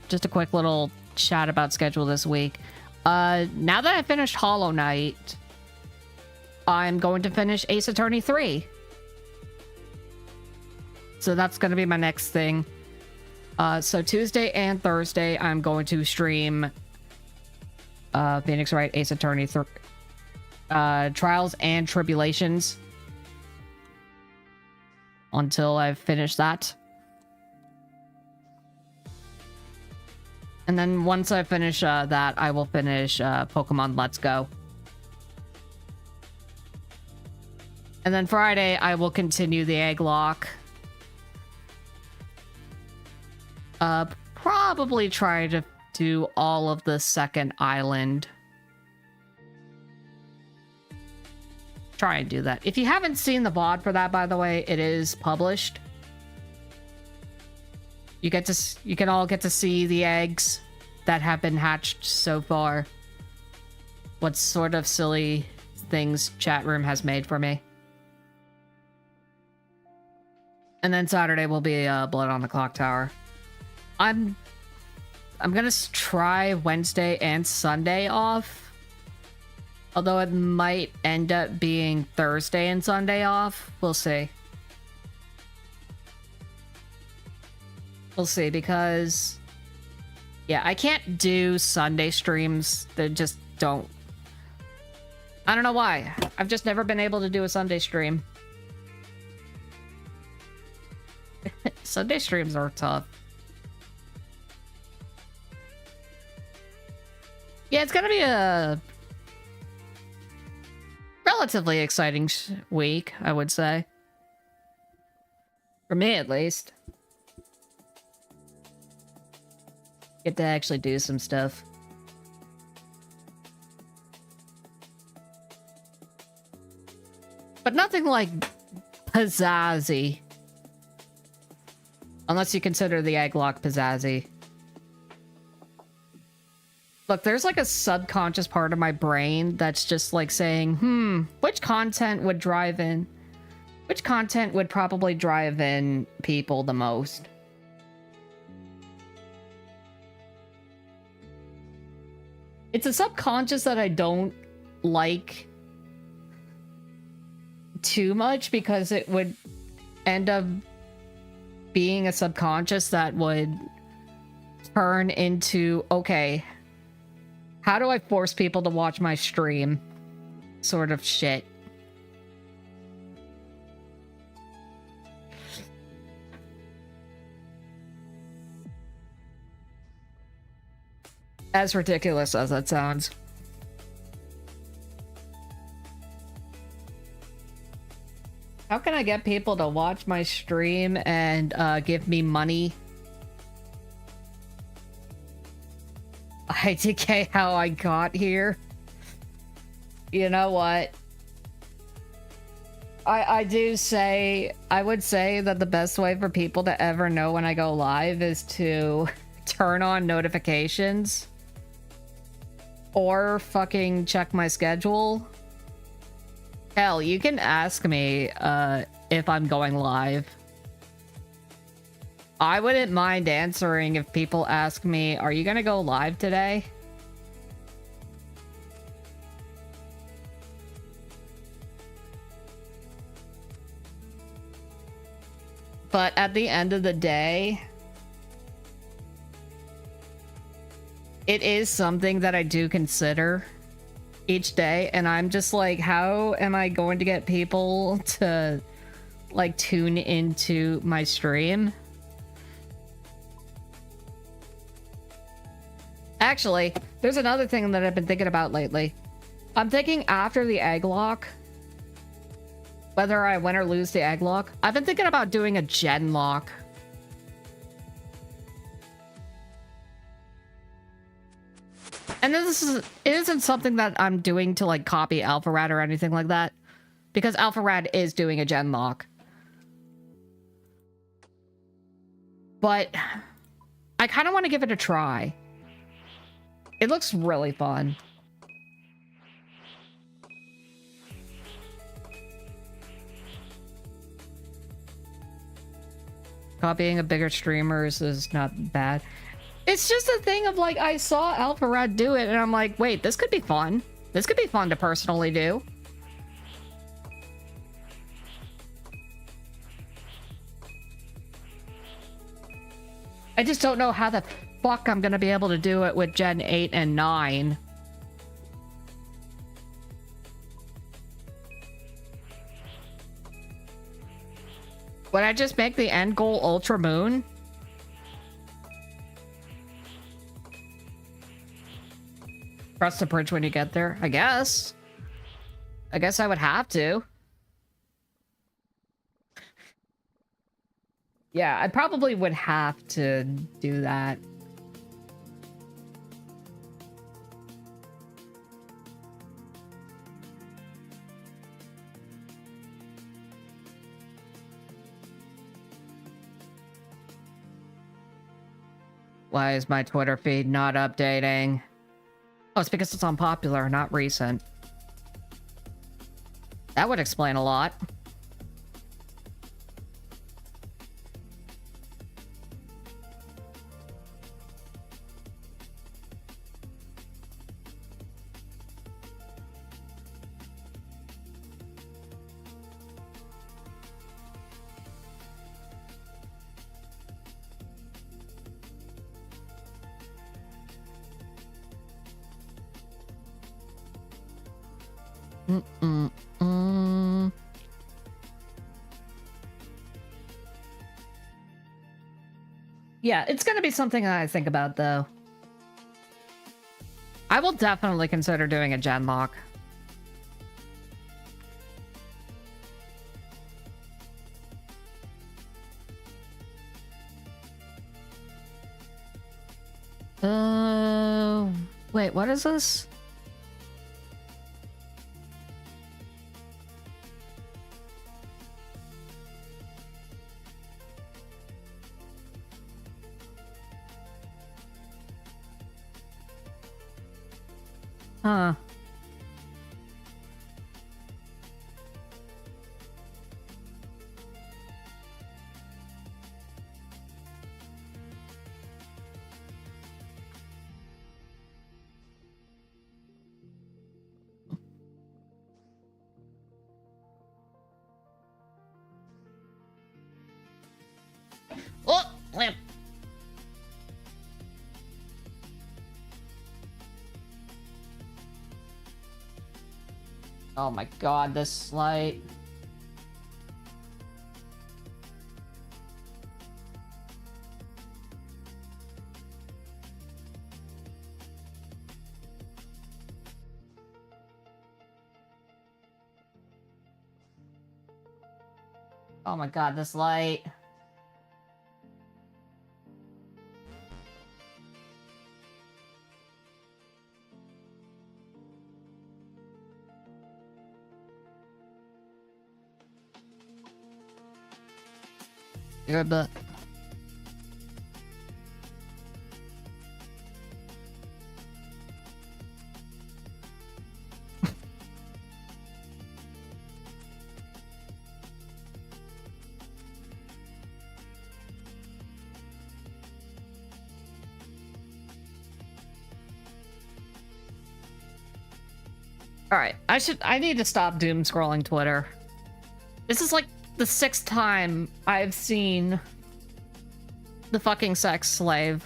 B: Just a quick little chat about schedule this week. Now that I finished Hollow Knight, I'm going to finish Ace Attorney 3. So that's going to be my next thing. So Tuesday and Thursday, I'm going to stream Phoenix Wright Ace Attorney Trials and Tribulations until I've finished that. And then once I finish that, I will finish Pokemon Let's Go. And then Friday, I will continue the Egg Lock. Probably try to do all of the second island. Try and do that. If you haven't seen the VOD for that, by the way, it is published. You can all get to see the eggs that have been hatched so far. What sort of silly things chat room has made for me. And then Saturday will be Blood on the Clock Tower. I'm gonna try Wednesday and Sunday off. Although it might end up being Thursday and Sunday off. We'll see. We'll see, because... yeah, I can't do Sunday streams. They just don't... I don't know why. I've just never been able to do a Sunday stream. Sunday streams are tough. Yeah, it's gonna be a relatively exciting week, I would say. For me, at least. Get to actually do some stuff. But nothing like pizzazzy. Unless you consider the Egg Lock pizzazzy. Look, there's like a subconscious part of my brain that's just like saying, which content would drive in? Which content would probably drive in people the most? It's a subconscious that I don't like too much because it would end up being a subconscious that would turn into, okay, how do I force people to watch my stream? Sort of shit. As ridiculous as that sounds. How can I get people to watch my stream and give me money? IDK how I got here. You know what? I would say that the best way for people to ever know when I go live is to turn on notifications or fucking check my schedule. Hell, you can ask me if I'm going live. I wouldn't mind answering if people ask me, are you gonna go live today? But at the end of the day, it is something that I do consider each day, and I'm just like, how am I going to get people to like tune into my stream? Actually, there's another thing that I've been thinking about lately. I'm thinking after the egg lock, whether I win or lose the egg lock, I've been thinking about doing a gen lock. And it isn't something that I'm doing to like copy AlphaRad or anything like that, because AlphaRad is doing a gen lock. But I kind of want to give it a try. It looks really fun. Copying a bigger streamers is not bad. It's just a thing of like, I saw AlphaRad do it and I'm like, wait, this could be fun. This could be fun to personally do. I just don't know how the fuck I'm gonna be able to do it with Gen 8 and 9. Would I just make the end goal Ultra Moon? Cross the bridge when you get there, I guess. I guess I would have to. Yeah, I probably would have to do that. Why is my Twitter feed not updating? Oh, it's because it's unpopular, not recent. That would explain a lot. Yeah, it's gonna be something that I think about, though. I will definitely consider doing a gen lock. Wait, what is this? Huh. Oh, lamp. Oh my god, this light. Oh my god, this light. You're a bit. Alright, I need to stop doom scrolling Twitter. This is like the 6th time I've seen the fucking sex slave.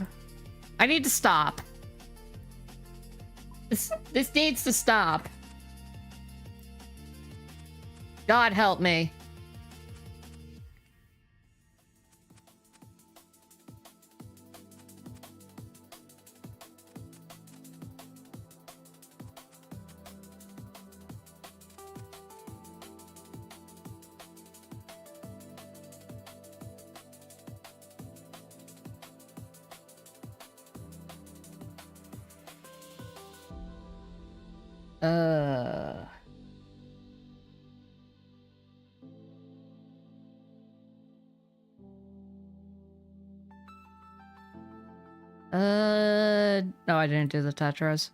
B: I need to stop. This needs to stop. God help me. No, I didn't do the Tetras.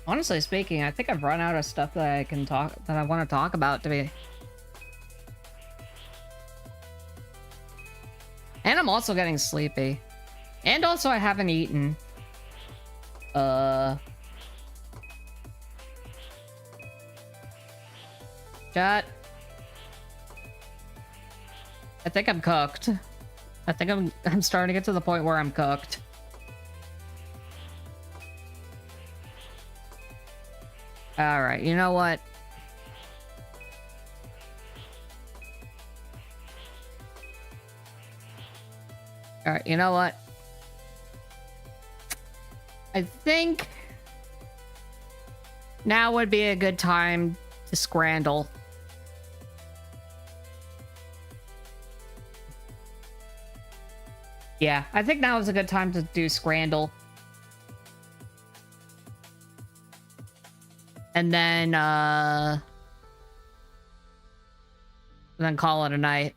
B: Honestly speaking, I think I've run out of stuff that I want to talk about to be. And I'm also getting sleepy. And also I haven't eaten. Chat. I think I'm cooked. I think I'm starting to get to the point where I'm cooked. Alright, you know what? Alright, you know what? I think now would be a good time to scrandle. Yeah, I think now is a good time to do scrandle. And then call it a night.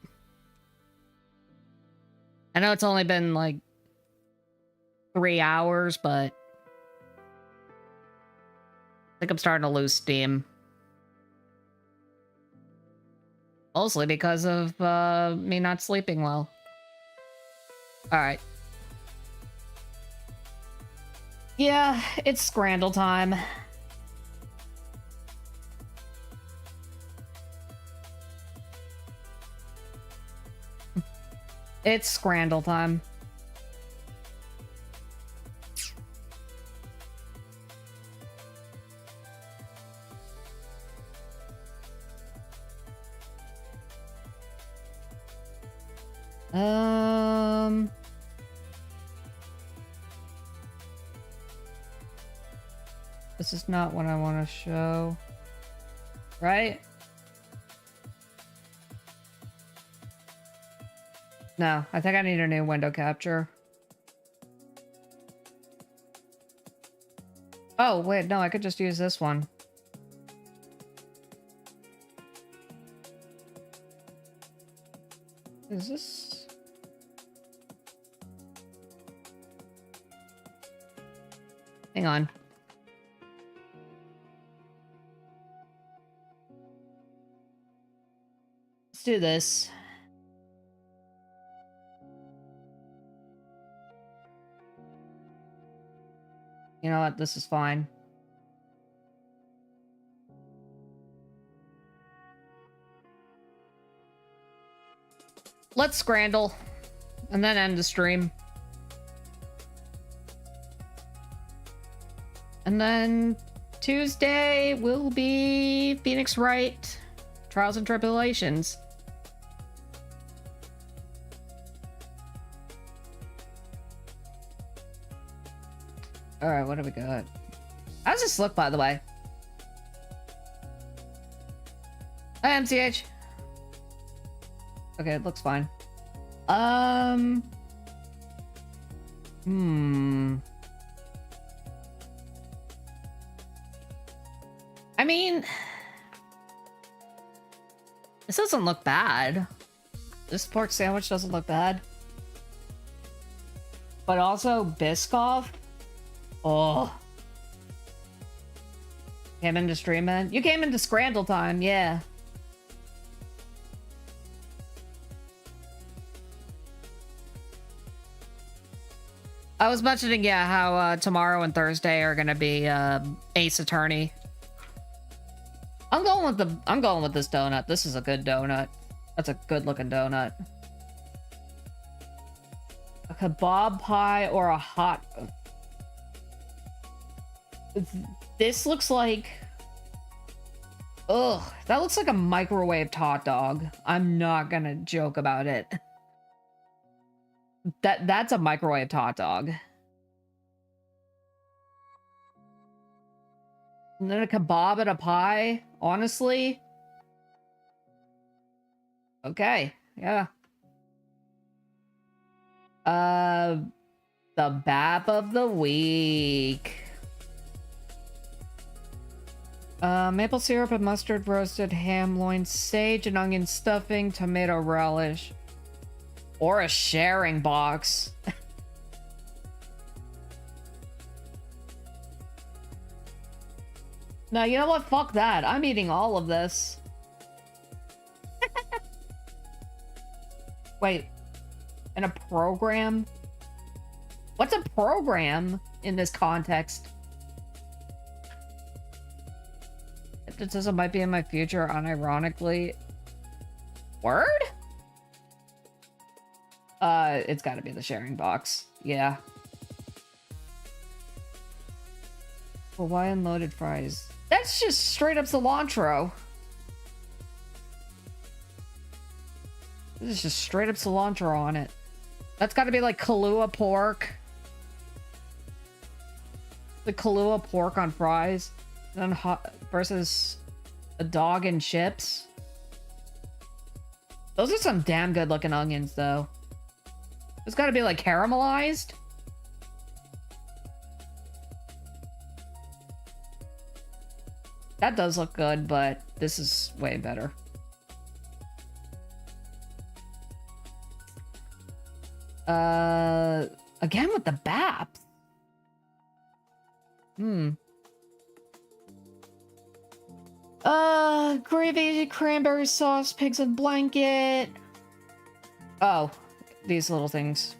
B: I know it's only been like 3 hours, but I think I'm starting to lose steam. Mostly because of me not sleeping well. Alright. Yeah, it's scrandle time. It's scrandle time. This is not what I want to show. Right? No, I think I need a new window capture. Oh, wait, no, I could just use this one. Is this... Hang on. Let's do this. You know what? This is fine. let's scramble and then end the stream. And then Tuesday will be Phoenix Wright, Trials and Tribulations. Alright, what do we got? How does this look, by the way? Hi, MCH. Okay, it looks fine. I mean, this doesn't look bad. This pork sandwich doesn't look bad. But also, Biscoff. Oh. Came into stream, man. You came into Scrandle time, yeah. I was mentioning, yeah, how tomorrow and Thursday are gonna be Ace Attorney. I'm going with this donut. This is a good donut. That's a good looking donut. A kebab pie or a hot. This looks like. Ugh, that looks like a microwaved hot dog. I'm not gonna joke about it. That's a microwaved hot dog. And then a kebab and a pie, honestly. Okay, yeah. The BAP of the week. Maple syrup and mustard, roasted ham loin, sage and onion stuffing, tomato relish. Or a sharing box. No, you know what? Fuck that. I'm eating all of this. Wait. In a program? What's a program in this context? It says it might be in my future, unironically. Word? It's gotta be the sharing box. Yeah. Hawaiian loaded fries. That's just straight up cilantro. This is just straight up cilantro on it. That's gotta be like Kahlua pork. The Kahlua pork on fries. And then hot versus a dog and chips. Those are some damn good looking onions though. It's gotta be like caramelized. That does look good, but this is way better. Again with the BAPs. Gravy, cranberry sauce, pigs in blanket. Oh, these little things.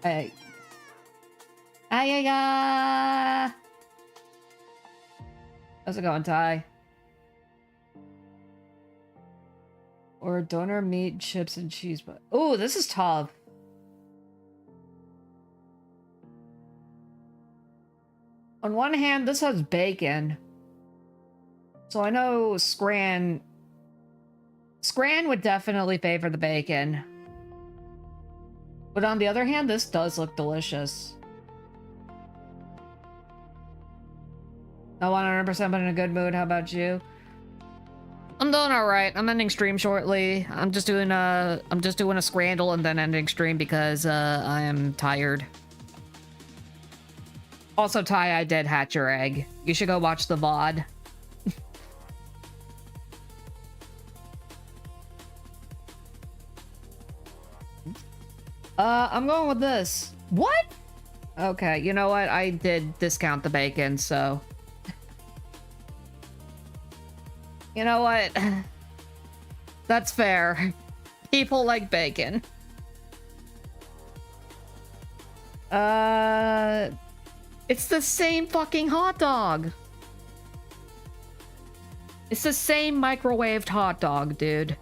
B: Hey. AYAYA! How's it going, Ty? Or donor meat, chips, and cheese. But oh, this is tough. On one hand, this has bacon. So I know Scran would definitely favor the bacon. But on the other hand, this does look delicious. I'm 100% in a good mood. How about you? I'm doing all right. I'm ending stream shortly. I'm just doing a scrandle and then ending stream because I am tired. Also, Ty, I did hatch your egg. You should go watch the VOD. I'm going with this. What? Okay, you know what? I did discount the bacon, so... You know what? That's fair. People like bacon. It's the same fucking hot dog. It's the same microwaved hot dog, dude.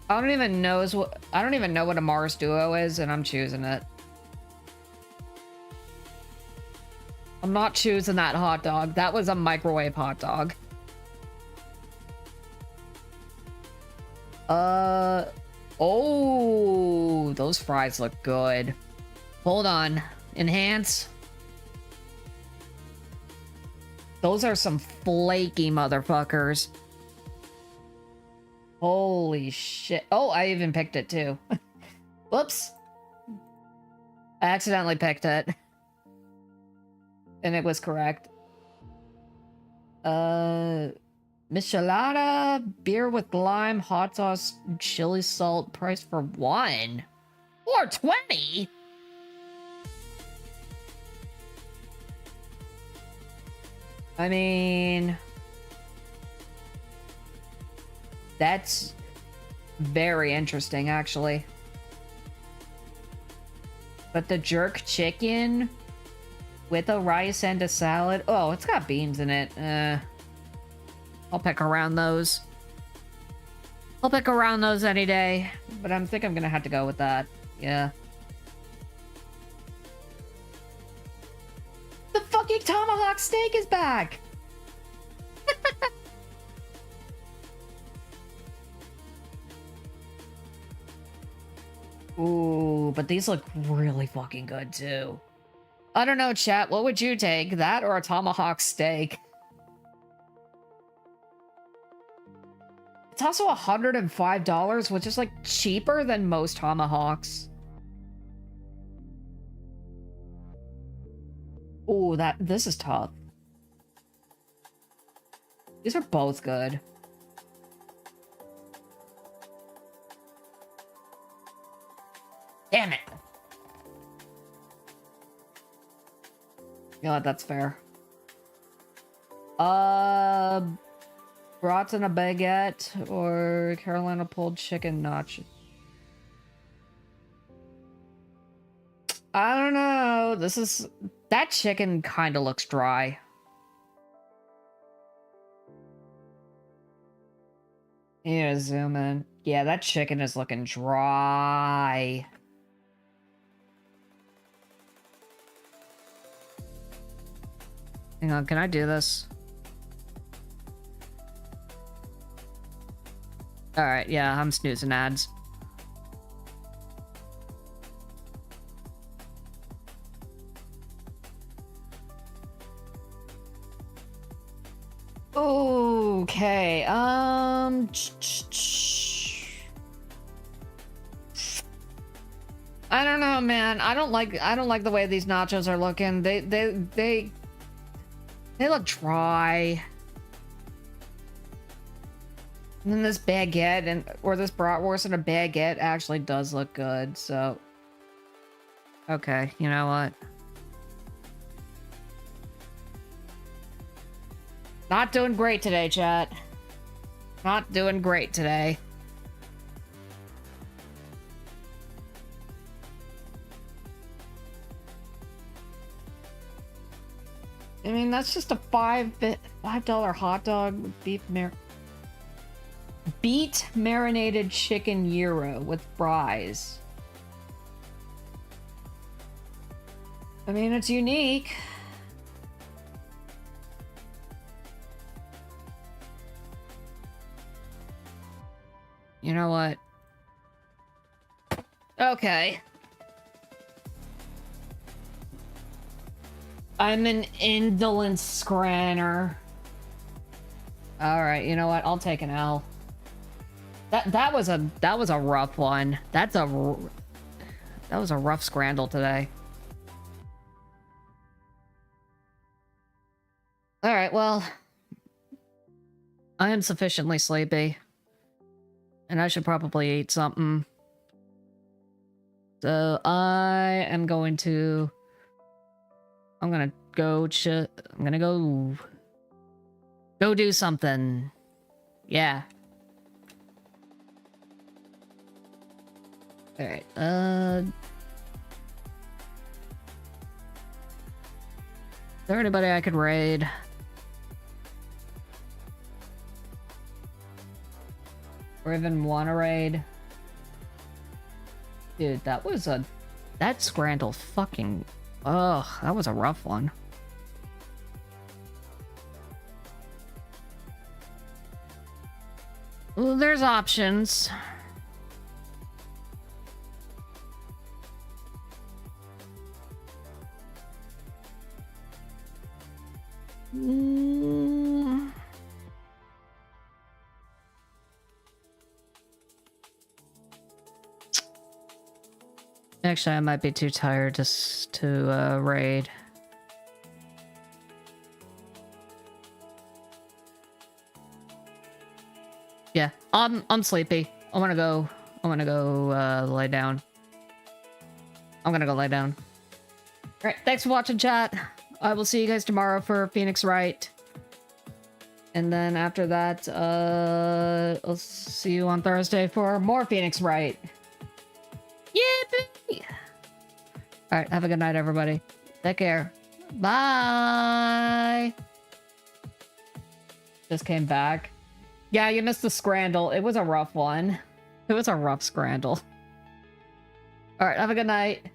B: I don't even know what a Mars Duo is, and I'm choosing it. I'm not choosing that hot dog. That was a microwave hot dog. Oh, those fries look good. Hold on. Enhance. Those are some flaky motherfuckers. Holy shit. Oh, I even picked it too. Whoops. I accidentally picked it. And it was correct. Michelada, beer with lime, hot sauce, chili salt, price for one. $4.20? I mean, that's very interesting, actually. But the jerk chicken with a rice and a salad. Oh, it's got beans in it. I'll pick around those. I'll pick around those any day. But I think I'm gonna have to go with that. Yeah. The fucking tomahawk steak is back! Ooh, but these look really fucking good too. I don't know, chat. What would you take? That or a tomahawk steak? It's also $105, which is like cheaper than most tomahawks. Ooh, this is tough. These are both good. Damn it. You know what, that's fair. Brats and a baguette or Carolina pulled chicken nachos. I don't know. That chicken kind of looks dry. Yeah, zoom in. Yeah, that chicken is looking dry. Hang on, can I do this? Alright, yeah, I'm snoozing ads. Okay, I don't know, man. I don't like the way these nachos are looking. They look dry. And then this baguette or this bratwurst and a baguette actually does look good, so. Okay, you know what? Not doing great today, chat. Not doing great today. I mean, that's just a $5 hot dog with beet marinated chicken gyro with fries. I mean, it's unique. You know what? Okay. I'm an indolent scranner. Alright, you know what? I'll take an L. That was a rough one. That was a rough scrandle today. Alright, well. I am sufficiently sleepy. And I should probably eat something. So I'm gonna go go do something. Yeah. Alright, is there anybody I could raid? Or even want a raid. Dude, that was a... That Scrandle fucking... Ugh, that was a rough one. Well, there's options. Actually, I might be too tired just to raid. Yeah, I'm sleepy. I wanna go lie down. I'm gonna go lie down. Alright, thanks for watching, chat. I will see you guys tomorrow for Phoenix Wright. And then after that, I'll see you on Thursday for more Phoenix Wright. Yippee! Alright, have a good night, everybody. Take care. Bye! Just came back. Yeah, you missed the Scrandle. It was a rough one. It was a rough Scrandle. Alright, have a good night.